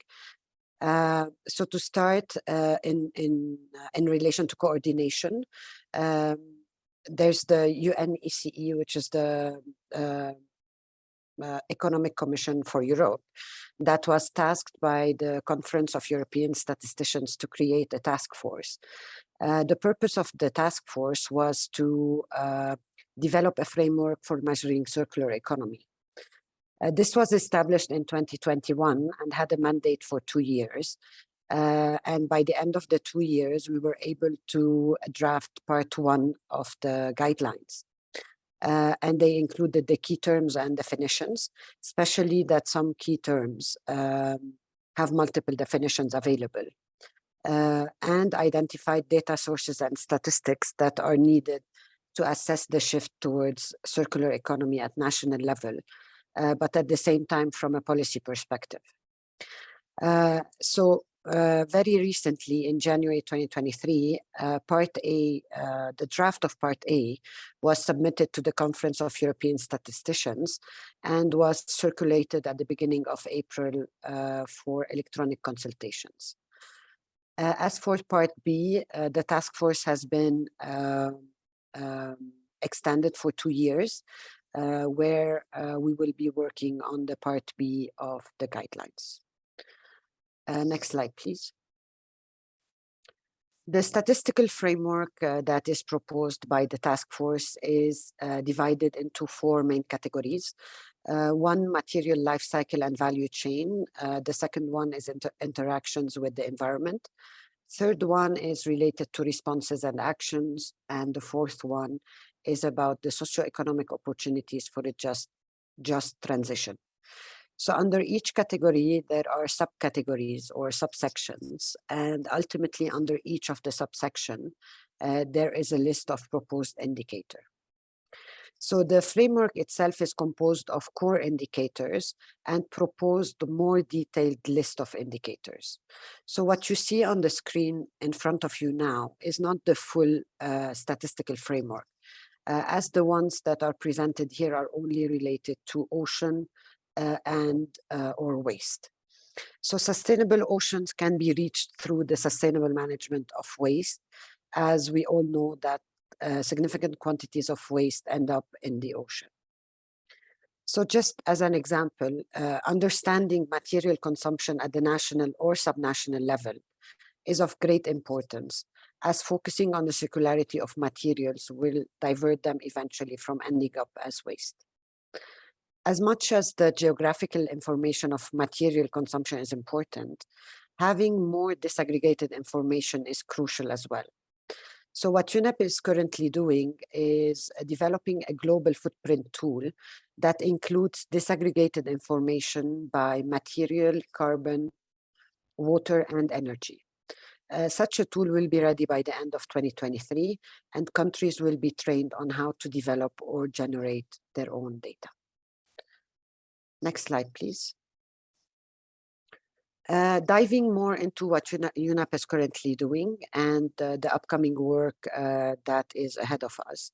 So to start, in relation to coordination, there's the UNECE, which is the Economic Commission for Europe, that was tasked by the Conference of European Statisticians to create a task force. The purpose of the task force was to develop a framework for measuring circular economy. This was established in 2021 and had a mandate for 2 years. And by the end of the 2 years, we were able to draft part 1 of the guidelines. And they included the key terms and definitions, especially that some key terms have multiple definitions available, and identified data sources and statistics that are needed to assess the shift towards circular economy at national level, but at the same time from a policy perspective. Very recently, in January 2023, Part A, the draft of Part A was submitted to the Conference of European Statisticians and was circulated at the beginning of April for electronic consultations. As for Part B, the task force has been extended for 2 years, where we will be working on the Part B of the guidelines. Next slide, please. The statistical framework that is proposed by the task force is divided into 4 main categories. One, material life cycle and value chain. The second one is interactions with the environment. Third one is related to responses and actions. And the fourth one is about the socioeconomic opportunities for a just transition. So under each category, there are subcategories or subsections, and ultimately under each of the subsection, there is a list of proposed indicator. So the framework itself is composed of core indicators and proposed a more detailed list of indicators. So what you see on the screen in front of you now is not the full statistical framework, as the ones that are presented here are only related to ocean or waste. So sustainable oceans can be reached through the sustainable management of waste, as we all know that significant quantities of waste end up in the ocean. So just as an example, understanding material consumption at the national or subnational level is of great importance, as focusing on the circularity of materials will divert them eventually from ending up as waste. As much as the geographical information of material consumption is important, having more disaggregated information is crucial as well. So what UNEP is currently doing is developing a global footprint tool that includes disaggregated information by material, carbon, water, and energy. Such a tool will be ready by the end of 2023, and countries will be trained on how to develop or generate their own data. Next slide, please. Diving more into what UNEP is currently doing and the upcoming work that is ahead of us.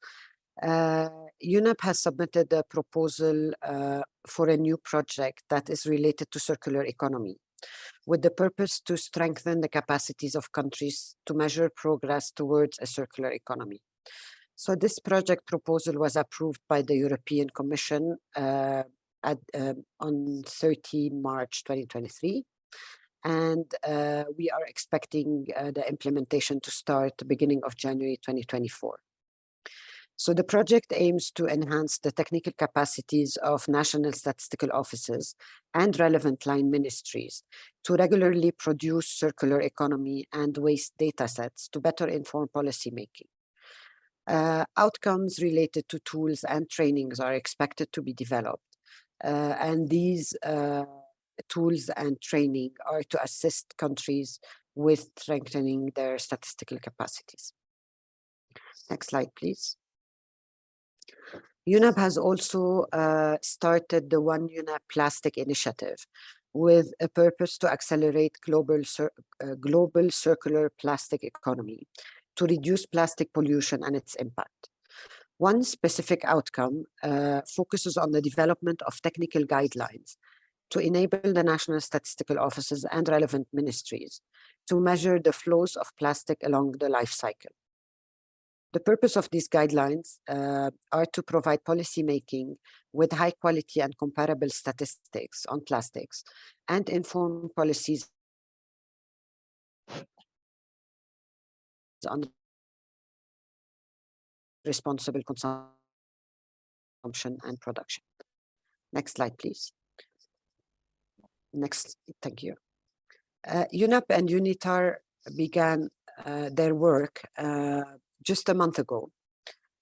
UNEP has submitted a proposal for a new project that is related to circular economy, with the purpose to strengthen the capacities of countries to measure progress towards a circular economy. So this project proposal was approved by the European Commission on 30 March 2023. And we are expecting the implementation to start the beginning of January 2024. So the project aims to enhance the technical capacities of national statistical offices and relevant line ministries to regularly produce circular economy and waste data sets to better inform policymaking. Outcomes related to tools and trainings are expected to be developed. And these tools and training are to assist countries with strengthening their statistical capacities. Next slide, please. UNEP has also started the One UNEP Plastic Initiative with a purpose to accelerate global circular plastic economy to reduce plastic pollution and its impact. One specific outcome focuses on the development of technical guidelines to enable the national statistical offices and relevant ministries to measure the flows of plastic along the life cycle. The purpose of these guidelines are to provide policymaking with high quality and comparable statistics on plastics and inform policies on responsible consumption and production. Next slide, please. Next, thank you. UNEP and UNITAR began their work just a month ago.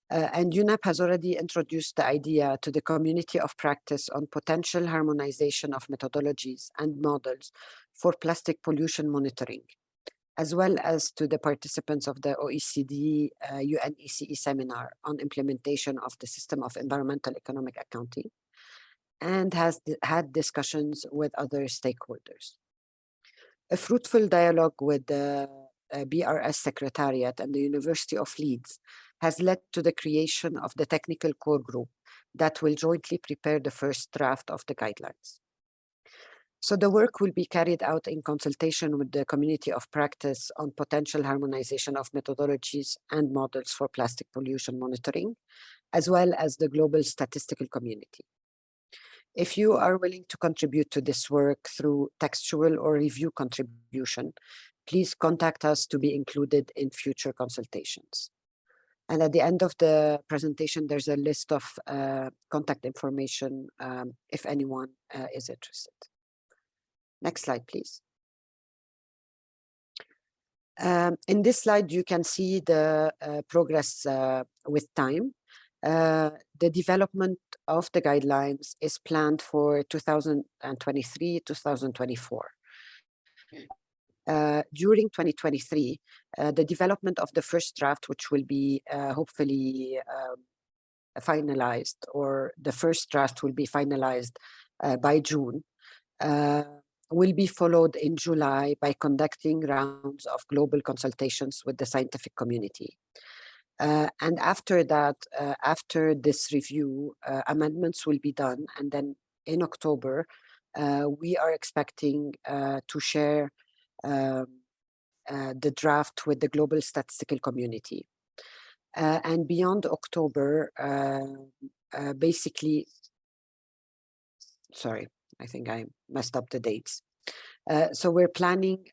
And UNEP has already introduced the idea to the community of practice on potential harmonization of methodologies and models for plastic pollution monitoring, as well as to the participants of the OECD UNECE seminar on implementation of the system of environmental economic accounting, and has had discussions with other stakeholders. A fruitful dialogue with the BRS Secretariat and the University of Leeds has led to the creation of the technical core group that will jointly prepare the first draft of the guidelines. So the work will be carried out in consultation with the community of practice on potential harmonization of methodologies and models for plastic pollution monitoring, as well as the global statistical community. If you are willing to contribute to this work through textual or review contribution, please contact us to be included in future consultations. And at the end of the presentation, there's a list of contact information if anyone is interested. Next slide, please. In this slide, you can see the progress with time. The development of the guidelines is planned for 2023-2024. During 2023, the development of the first draft, which will be hopefully finalized, or the first draft will be finalized by June, will be followed in July by conducting rounds of global consultations with the scientific community. And after that, after this review, amendments will be done. And then in October, we are expecting to share the draft with the global statistical community. And beyond October, basically, sorry, I think I messed up the dates. So we're planning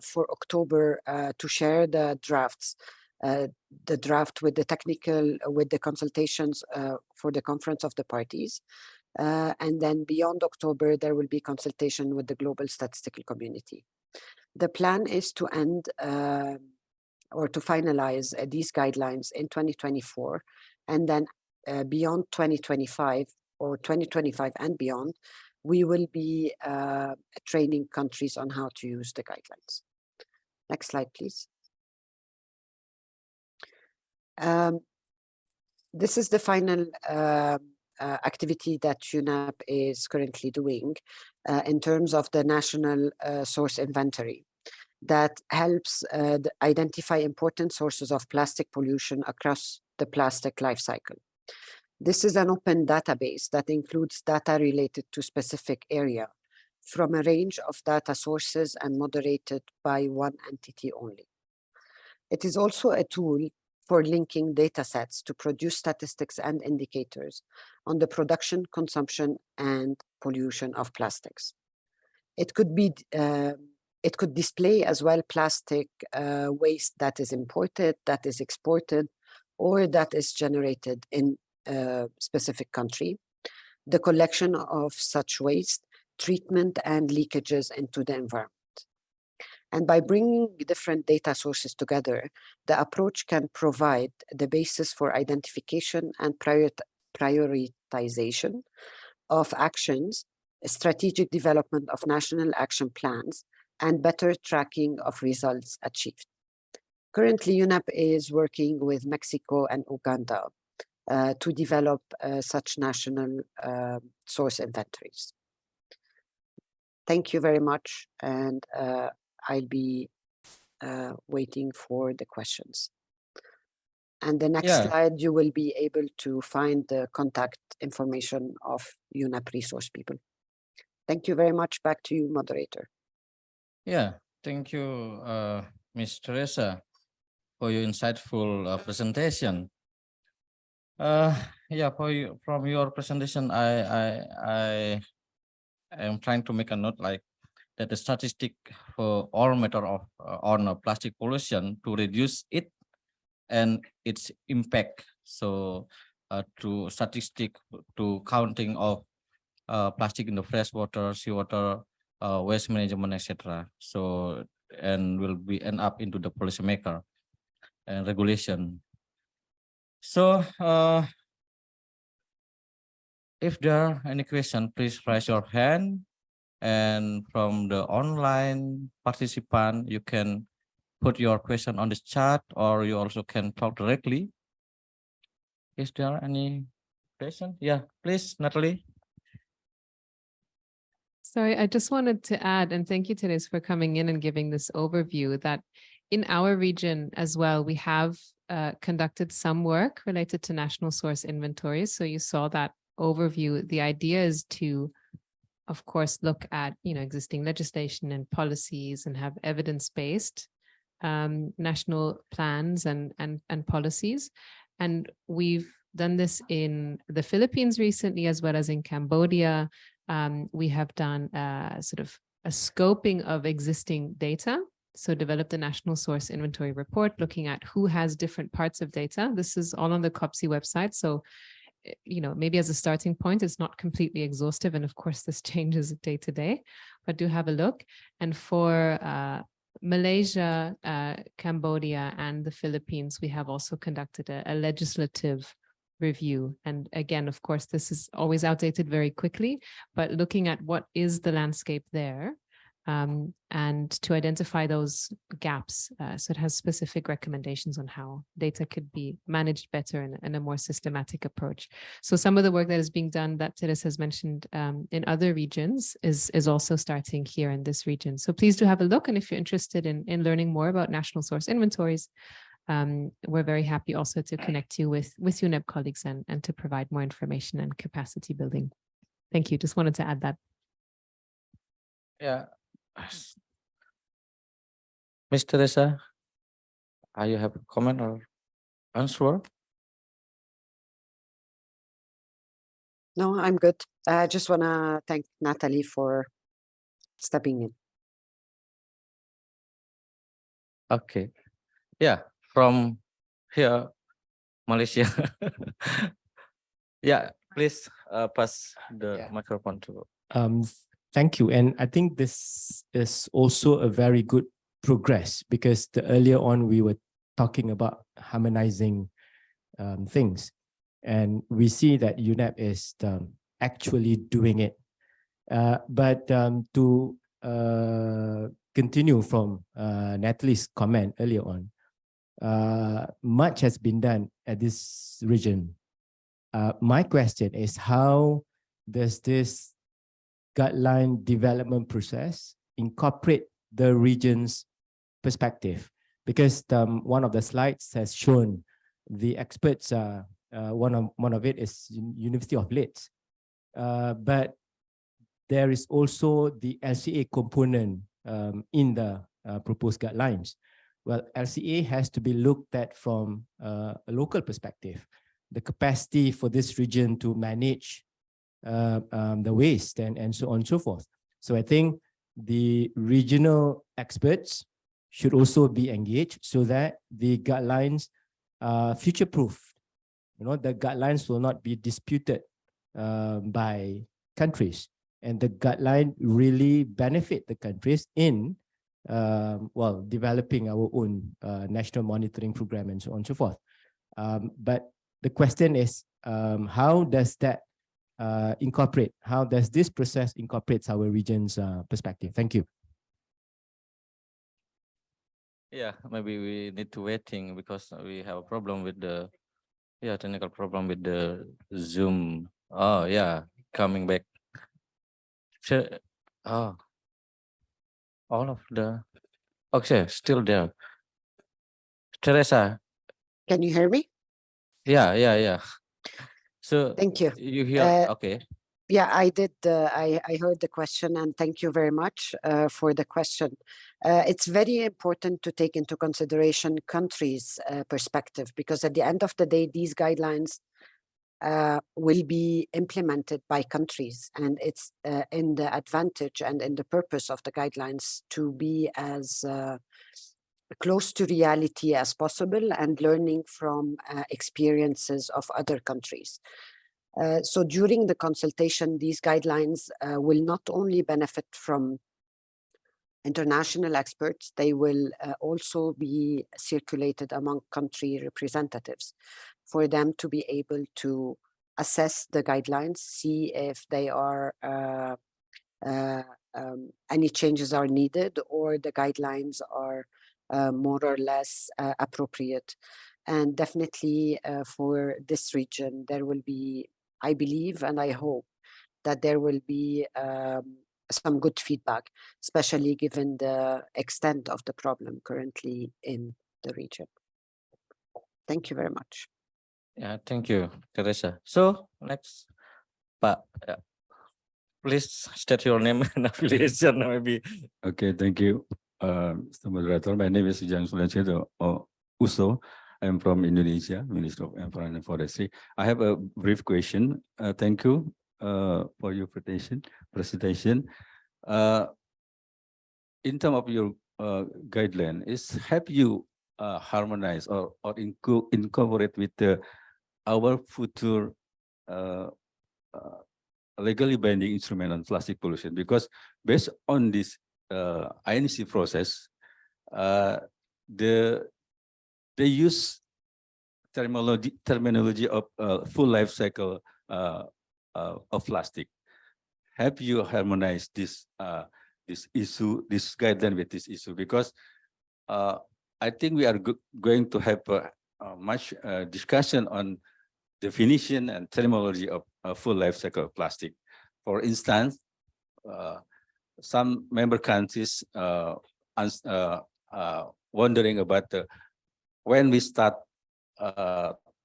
for October to share the drafts, the draft with the technical, with the consultations for the conference of the parties. And then beyond October, there will be consultation with the global statistical community. The plan is to end or to finalize these guidelines in 2024, and then beyond 2025 or 2025 and beyond, we will be training countries on how to use the guidelines. Next slide, please. This is the final activity that UNEP is currently doing in terms of the national source inventory that helps identify important sources of plastic pollution across the plastic life cycle. This is an open database that includes data related to specific area from a range of data sources and moderated by one entity only. It is also a tool for linking data sets to produce statistics and indicators on the production, consumption, and pollution of plastics. It could be it could display as well plastic waste that is imported, that is exported, or that is generated in a specific country, the collection of such waste, treatment, and leakages into the environment. And by bringing different data sources together, the approach can provide the basis for identification and prioritization of actions, strategic development of national action plans, and better tracking of results achieved. Currently, UNEP is working with Mexico and Uganda to develop such national source inventories. Thank you very much, and I'll be waiting for the questions. And the next slide, you will be able to find the contact information of UNEP resource people. Thank you very much. Back to you, moderator. Yeah, thank you, Ms. Teresa, for your insightful presentation. Yeah, from your presentation, I am trying to make a note like that the statistic for all matter of on plastic pollution to reduce it and its impact. So to statistic to counting of plastic in the freshwater, seawater, waste management, etc. So and will be end up into the policymaker and regulation. So if there are any question, please raise your hand. And from the online participant, you can put your question on the chat, or you also can talk directly. Is there any question? Yeah, please, Natalie. Sorry, I just wanted to add, and thank you, Teresa, for coming in and giving this overview, that in our region as well, we have conducted some work related to national source inventories. So you saw that overview. The idea is to, of course, look at existing legislation and policies and have evidence-based national plans and policies. And we've done this in the Philippines recently, as well as in Cambodia. We have done sort of a scoping of existing data. So developed a national source inventory report looking at who has different parts of data. This is all on the COPSI website. So maybe as a starting point, it's not completely exhaustive. And of course, this changes day to day, but do have a look. And for Malaysia, Cambodia, and the Philippines, we have also conducted a legislative review. And again, of course, this is always outdated very quickly, but looking at what is the landscape there and to identify those gaps. So it has specific recommendations on how data could be managed better in a more systematic approach. So some of the work that is being done that Teresa has mentioned in other regions is also starting here in this region. So please do have a look. And if you're interested in learning more about national source inventories, we're very happy also to connect you with UNEP colleagues and to provide more information and capacity building. Thank you. Just wanted to add that. Yeah. Ms. Teresa, you have a comment or answer? No, I'm good. I just want to thank Natalie for stepping in. Okay. Yeah, from here, Malaysia. Yeah, please pass the microphone to. Thank you. And I think this is also a very good progress, because earlier on we were talking about harmonizing things, and we see that UNEP is actually doing it. But to continue from Natalie's comment earlier on, much has been done at this region. My question is, how does this guideline development process incorporate the region's perspective? Because one of the slides has shown the experts, one of it is University of Leeds, but there is also the LCA component in the proposed guidelines. Well, LCA has to be looked at from a local perspective, the capacity for this region to manage the waste and so on and so forth. So I think the regional experts should also be engaged so that the guidelines are future-proof. You know, the guidelines will not be disputed by countries, and the guideline really benefit the countries in well, developing our own national monitoring program and so on and so forth. But the question is, how does that incorporate? How does this process incorporate our region's perspective? Thank you. Yeah, maybe we need to waiting because we have a problem with the technical problem with the Zoom. Oh yeah, coming back. Sure. Oh, all of the okay, still there. Teresa. Can you hear me? Yeah. So thank you. You hear? Okay. Yeah, I did. I heard the question, and thank you very much for the question. It's very important to take into consideration countries' perspective, because at the end of the day, these guidelines will be implemented by countries, and it's in the advantage and in the purpose of the guidelines to be as close to reality as possible and learning from experiences of other countries. So during the consultation, these guidelines will not only benefit from international experts, they will also be circulated among country representatives for them to be able to assess the guidelines, see if they are any changes are needed or the guidelines are more or less appropriate. And definitely for this region, there will be, I believe and I hope that there will be some good feedback, especially given the extent of the problem currently in the region. Thank you very much. Yeah, thank you, Teresa. So next, Pak, please state your name and affiliation, maybe. Okay, thank you, Mr. Moderator. My name is Jan Sulancedo Uso. I'm from Indonesia, Minister of Environment and Forestry. I have a brief question. Thank you for your presentation. In terms of your guideline, have you harmonized or incorporate with our future legally binding instrument on plastic pollution? Because based on this INC process, they use terminology of full life cycle of plastic. Have you harmonized this this issue, this guideline with this issue, because I think we are going to have much discussion on definition and terminology of full life cycle of plastic. For instance, some member countries wondering about when we start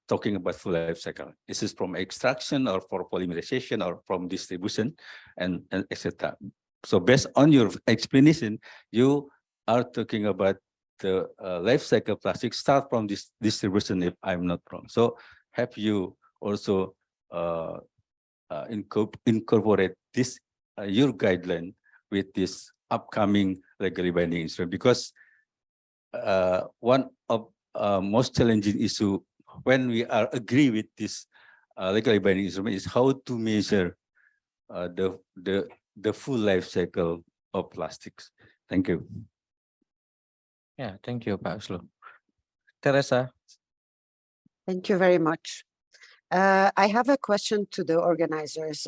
talking about full life cycle. Is this from extraction or for polymerization or from distribution and etc. So based on your explanation, you are talking about the life cycle plastic start from this distribution, if I'm not wrong. So have you also incorporate this your guideline with this upcoming legally binding instrument? Because one of most challenging issue when we are agree with this legally binding instrument is how to measure the full life cycle of plastics. Thank you. Yeah, thank you, Pak Uslo. Teresa. Thank you very much. I have a question to the organizers.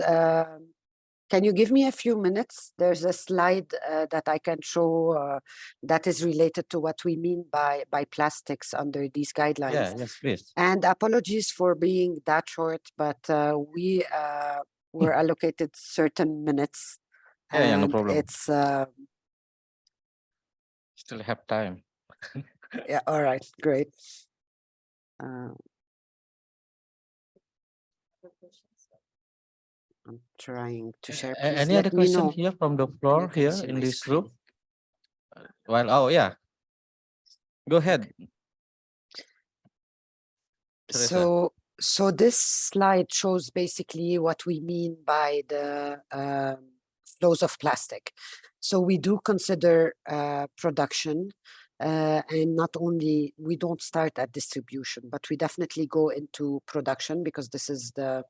Can you give me a few minutes? There's a slide that I can show that is related to what we mean by plastics under these guidelines. Yeah, yes, please. And apologies for being that short, but we were allocated certain minutes. Yeah, no and problem. It's Still have time. yeah. All right, great. I'm trying to share. Please Any let other me question know here from the when you floor can here see in my this screen. room? Oh yeah, go ahead. Teresa. So this slide shows basically what we mean by the flows of plastic. So we do consider production, and not only, we don't start at distribution, but we definitely go into production because this is the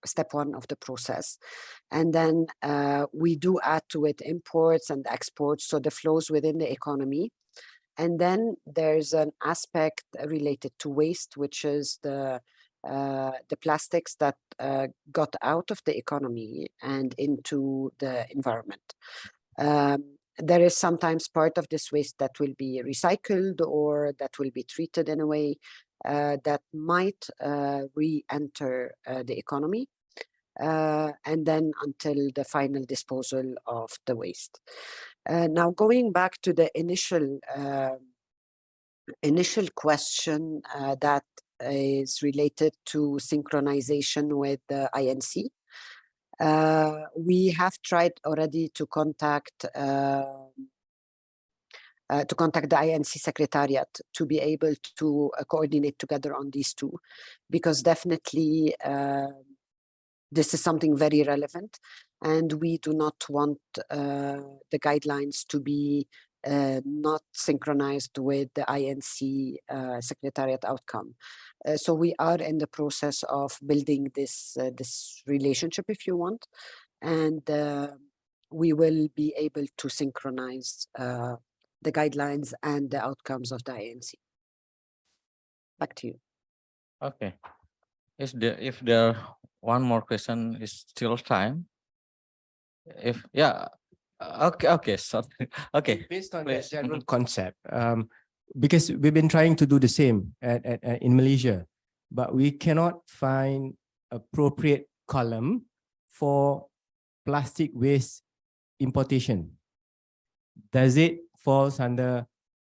step one of the process. And then we do add to it imports and exports, so the flows within the economy. And then there's an aspect related to waste, which is the plastics that got out of the economy and into the environment. There is sometimes part of this waste that will be recycled or that will be treated in a way that might re-enter the economy. And then until the final disposal of the waste. Now, going back to the initial question that is related to synchronization with the INC, we have tried already to contact the INC Secretariat to be able to coordinate together on these two, because definitely this is something very relevant, and we do not want the guidelines to be not synchronized with the INC Secretariat outcome. So we are in the process of building this relationship, if you want, and we will be able to synchronize the guidelines and the outcomes of the INC. Back to you. Okay. If there one more question is still time. If okay, so okay. Based on please. that general concept, because we've been trying to do the same in Malaysia, but we cannot find appropriate column for plastic waste importation. Does it falls under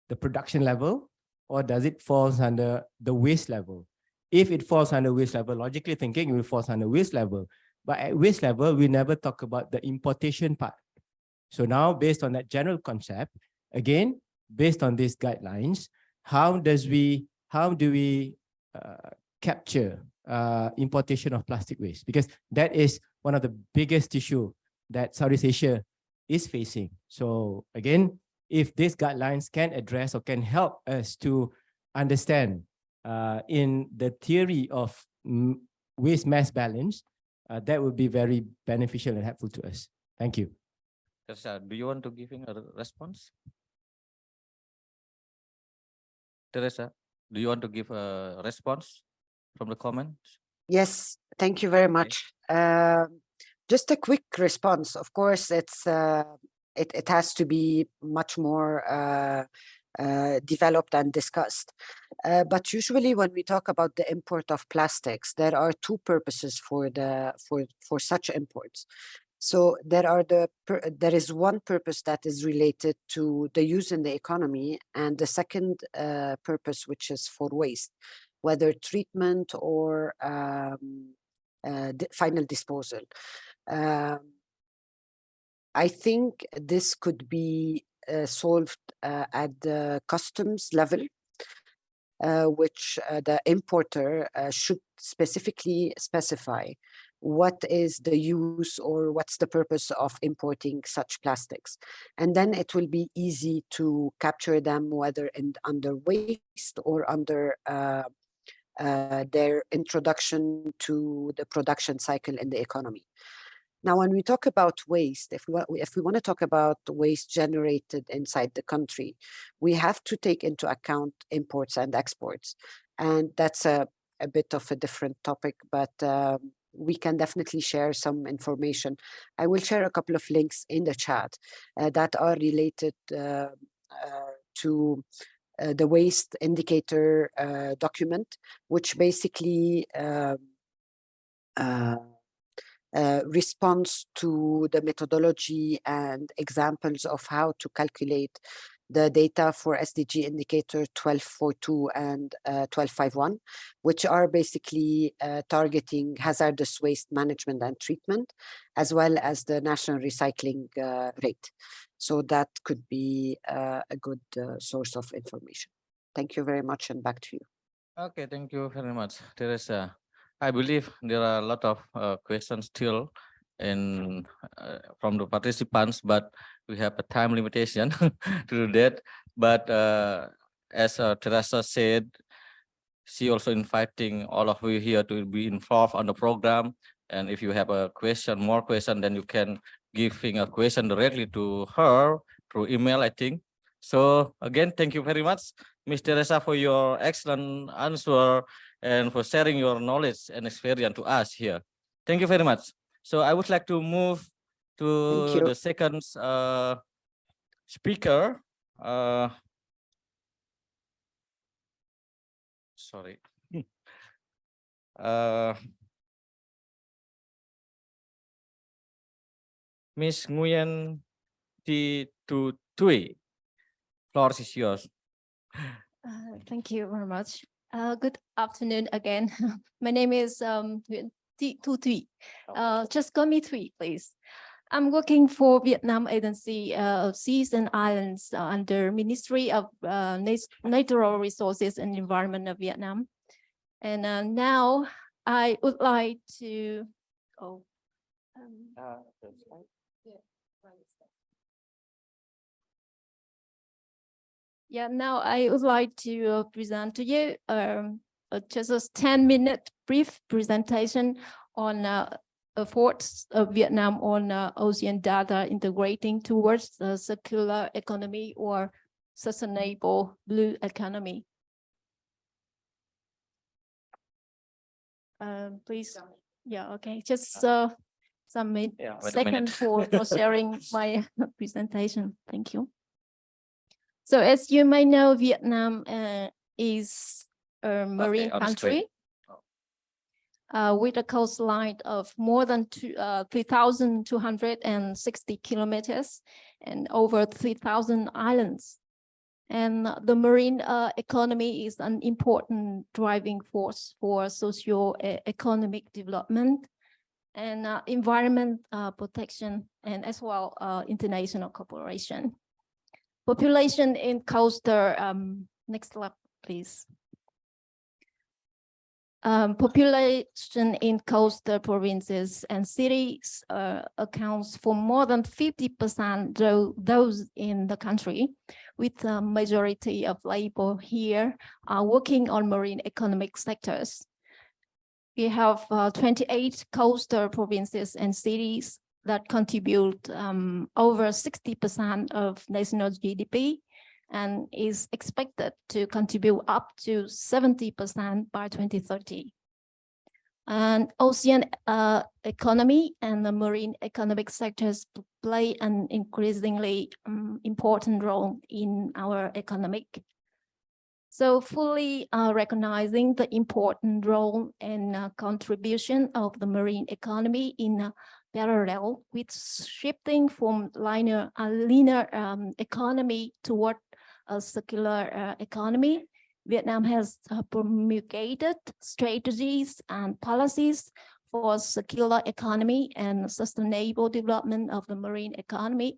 the production level, or does it falls under the waste level? If it falls under waste level, logically thinking, it will fall under waste level. But at waste level, we never talk about the importation part. So now, based on that general concept, again, based on these guidelines, how do we capture importation of plastic waste? Because that is one of the biggest issue that Southeast Asia is facing. So again, if these guidelines can address or can help us to understand in the theory of waste mass balance, that would be very beneficial and helpful to us. Thank you. Teresa, do you want to give a response? Teresa, do you want to give a response from the comments? Yes, thank you very much. Just a quick response. Of course, it has to be much more developed and discussed. But usually when we talk about the import of plastics, there are two purposes for such imports. So there is one purpose that is related to the use in the economy, and the second purpose, which is for waste, whether treatment or final disposal. I think this could be solved at the customs level, which the importer should specifically specify what is the use or what's the purpose of importing such plastics. And then it will be easy to capture them, whether under waste or under their introduction to the production cycle in the economy. Now, when we talk about waste, if we want to talk about waste generated inside the country, we have to take into account imports and exports. And that's a bit of a different topic, but we can definitely share some information. I will share a couple of links in the chat that are related to the waste indicator document, which basically responds to the methodology and examples of how to calculate the data for SDG indicator 1242 and 1251, which are basically targeting hazardous waste management and treatment, as well as the national recycling rate. So that could be a good source of information. Thank you very much, and back to you. Okay, thank you very much, Teresa. I believe there are a lot of questions still from the participants, but we have a time limitation to do that. But as Teresa said, she also inviting all of you here to be involved on the program. And if you have a question, more question, then you can giving a question directly to her through email, I think. So again, thank you very much, Ms. Teresa, for your excellent answer and for sharing your knowledge and experience to us here. Thank you very much. So I would like to move to the second speaker. Sorry. Ms. Nguyen Thi Tu Tui, floor is yours. Thank you very much. Good afternoon again. My name is Nguyen Thi Tu Tui. Just call me Tui, please. I'm working for Vietnam Agency of Seas and Islands under Ministry of Natural Resources and Environment of Vietnam. And now I would like to, now I would like to present to you just a 10-minute brief presentation on efforts of Vietnam on ocean data integrating towards the circular economy or sustainable blue economy. Please, okay, just some seconds for sharing my presentation. Thank you. So as you may know, Vietnam is a marine country with a coastline of more than 3,260 kilometers and over 3,000 islands. And the marine economy is an important driving force for socio-economic development and environment protection, and as well international cooperation. Population in coastal, next slide, please. Population in coastal provinces and cities accounts for more than 50% those in the country, with the majority of labor here are working on marine economic sectors. We have 28 coastal provinces and cities that contribute over 60% of national GDP and is expected to contribute up to 70% by 2030. And ocean economy and the marine economic sectors play an increasingly important role in our economic. So fully recognizing the important role and contribution of the marine economy in parallel with shifting from linear economy toward a circular economy, Vietnam has promulgated strategies and policies for circular economy and sustainable development of the marine economy.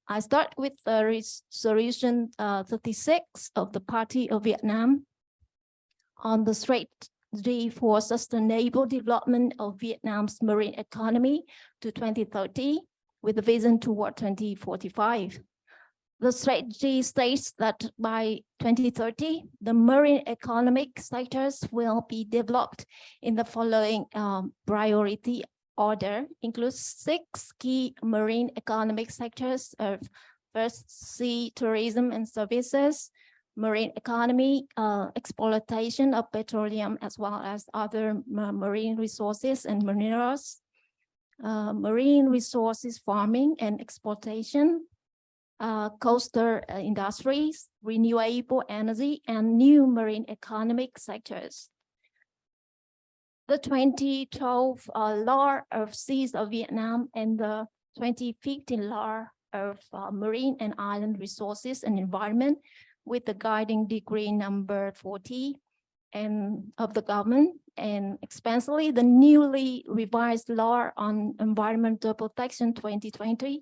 I start with the resolution 36 of the Party of Vietnam on the strategy for sustainable development of Vietnam's marine economy to 2030 with a vision toward 2045. The strategy states that by 2030, the marine economic sectors will be developed in the following priority order, includes 6 key marine economic sectors of first, sea tourism and services, marine economy, exploitation of petroleum as well as other marine resources and minerals, marine resources farming and exploitation, coastal industries, renewable energy, and new marine economic sectors. The 2012 Law of Seas of Vietnam and the 2015 Law of Marine and Island Resources and Environment with the guiding decree number 40 and of the government, and especially the newly revised Law on Environmental Protection 2020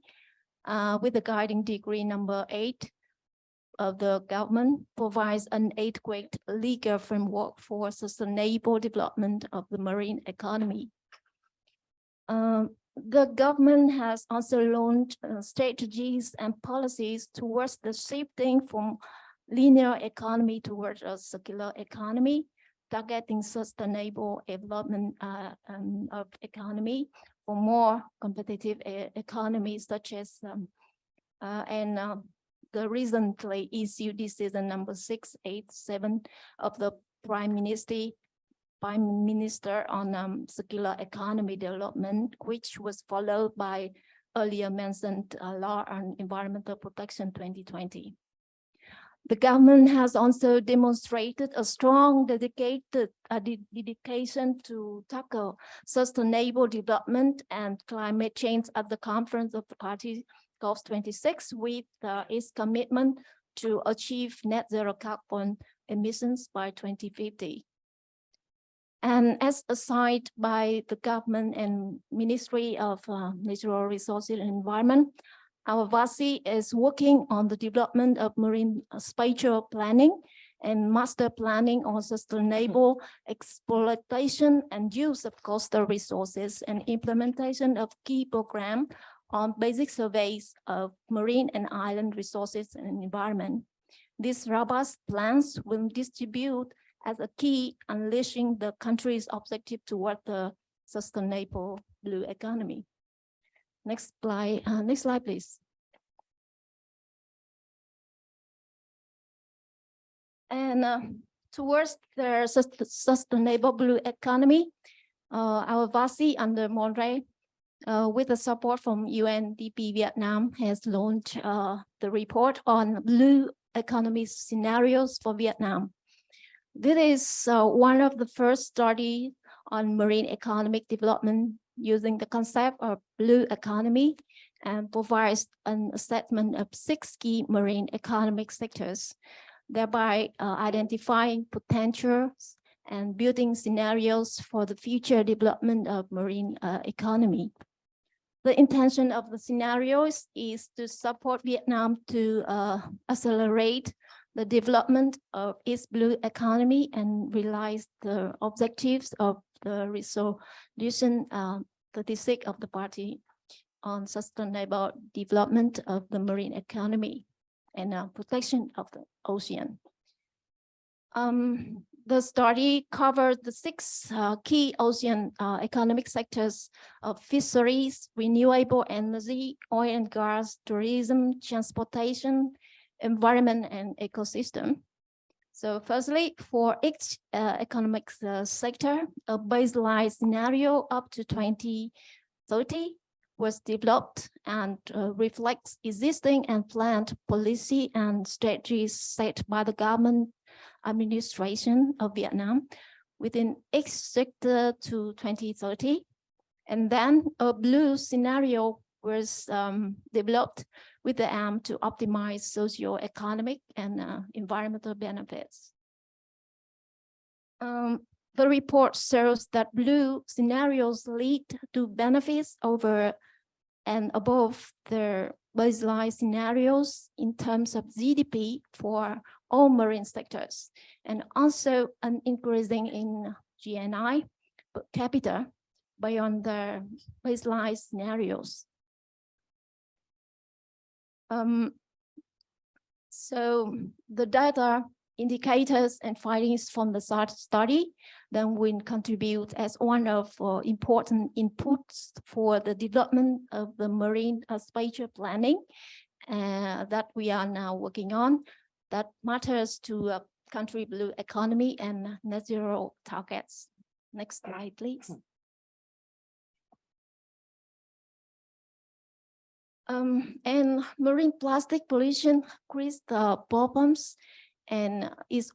with the guiding decree number 8 of the government, provides an adequate legal framework for sustainable development of the marine economy. The government has also launched strategies and policies towards the shifting from linear economy towards a circular economy, targeting sustainable development of economy for more competitive economies, such as the recently issued decision number 687 of the Prime Minister on circular economy development, which was followed by earlier mentioned Law on Environmental Protection 2020. The government has also demonstrated a strong dedication to tackle sustainable development and climate change at the Conference of the Parties COP26 with its commitment to achieve net zero carbon emissions by 2050. And as assigned by the government and Ministry of Natural Resources and Environment, our VASI is working on the development of marine spatial planning and master planning on sustainable exploitation and use of coastal resources and implementation of key programs on basic surveys of marine and island resources and environment. These robust plans will distribute as a key unleashing the country's objective toward the sustainable blue economy. Next slide, please. And towards the sustainable blue economy, our VASI under Monterey, with the support from UNDP Vietnam, has launched the report on blue economy scenarios for Vietnam. This is one of the first studies on marine economic development using the concept of blue economy and provides an assessment of 6 key marine economic sectors, thereby identifying potentials and building scenarios for the future development of marine economy. The intention of the scenarios is to support Vietnam to accelerate the development of its blue economy and realize the objectives of the resolution 36 of the party on sustainable development of the marine economy and protection of the ocean. The study covered the 6 key ocean economic sectors of fisheries, renewable energy, oil and gas, tourism, transportation, environment, and ecosystem. So firstly, for each economic sector, a baseline scenario up to 2030 was developed and reflects existing and planned policy and strategies set by the government administration of Vietnam within each sector to 2030. And then a blue scenario was developed with the aim to optimize socio-economic and environmental benefits. The report shows that blue scenarios lead to benefits over and above the baseline scenarios in terms of GDP for all marine sectors, and also an increasing in GNI per capita beyond the baseline scenarios. So the data, indicators, and findings from the study then will contribute as one of important inputs for the development of the marine spatial planning that we are now working on, that matters to country blue economy and net zero targets. Next slide, please. And marine plastic pollution creates the problems and is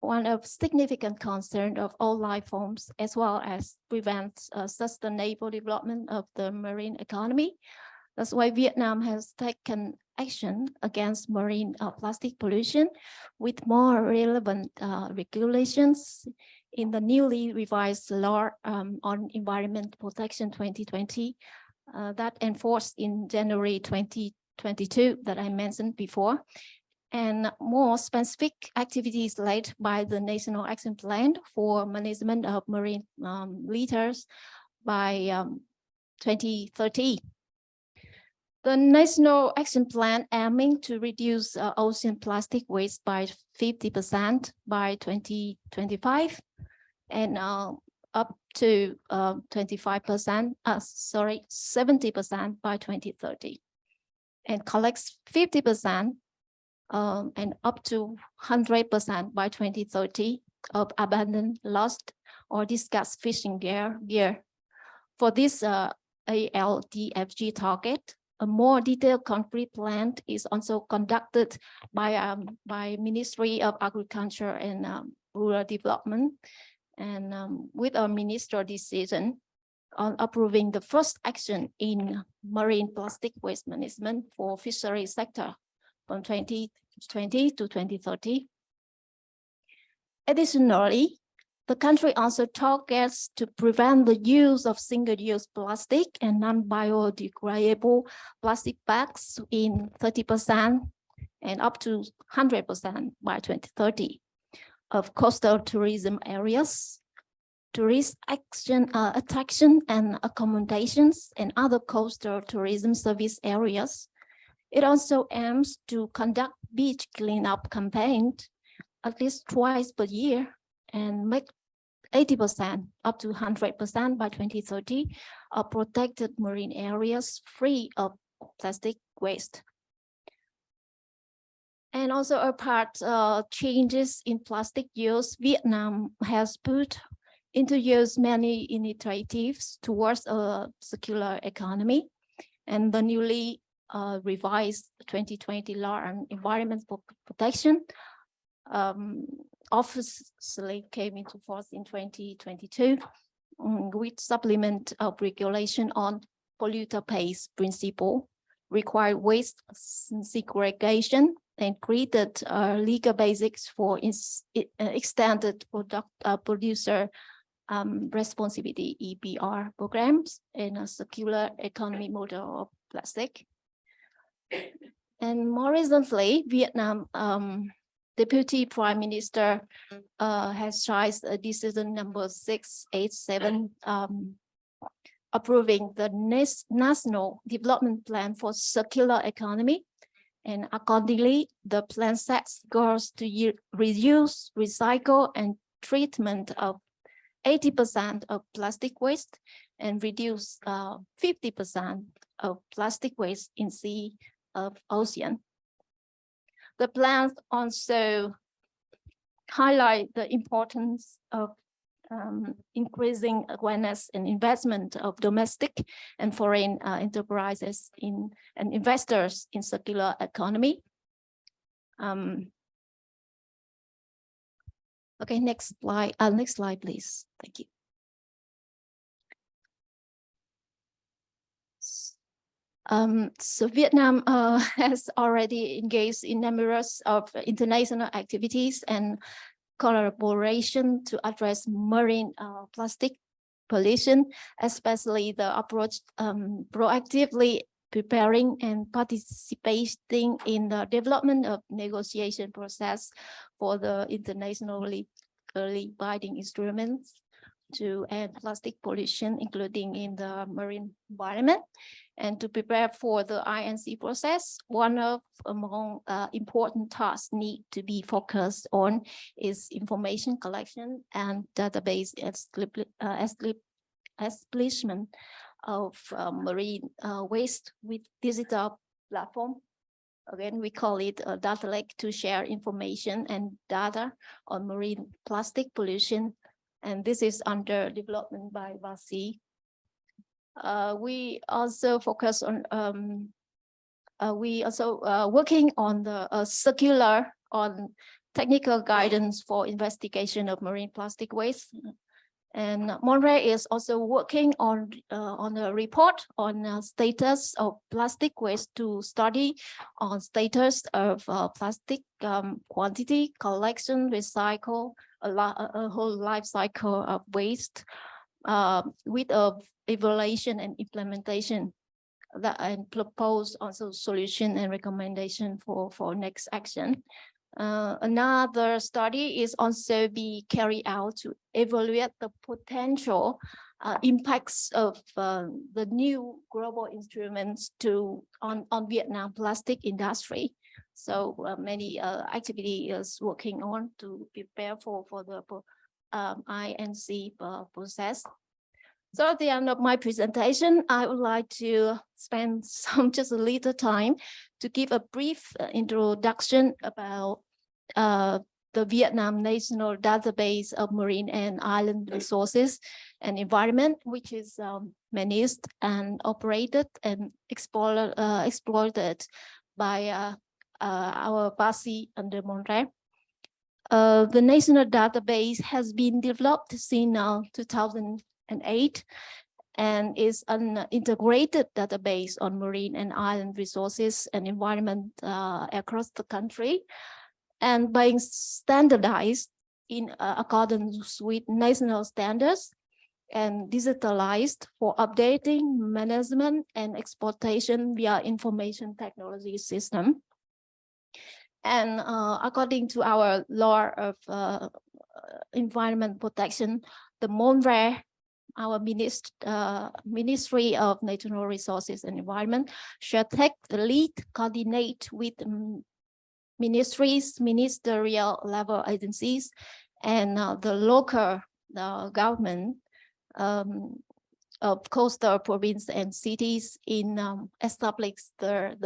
one of significant concern of all life forms, as well as prevents sustainable development of the marine economy. That's why Vietnam has taken action against marine plastic pollution with more relevant regulations in the newly revised law on environment protection 2020 that enforced in January 2022 that I mentioned before, and more specific activities led by the National Action Plan for Management of Marine Litters by 2030. The National Action Plan aiming to reduce ocean plastic waste by 50% by 2025 and up to 70% by 2030, and collects 50% and up to 100% by 2030 of abandoned, lost, or discarded fishing gear. For this ALDFG target, a more detailed concrete plan is also conducted by Ministry of Agriculture and Rural Development, and with a ministerial decision on approving the first action in marine plastic waste management for fishery sector from 2020 to 2030. Additionally, the country also targets to prevent the use of single-use plastic and non-biodegradable plastic bags in 30% and up to 100% by 2030 of coastal tourism areas, tourist attraction and accommodations, and other coastal tourism service areas. It also aims to conduct beach cleanup campaigns at least twice per year and make 80% up to 100% by 2030 of protected marine areas free of plastic waste. And also apart changes in plastic use, Vietnam has put into use many initiatives towards a circular economy, and the newly revised 2020 law on environmental protection officially came into force in 2022 with supplement of regulation on polluter pays principle, required waste segregation, and created legal basics for extended producer responsibility EPR programs and a circular economy model of plastic. And more recently, Vietnam Deputy Prime Minister has signed a decision number 687 approving the National Development Plan for Circular Economy. And accordingly, the plan sets goals to reduce, recycle, and treatment of 80% of plastic waste and reduce 50% of plastic waste in sea of ocean. The plan also highlight the importance of increasing awareness and investment of domestic and foreign enterprises and investors in circular economy. Okay, next slide, please. Thank you. So Vietnam has already engaged in numerous of international activities and collaboration to address marine plastic pollution, especially the approach proactively preparing and participating in the development of negotiation process for the internationally binding instruments to end plastic pollution, including in the marine environment. And to prepare for the INC process, one of among important tasks need to be focused on is information collection and database establishment of marine waste with digital platform. Again, we call it a data lake to share information and data on marine plastic pollution. And this is under development by VASI. We also focus on, working on the circular on technical guidance for investigation of marine plastic waste. And Monterey is also working on a report on status of plastic waste to study on status of plastic quantity, collection, recycle, a whole life cycle of waste with a evaluation and implementation that and propose also solution and recommendation for next action. Another study is also be carried out to evaluate the potential impacts of the new global instruments on Vietnam plastic industry. So many activity is working on to prepare for the INC process. So at the end of my presentation, I would like to spend just a little time to give a brief introduction about the Vietnam National Database of Marine and Island Resources and Environment, which is managed and operated and exploited by our BASI under Monterey. The national database has been developed since 2008 and is an integrated database on marine and island resources and environment across the country, and being standardized in accordance with national standards and digitalized for updating, management, and exploitation via information technology system. And according to our law of environment protection, the MONRE, our Ministry of Natural Resources and Environment, shall take the lead, coordinate with ministries, ministerial level agencies, and the local government of coastal province and cities in establish the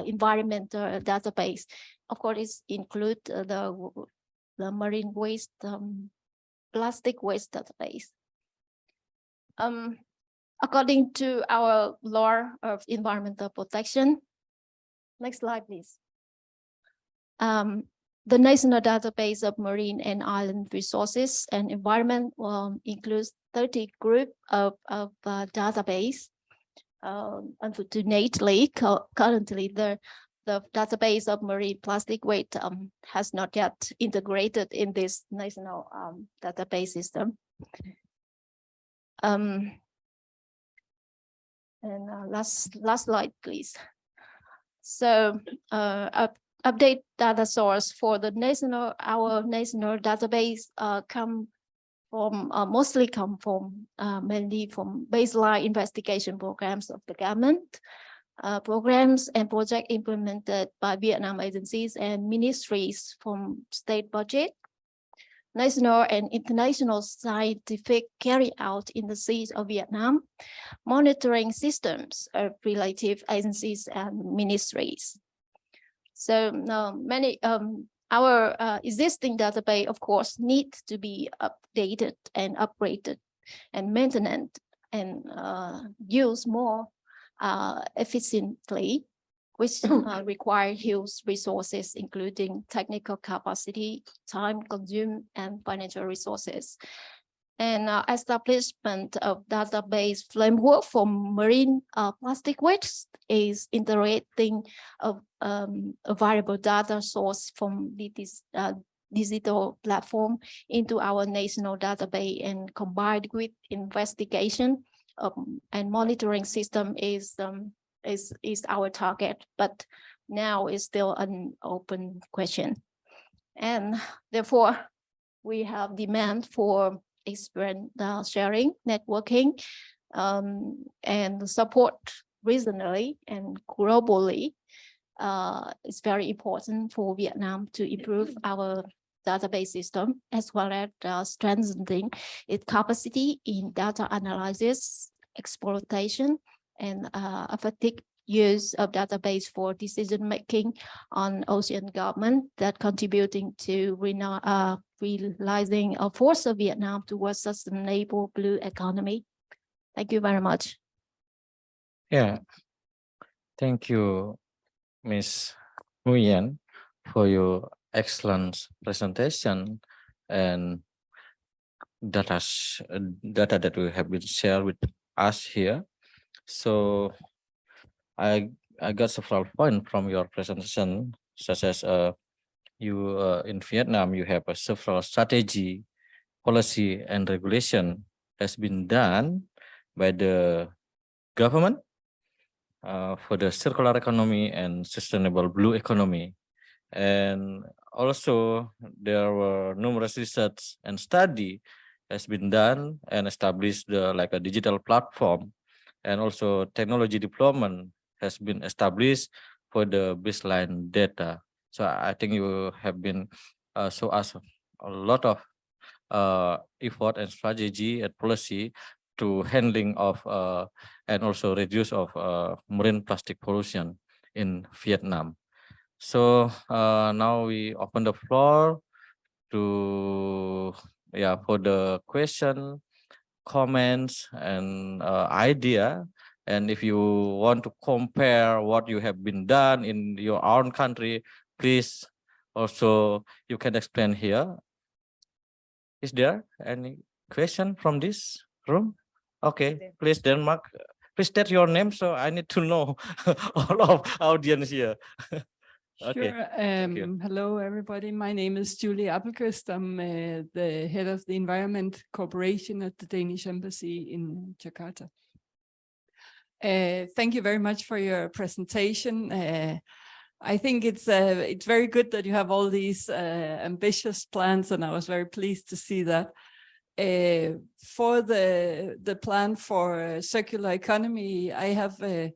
environmental database. Of course, it includes the marine waste, plastic waste database. According to our law of environmental protection, next slide, please. The National Database of Marine and Island Resources and Environment includes 30 group of database. Unfortunately, currently the database of marine plastic waste has not yet integrated in this national database system. And last slide, please. So update data source for the our national database mostly come from mainly from baseline investigation programs of the government, programs and projects implemented by Vietnam agencies and ministries from state budget, national and international scientific carried out in the seas of Vietnam, monitoring systems of relative agencies and ministries. So many our existing database, of course, needs to be updated and upgraded and maintained and used more efficiently, which require huge resources, including technical capacity, time consumed, and financial resources. And establishment of database framework for marine plastic waste is integrating a variable data source from this digital platform into our national database and combined with investigation and monitoring system is our target, but now it's still an open question. And therefore, we have demand for experience sharing, networking, and support regionally and globally. It's very important for Vietnam to improve our database system as well as strengthening its capacity in data analysis, exploitation, and effective use of database for decision making on ocean government that contributing to realizing a force of Vietnam towards sustainable blue economy. Thank you very much. Yeah, thank you, Ms. Nguyen, for your excellent presentation and data that we have been shared with us here. So I got several points from your presentation, such as you in Vietnam, you have a several strategy, policy, and regulation has been done by the government for the circular economy and sustainable blue economy. And also there were numerous research and study has been done and established like a digital platform, and also technology deployment has been established for the baseline data. So I think you have been show us a lot of effort and strategy and policy to handling of and also reduce of marine plastic pollution in Vietnam. So now we open the floor to for the question, comments, and idea. And if you want to compare what you have been done in your own country, please also you can explain here. Is there any question from this room? Okay, please, Denmark. Please state your name, so I need to know all of audience here. Okay. Sure. Hello, everybody. My name is Julie Appelquist. I'm the head of the Environment Corporation at the Danish Embassy in Jakarta. Thank you very much for your presentation. I think it's very good that you have all these ambitious plans, and I was very pleased to see that. For the plan for circular economy, I have a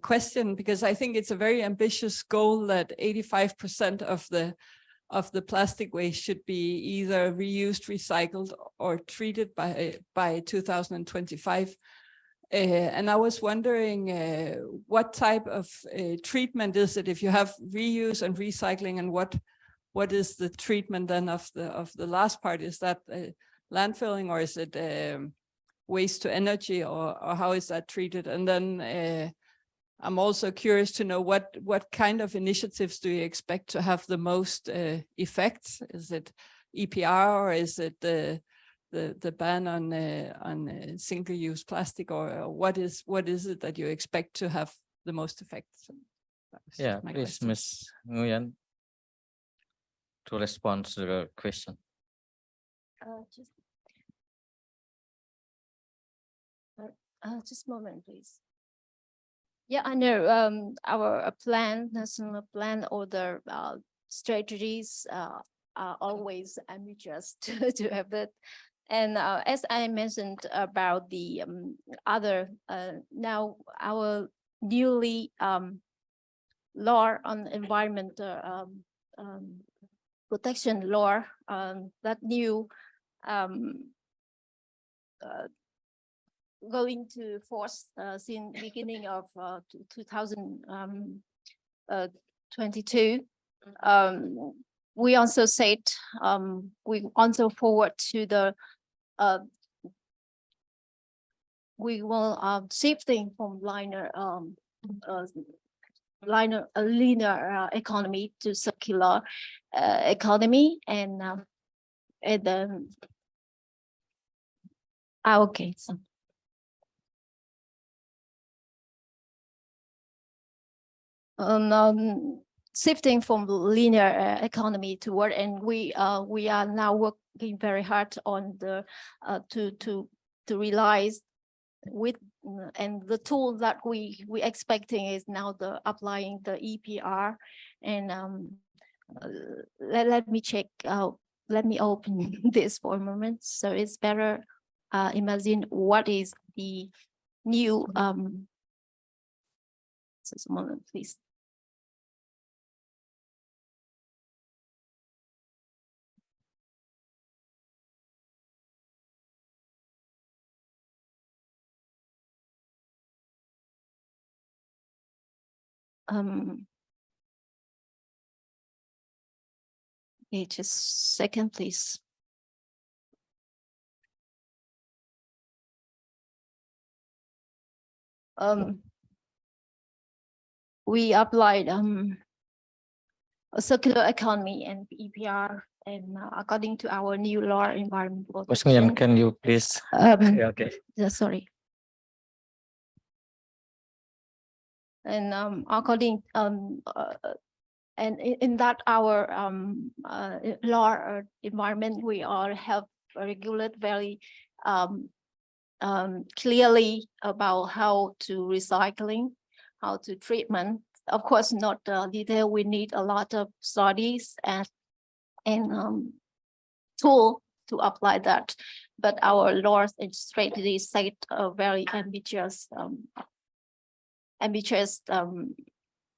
question, because I think it's a very ambitious goal that 85% of the plastic waste should be either reused, recycled, or treated by 2025. And I was wondering what type of treatment is it if you have reuse and recycling, and what is the treatment then of the last part? Is that landfilling, or is it waste to energy, or how is that treated? And then I'm also curious to know what kind of initiatives do you expect to have the most effect? Is it EPR, or is it the ban on single-use plastic, or what is it that you expect to have the most effect? So yeah, please, Ms. Nguyen, to respond to the question. Just a moment, please. Yeah, I know our plan, national plan, or the strategies are always ambitious to have it. And as I mentioned about the other, now our newly law on environmental protection law, that new going to force since beginning of 2022, we also said we also forward to the we will shifting from linear economy to circular economy, and then okay. So shifting from linear economy toward, and we are now working very hard on the to realize with, and the tool that we expecting is now the applying the EPR, and let me check out. Let me open this for a moment, so it's better imagine what is the new just a moment, please. Okay, just a second, please. We applied a circular economy and EPR, and according to our new law, environmental protection. Can you please? Yeah, okay. Sorry. And according and in that our law environment, we all have regulate very clearly about how to recycling, how to treatment. Of course, not detail. We need a lot of studies and tool to apply that. But our laws and strategy set a very ambitious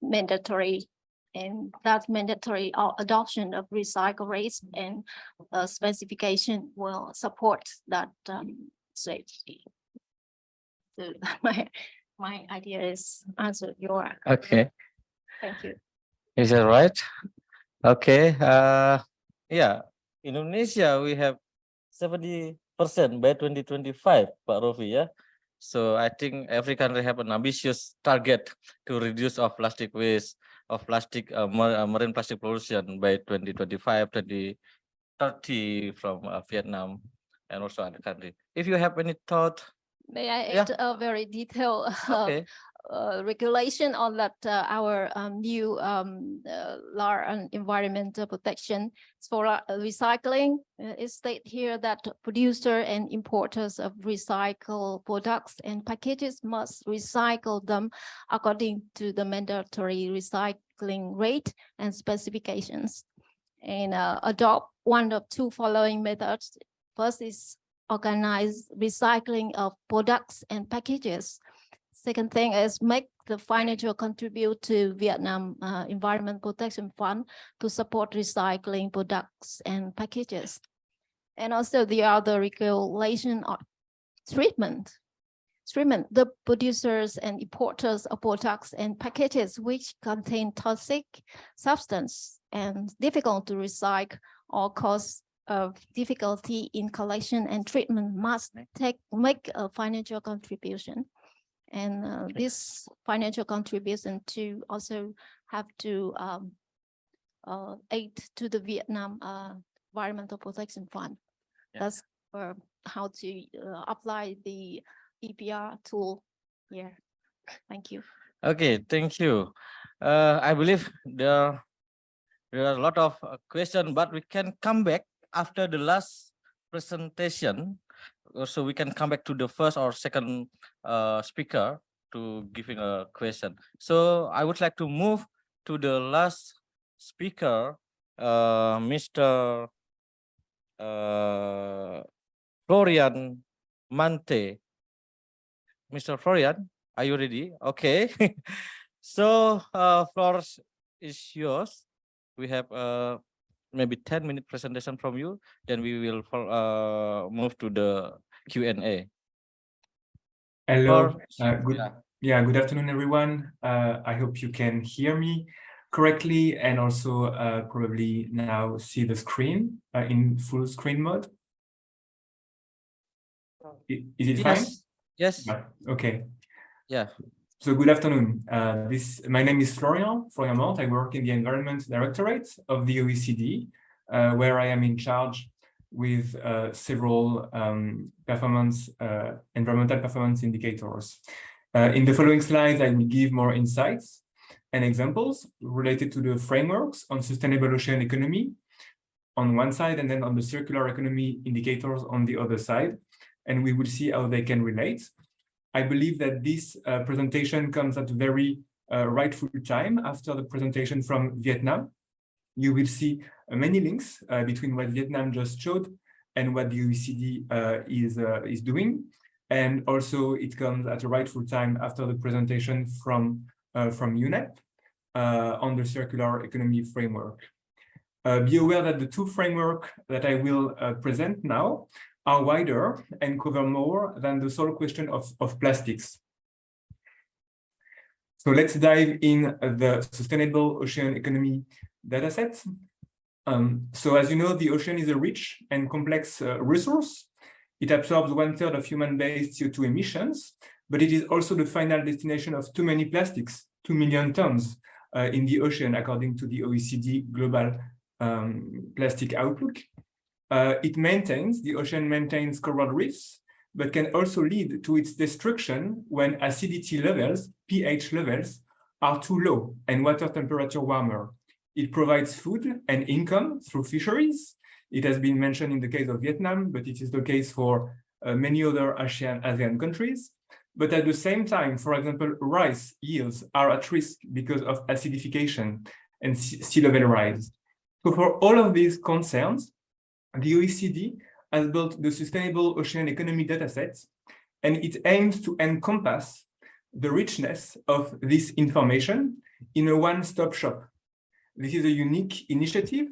mandatory, and that mandatory adoption of recycle rates and specification will support that strategy. So my idea is answer your. Okay. Thank you. Is that right? Okay. Yeah. Indonesia, we have 70% by 2025, Pak Rofi, yeah. So I think every country have an ambitious target to reduce of plastic waste, of plastic marine plastic pollution by 2025, 2030 from Vietnam and also other country. If you have any thought. May I add a very detailed regulation on that our new law on environmental protection for recycling? It states here that producer and importers of recycled products and packages must recycle them according to the mandatory recycling rate and specifications, and adopt one of two following methods. First is organize recycling of products and packages. Second thing is make the financial contribute to Vietnam Environment Protection Fund to support recycling products and packages. And also the other regulation of treatment. The producers and importers of products and packages which contain toxic substance and difficult to recycle or cause of difficulty in collection and treatment must make a financial contribution, and this financial contribution to also have to aid to the Vietnam Environmental Protection Fund. That's how to apply the EPR tool here. Thank you. Okay, thank you. I believe there are a lot of questions, but we can come back after the last presentation, so we can come back to the first or second speaker to giving a question. So I would like to move to the last speaker, Mr. Florian Mante. Mr. Florian, are you ready? Okay. So floor is yours. We have maybe 10-minute presentation from you, then we will move to the Q&A. Hello, good afternoon, everyone. I hope you can hear me correctly and also probably now see the screen in full screen mode. Is it fine? Yes. Okay. Yeah. So good afternoon. My name is Florian Mont. I work in the Environment Directorate of the OECD, where I am in charge with several environmental performance indicators. In the following slides, I will give more insights and examples related to the frameworks on sustainable ocean economy on one side, and then on the circular economy indicators on the other side. And we will see how they can relate. I believe that this presentation comes at a very rightful time after the presentation from Vietnam. You will see many links between what Vietnam just showed and what the OECD is doing. And also it comes at a rightful time after the presentation from UNEP on the circular economy framework. Be aware that the two frameworks that I will present now are wider and cover more than the sole question of plastics. So let's dive in the sustainable ocean economy datasets. So as you know, the ocean is a rich and complex resource. It absorbs 1/3 of human-based CO2 emissions, but it is also the final destination of too many plastics, 2 million tons in the ocean, according to the OECD Global Plastic Outlook. The ocean maintains coral reefs, but can also lead to its destruction when acidity levels, pH levels, are too low and water temperature warmer. It provides food and income through fisheries. It has been mentioned in the case of Vietnam, but it is the case for many other ASEAN countries. But at the same time, for example, rice yields are at risk because of acidification and sea level rise. So for all of these concerns, the OECD has built the Sustainable Ocean Economy Dataset, and it aims to encompass the richness of this information in a one-stop shop. This is a unique initiative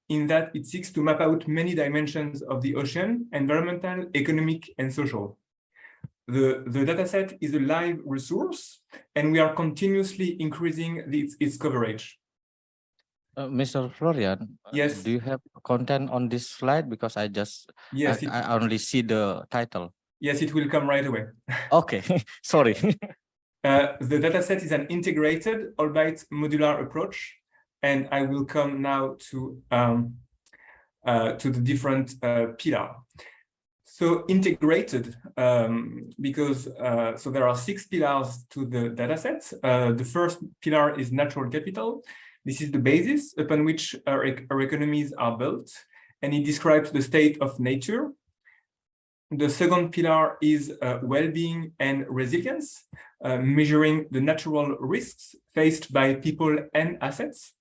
in that it seeks to map out many dimensions of the ocean: environmental, economic, and social. The dataset is a live resource, and we are continuously increasing its coverage. Mr. Florian, yes. Do you have content on this slide? Because I only see the title. Yes, it will come right away. Okay, sorry. The dataset is an integrated, albeit modular approach, and I will come now to the different pillar. So integrated, because so there are 6 pillars to the dataset. The first pillar is natural capital. This is the basis upon which our economies are built, and it describes the state of nature. The second pillar is well-being and resilience, measuring the natural risks faced by people and assets.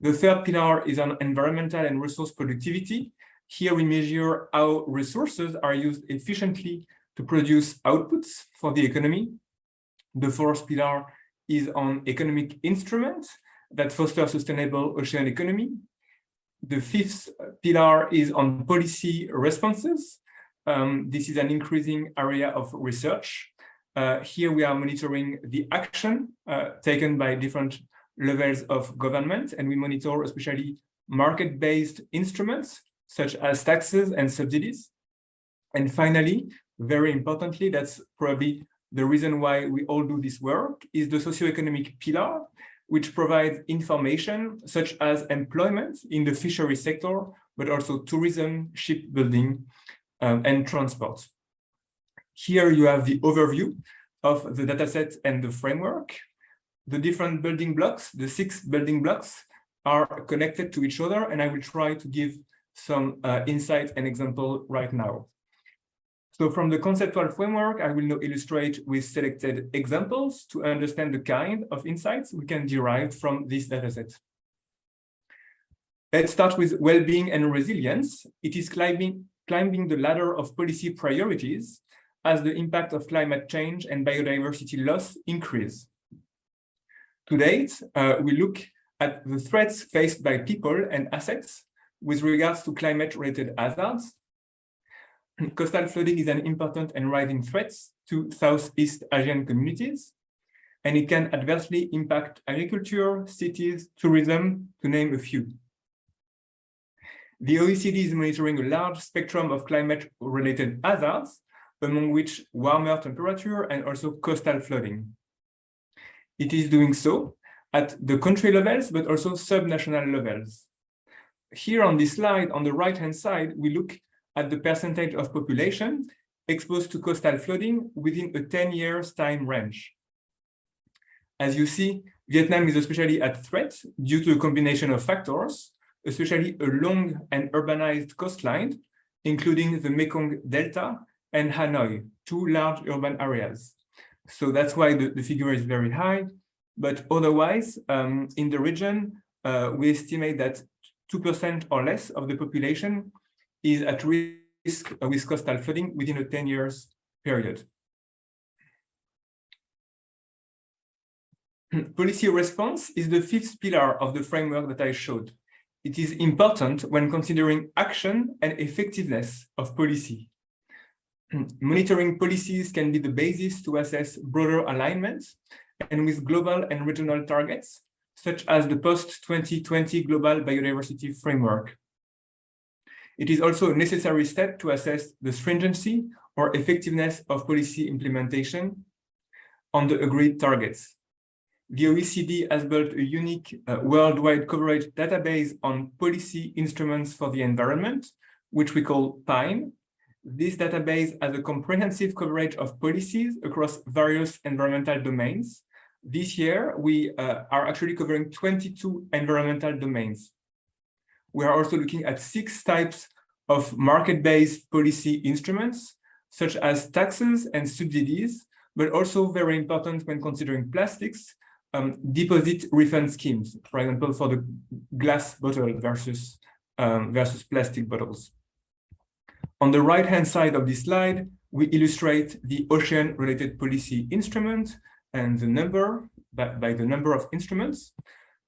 The third pillar is on environmental and resource productivity. Here we measure how resources are used efficiently to produce outputs for the economy. The fourth pillar is on economic instruments that foster sustainable ocean economy. The fifth pillar is on policy responses. This is an increasing area of research. Here we are monitoring the action taken by different levels of government, and we monitor especially market-based instruments such as taxes and subsidies. And finally, very importantly, that's probably the reason why we all do this work, is the socioeconomic pillar, which provides information such as employment in the fishery sector, but also tourism, shipbuilding, and transport. Here you have the overview of the dataset and the framework. The different building blocks, the 6 building blocks, are connected to each other, and I will try to give some insight and example right now. So from the conceptual framework, I will now illustrate with selected examples to understand the kind of insights we can derive from this dataset. Let's start with well-being and resilience. It is climbing the ladder of policy priorities as the impact of climate change and biodiversity loss increase. To date, we look at the threats faced by people and assets with regards to climate-related hazards. Coastal flooding is an important and rising threat to Southeast Asian communities. and it can adversely impact agriculture, cities, tourism, to name a few. The OECD is monitoring a large spectrum of climate-related hazards, among which warmer temperature and also coastal flooding. It is doing so at the country levels, but also subnational levels. Here on this slide, on the right-hand side, we look at the percentage of population exposed to coastal flooding within a 10 years time range. As you see, Vietnam is especially at threat due to a combination of factors, especially a long and urbanized coastline, including the Mekong Delta and Hanoi, two large urban areas. So that's why the figure is very high. But otherwise, in the region, we estimate that 2% or less of the population is at risk with coastal flooding within a 10 years period. Policy response is the fifth pillar of the framework that I showed. It is important when considering action and effectiveness of policy. Monitoring policies can be the basis to assess broader alignments and with global and regional targets, such as the post-2020 Global Biodiversity Framework. It is also a necessary step to assess the stringency or effectiveness of policy implementation on the agreed targets. The OECD has built a unique worldwide coverage database on policy instruments for the environment, which we call PINE. This database has a comprehensive coverage of policies across various environmental domains. This year, we are actually covering 22 environmental domains. We are also looking at 6 types of market-based policy instruments, such as taxes and subsidies, but also very important when considering plastics, deposit refund schemes, for example, for the glass bottle versus plastic bottles. On the right-hand side of this slide, we illustrate the ocean-related policy instrument and the number, by the number of instruments.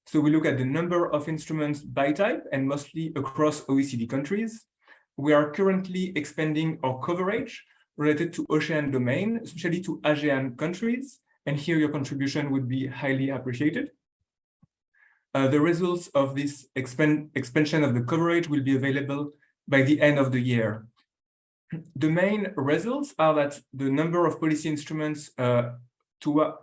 So we look at the number of instruments by type and mostly across OECD countries. We are currently expanding our coverage related to ocean domain, especially to ASEAN countries. And here your contribution would be highly appreciated. The results of this expansion of the coverage will be available by the end of the year. The main results are that the number of policy instruments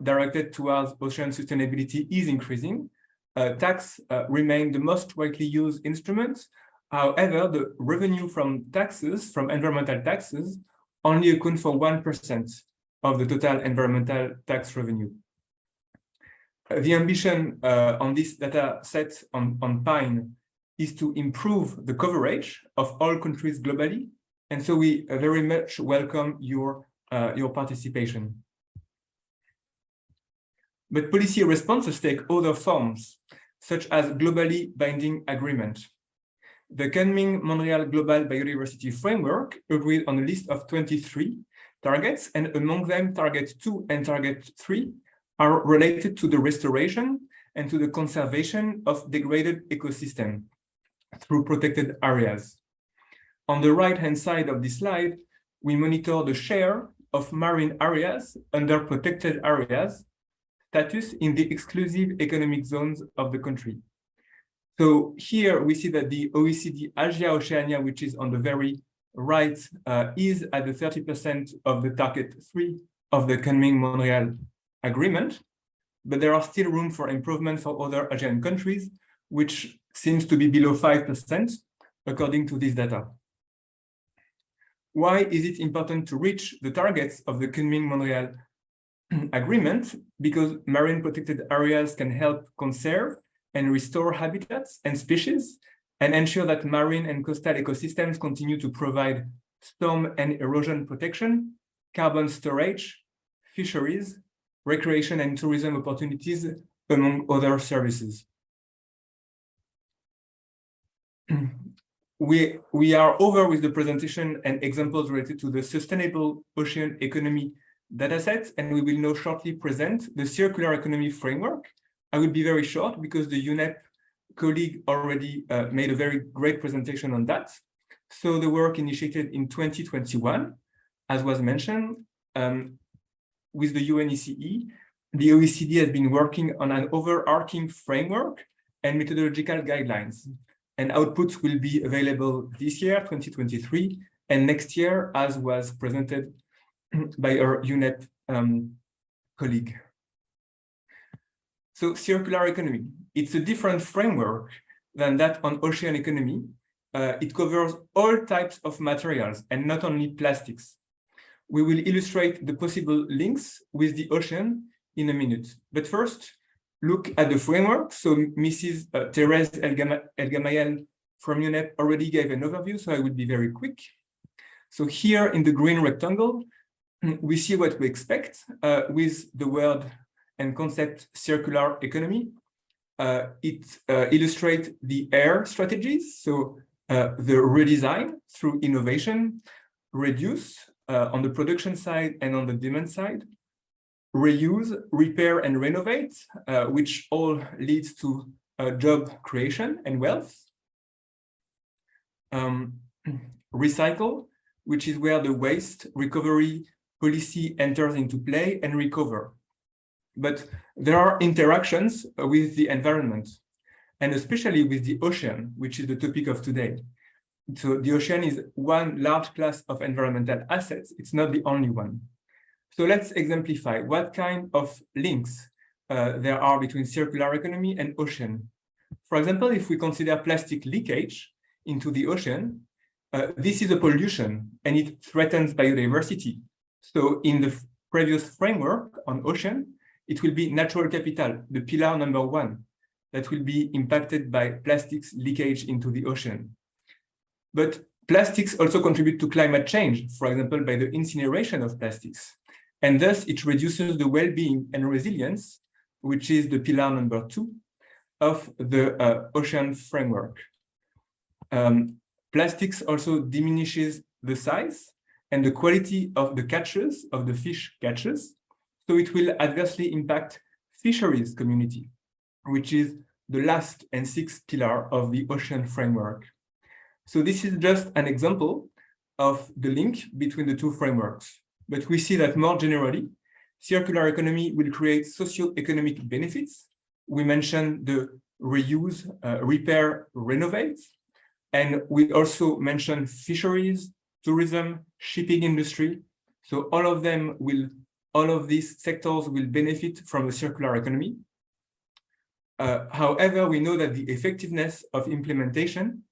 directed towards ocean sustainability is increasing. Tax remain the most widely used instrument. However, the revenue from taxes, from environmental taxes, only account for 1% of the total environmental tax revenue. The ambition on this data set on PINE is to improve the coverage of all countries globally. And so we very much welcome your participation. But policy responses take other forms, such as globally binding agreement. The Kunming-Montreal Global Biodiversity Framework agreed on a list of 23 targets, and among them, Target 2 and Target 3 are related to the restoration and to the conservation of degraded ecosystem through protected areas. On the right-hand side of this slide, we monitor the share of marine areas under protected areas status in the exclusive economic zones of the country. So here we see that the OECD Asia-Oceania, which is on the very right, is at the 30% of the Target 3 of the Kunming-Montreal Agreement, but there are still room for improvement for other Asian countries, which seems to be below 5%, according to this data. Why is it important to reach the targets of the Kunming-Montreal Agreement? Because marine protected areas can help conserve and restore habitats and species, and ensure that marine and coastal ecosystems continue to provide storm and erosion protection, carbon storage, fisheries, recreation and tourism opportunities, among other services. We are over with the presentation and examples related to the Sustainable Ocean Economy dataset, and we will now shortly present the Circular Economy Framework. I will be very short because the UNEP colleague already made a very great presentation on that. So the work initiated in 2021, as was mentioned, with the UNECE, the OECD has been working on an overarching framework and methodological guidelines, and outputs will be available this year, 2023, and next year, as was presented by our UNEP colleague. So circular economy, it's a different framework than that on ocean economy. It covers all types of materials and not only plastics. We will illustrate the possible links with the ocean in a minute. But first, look at the framework. So Mrs. Thérèse Elgamayel from UNEP already gave an overview, so I will be very quick. So here in the green rectangle, we see what we expect with the word and concept circular economy. It illustrates the air strategies, so the redesign through innovation, reduce on the production side and on the demand side, reuse, repair, and renovate, which all leads to job creation and wealth. Recycle, which is where the waste recovery policy enters into play, and recover. But there are interactions with the environment, and especially with the ocean, which is the topic of today. So the ocean is one large class of environmental assets. It's not the only one. So let's exemplify what kind of links there are between circular economy and ocean. For example, if we consider plastic leakage into the ocean, this is a pollution and it threatens biodiversity. So in the previous framework on ocean, it will be natural capital, the pillar number 1, that will be impacted by plastics leakage into the ocean. But plastics also contribute to climate change, for example, by the incineration of plastics. And thus it reduces the well-being and resilience, which is the pillar number 2 of the ocean framework. Plastics also diminishes the size and the quality of the catches, of the fish catches. So it will adversely impact fisheries community, which is the last and 6th pillar of the ocean framework. So this is just an example of the link between the two frameworks. But we see that more generally, circular economy will create socio-economic benefits. We mentioned the reuse, repair, renovate. And we also mentioned fisheries, tourism, shipping industry. So all of these sectors will benefit from a circular economy. However, we know that the effectiveness of implementation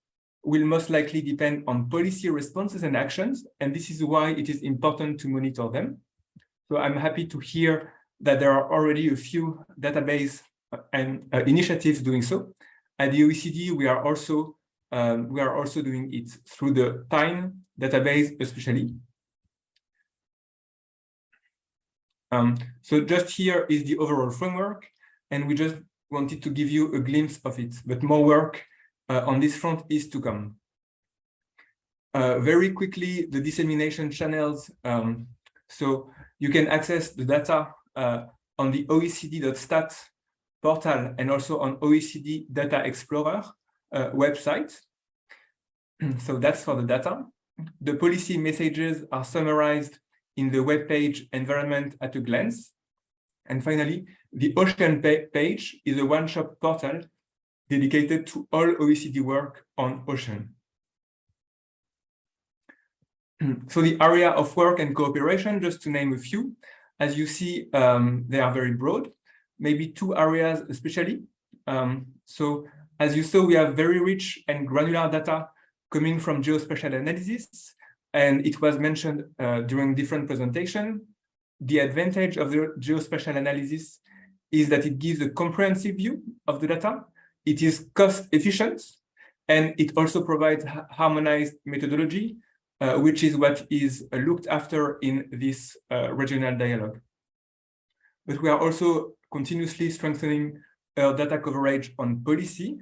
will most likely depend on policy responses and actions, and this is why it is important to monitor them. So I'm happy to hear that there are already a few database and initiatives doing so. At the OECD, we are also doing it through the TIME database, especially. So just here is the overall framework, and we just wanted to give you a glimpse of it, but more work on this front is to come. Very quickly, the dissemination channels. So you can access the data on the OECD.stat portal and also on OECD Data Explorer website. So that's for the data. The policy messages are summarized in the webpage Environment at a Glance. And finally, the Ocean page is a one-shop portal dedicated to all OECD work on ocean. So the area of work and cooperation, just to name a few, as you see, they are very broad, maybe 2 areas especially. So as you saw, we have very rich and granular data coming from geospatial analysis, and it was mentioned during different presentations. The advantage of the geospatial analysis is that it gives a comprehensive view of the data. It is cost efficient, and it also provides harmonized methodology, which is what is looked after in this regional dialogue. But we are also continuously strengthening our data coverage on policy,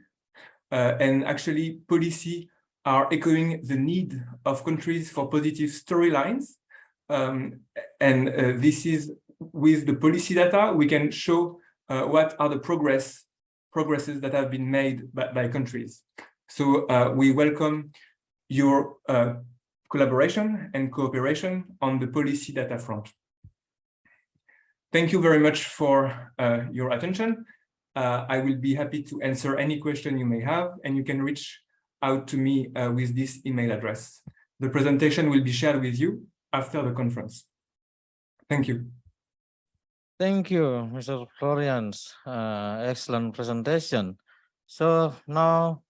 and actually policy are echoing the need of countries for positive storylines. This is with the policy data, we can show what are the progresses that have been made by countries. So we welcome your collaboration and cooperation on the policy data front. Thank you very much for your attention. I will be happy to answer any question you may have, and you can reach out to me with this email address. The presentation will be shared with you after the conference. Thank you. Thank you, Mr. Florian's excellent presentation. So now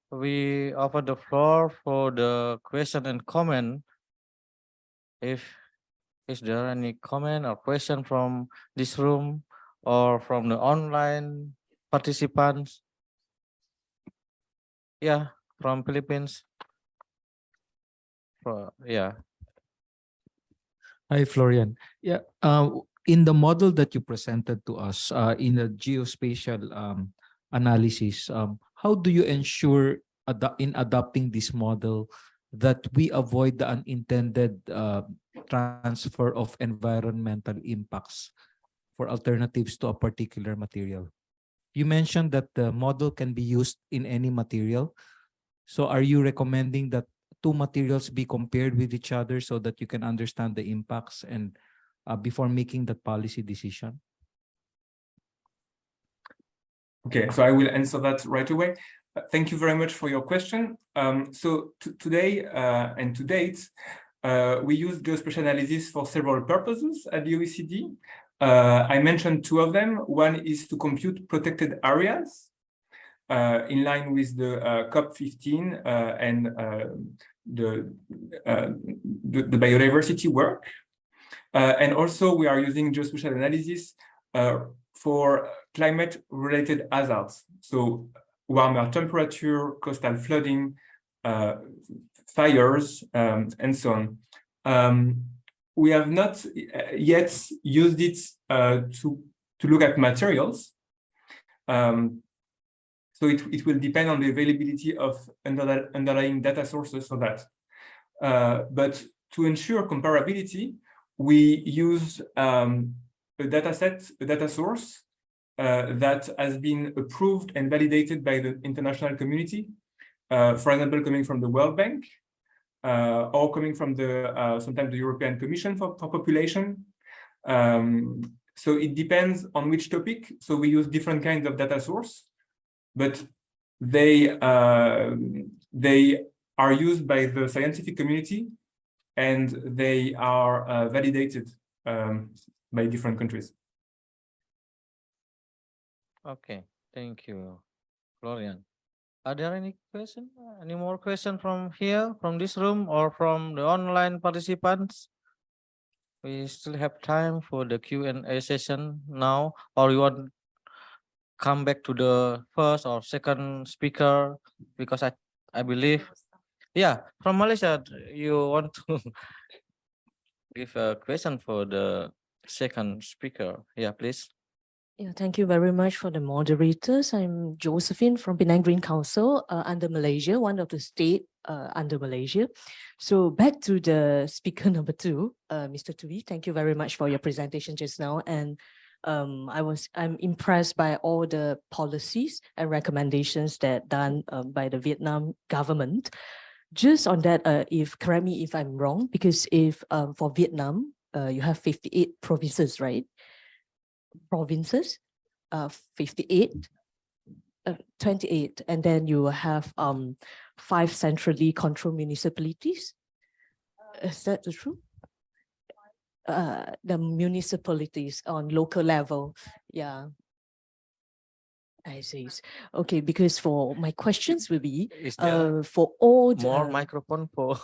we open the floor for the question and comment. Is there any comment or question from this room or from the online participants? Yeah, from Philippines. Yeah. Hi, Florian. Yeah, in the model that you presented to us, in the geospatial analysis, how do you ensure in adopting this model that we avoid the unintended transfer of environmental impacts for alternatives to a particular material? You mentioned that the model can be used in any material. So are you recommending that two materials be compared with each other so that you can understand the impacts and before making that policy decision? Okay, so I will answer that right away. Thank you very much for your question. So today and to date, we use geospatial analysis for several purposes at the OECD. I mentioned two of them. One is to compute protected areas in line with the COP15 and the biodiversity work. And also we are using geospatial analysis for climate-related hazards. So warmer temperature, coastal flooding, fires, and so on. We have not yet used it to look at materials. So it will depend on the availability of underlying data sources for that. But to ensure comparability, we use a data source that has been approved and validated by the international community, for example, coming from the World Bank, or coming from sometimes the European Commission for population. So it depends on which topic. So we use different kinds of data source, but they are used by the scientific community and they are validated by different countries. Okay, thank you, Florian. Are there any questions? Any more questions from here, from this room, or from the online participants? We still have time for the Q&A session now, or you want to come back to the first or second speaker? Because I believe, yeah, from Malaysia, you want to give a question for the second speaker? Yeah, please. Yeah, thank you very much for the moderators. I'm Josephine from Penang Green Council under Malaysia, one of the state under Malaysia. So back to the speaker number two, Mr. Tui, thank you very much for your presentation just now. And I'm impressed by all the policies and recommendations that done by the Vietnam government. Just on that, correct me if I'm wrong, because if for Vietnam, you have 58 provinces, right? 58, 28, and then you have 5 centrally controlled municipalities. Is that the truth? The municipalities on local level, yeah. I see. Okay, because for my questions will be for all the more microphone for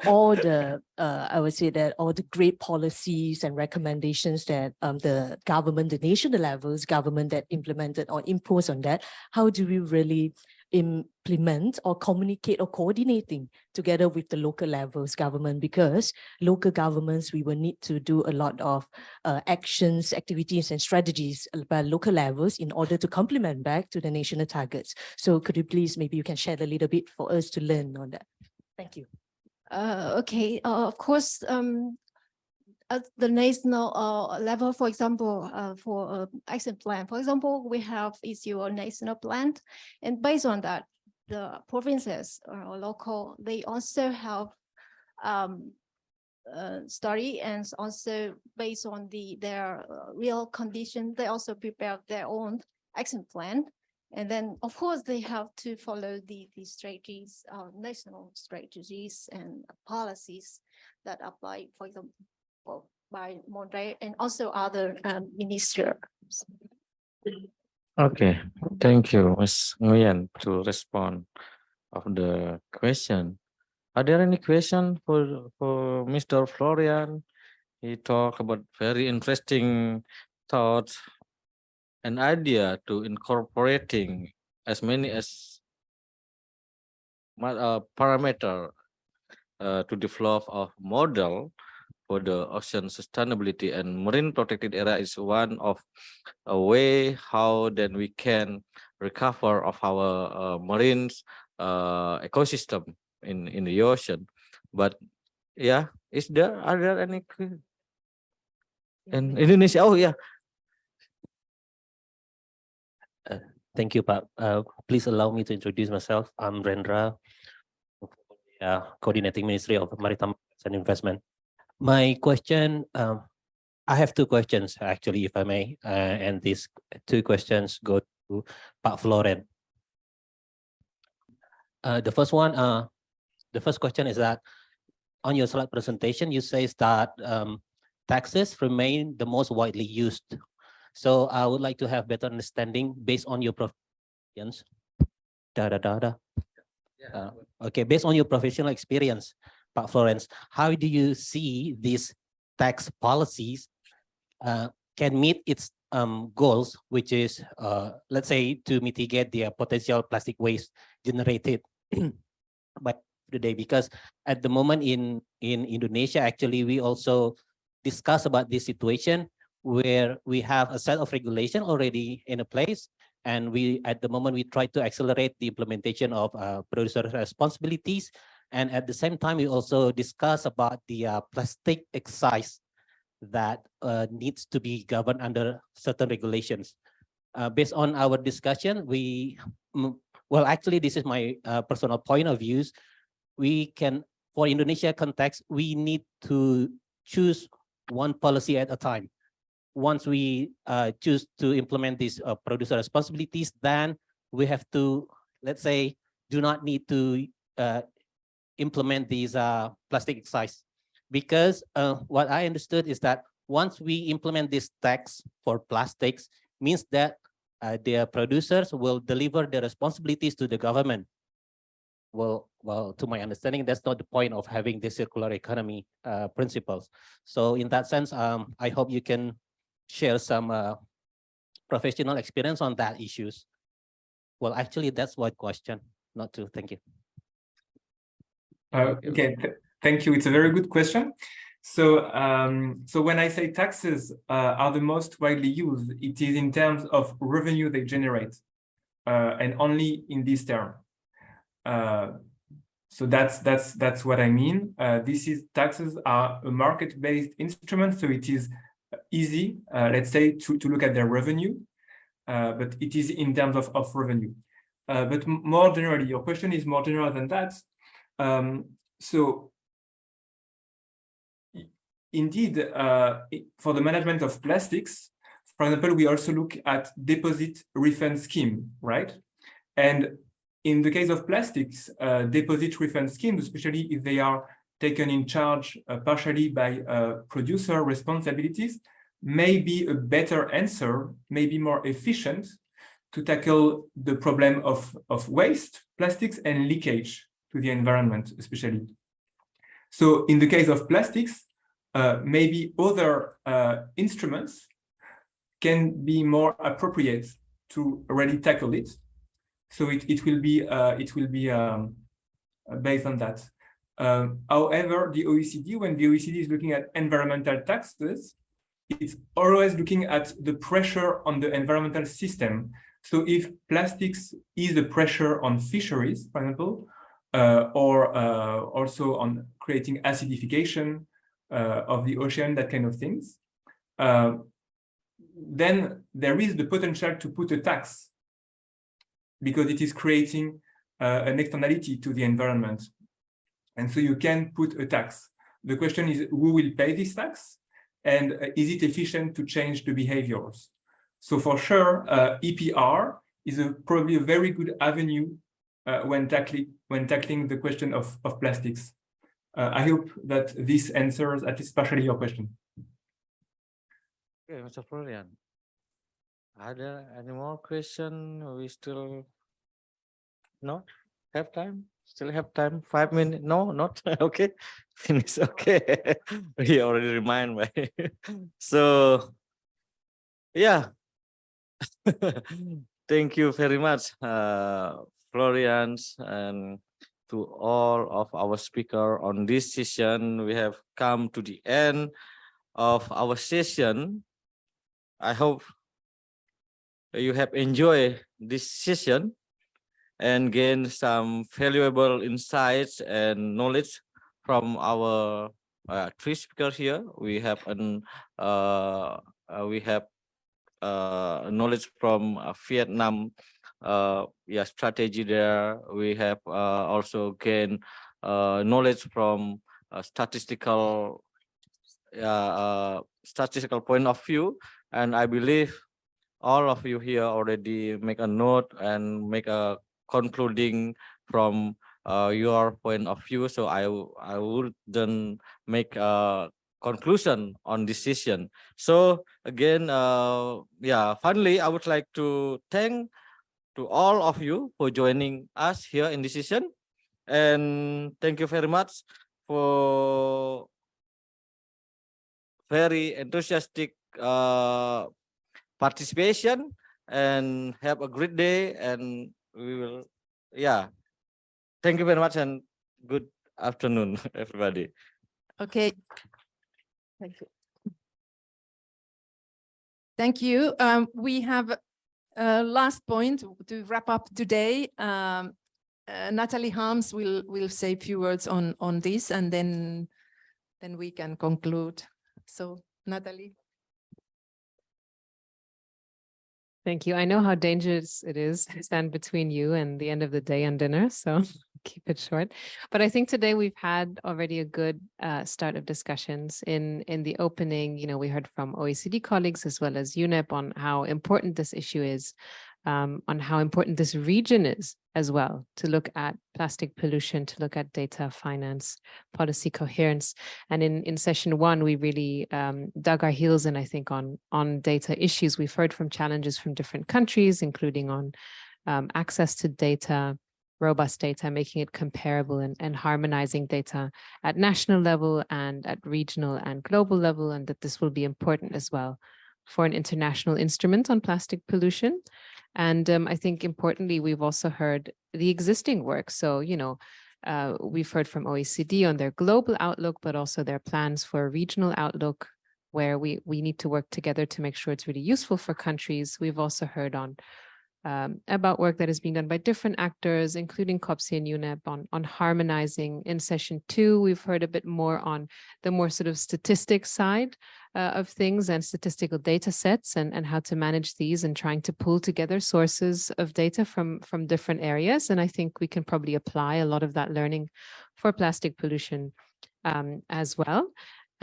all the I would say that all the great policies and recommendations that the government, the national levels government that implemented or imposed on that, how do we really implement or communicate or coordinating together with the local levels government? Because local governments, we will need to do a lot of actions, activities and strategies by local levels in order to complement back to the national targets. So could you please, maybe you can share a little bit for us to learn on that. Thank you. Okay, of course, at the national level, for example, for action plan, for example, we have issued a national plan, and based on that, the provinces or local, they also have study, and also based on their real condition, they also prepare their own action plan. And then, of course, they have to follow the strategies, national strategies and policies that apply, for example, by Monday and also other ministers. Okay, thank you, Ms. Nguyen, to respond of the question. Are there any question for Mr. Florian? He talked about very interesting thoughts and idea to incorporating as many as parameter to develop a model for the ocean sustainability, and marine protected area is one of a way how then we can recover of our marine ecosystem in the ocean. But yeah, are there any in Indonesia? Oh yeah. Thank you, Pak. Please allow me to introduce myself. I'm Rendra, Coordinating Ministry of Maritime and Investment. My question, I have two questions actually, if I may, and these two questions go to Pak Florian. The first question is that on your slide presentation, you say that taxes remain the most widely used. So I would like to have better understanding based on your professions. Okay, based on your professional experience, Pak Florence, how do you see these tax policies can meet its goals, which is, let's say, to mitigate the potential plastic waste generated by the day? Because at the moment in Indonesia, actually, we also discuss about this situation where we have a set of regulation already in a place, and at the moment we try to accelerate the implementation of producer responsibilities, and at the same time we also discuss about the plastic excise that needs to be governed under certain regulations. Based on our discussion, well, actually, this is my personal point of views. We can, for Indonesia context, we need to choose one policy at a time. Once we choose to implement these producer responsibilities, then we have to, let's say, do not need to implement these plastic excise. Because what I understood is that once we implement this tax for plastics, means that their producers will deliver their responsibilities to the government. Well, to my understanding, that's not the point of having the circular economy principles. So in that sense, I hope you can share some professional experience on that issues. Well, actually, that's one question, not two. Thank you. Okay, thank you. It's a very good question. So, so when I say taxes are the most widely used, it is in terms of revenue they generate, and only in this term. So that's what I mean. Taxes are a market-based instrument, so it is easy, let's say, to look at their revenue, but it is in terms of revenue. But more generally, your question is more general than that. So indeed, for the management of plastics, for example, we also look at deposit refund scheme, right? And in the case of plastics, deposit refund schemes, especially if they are taken in charge partially by producer responsibilities, may be a better answer, may be more efficient to tackle the problem of waste, plastics, and leakage to the environment, especially. So in the case of plastics, maybe other instruments can be more appropriate to already tackle it. So it will be based on that. However, the OECD, when the OECD is looking at environmental taxes, it's always looking at the pressure on the environmental system. So if plastics is a pressure on fisheries, for example, or also on creating acidification of the ocean, that kind of things, then there is the potential to put a tax because it is creating an externality to the environment. And so you can put a tax. The question is, who will pay this tax? And is it efficient to change the behaviors? So for sure, EPR is probably a very good avenue when tackling the question of plastics. I hope that this answers at least partially your question. Okay, Mr. Florian. Are there any more questions? We still not have time? Still have time? 5 minutes? No, not okay. Finish. Okay. We already remind me. So yeah. Thank you very much, Florian, and to all of our speakers on this session. We have come to the end of our session. I hope you have enjoyed this session and gained some valuable insights and knowledge from our three speakers here. We have knowledge from Vietnam strategy there. We have also gained knowledge from statistical point of view, and I believe all of you here already make a note and make a concluding from your point of view. So I wouldn't make a conclusion on this session. So again, finally, I would like to thank to all of you for joining us here in this session, and thank you very much for very enthusiastic participation, and have a great day, and we will thank you very much and good afternoon everybody. Okay. Thank you. Thank you. We have a last point to wrap up today. Natalie Harms will say a few words on this, and then we can conclude. So Natalie. Thank you. I know how dangerous it is to stand between you and the end of the day and dinner, so keep it short. But I think today we've had already a good start of discussions. In the opening, we heard from OECD colleagues as well as UNEP on how important this issue is, on how important this region is as well, to look at plastic pollution, to look at data, finance, policy coherence. And in session one, we really dug our heels in, I think, on data issues. We've heard from challenges from different countries, including on access to data, robust data, making it comparable and harmonizing data at national level and at regional and global level, and that this will be important as well for an international instrument on plastic pollution. And I think importantly, we've also heard the existing work. So, we've heard from OECD on their global outlook, but also their plans for a regional outlook where we need to work together to make sure it's really useful for countries. We've also heard on about work that is being done by different actors, including COPSI and UNEP on harmonizing. In session two, we've heard a bit more on the more sort of statistics side of things and statistical data sets and how to manage these and trying to pull together sources of data from different areas. And I think we can probably apply a lot of that learning for plastic pollution as well.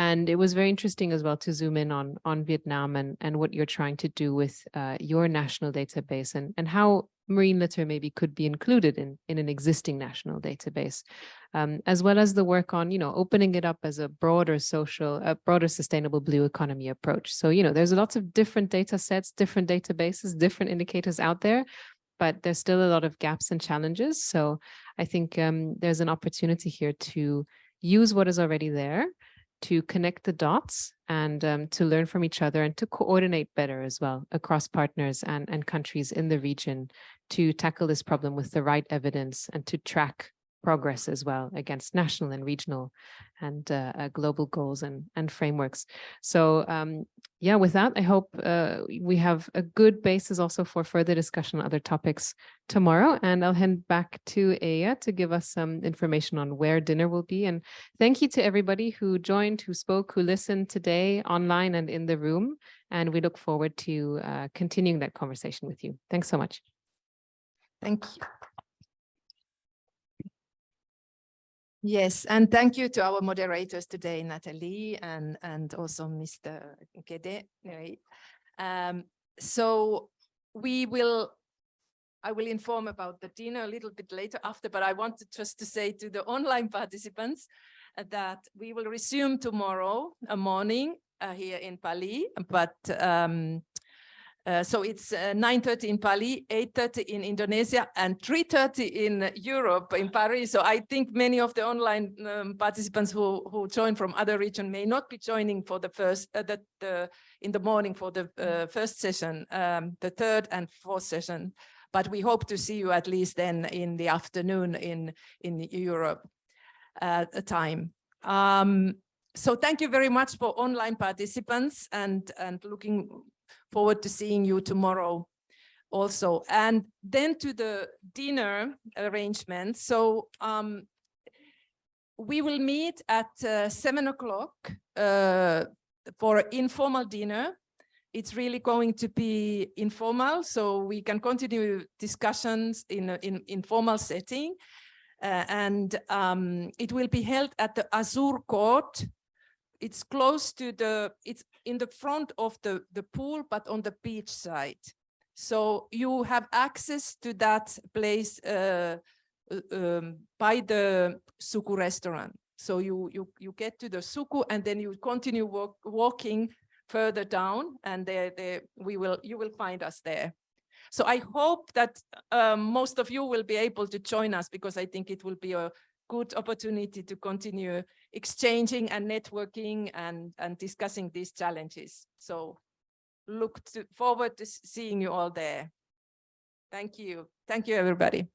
And it was very interesting as well to zoom in on Vietnam and what you're trying to do with your national database and how marine litter maybe could be included in an existing national database, as well as the work on, opening it up as a broader sustainable blue economy approach. So, there's lots of different data sets, different databases, different indicators out there, but there's still a lot of gaps and challenges. So I think there's an opportunity here to use what is already there, to connect the dots and to learn from each other and to coordinate better as well across partners and countries in the region to tackle this problem with the right evidence and to track progress as well against national and regional and global goals and frameworks. So with that, I hope we have a good basis also for further discussion on other topics tomorrow. And I'll hand back to Aya to give us some information on where dinner will be. And thank you to everybody who joined, who spoke, who listened today online and in the room. And we look forward to continuing that conversation with you. Thanks so much. Thank you. Yes, and thank you to our moderators today, Natalie and also Mr. Gede. So I will inform about the dinner a little bit later after, but I wanted just to say to the online participants that we will resume tomorrow morning here in Pali, but so it's 9:30 in Pali, 8:30 in Indonesia, and 3:30 in Europe, in Paris. So I think many of the online participants who join from other regions may not be joining for the first, in the morning for the first session, the third and fourth session. But we hope to see you at least then in the afternoon in Europe time. So thank you very much for online participants and looking forward to seeing you tomorrow also. And then to the dinner arrangement. So we will meet at 7 o'clock for informal dinner. It's really going to be informal, so we can continue discussions in an informal setting. And it will be held at the Azure Court. It's close to it's in the front of the pool, but on the beach side. So you have access to that place by the Suku restaurant. So you get to the Suku and then you continue walking further down, and you will find us there. So I hope that most of you will be able to join us, because I think it will be a good opportunity to continue exchanging and networking and discussing these challenges. So look forward to seeing you all there. Thank you. Thank you, everybody.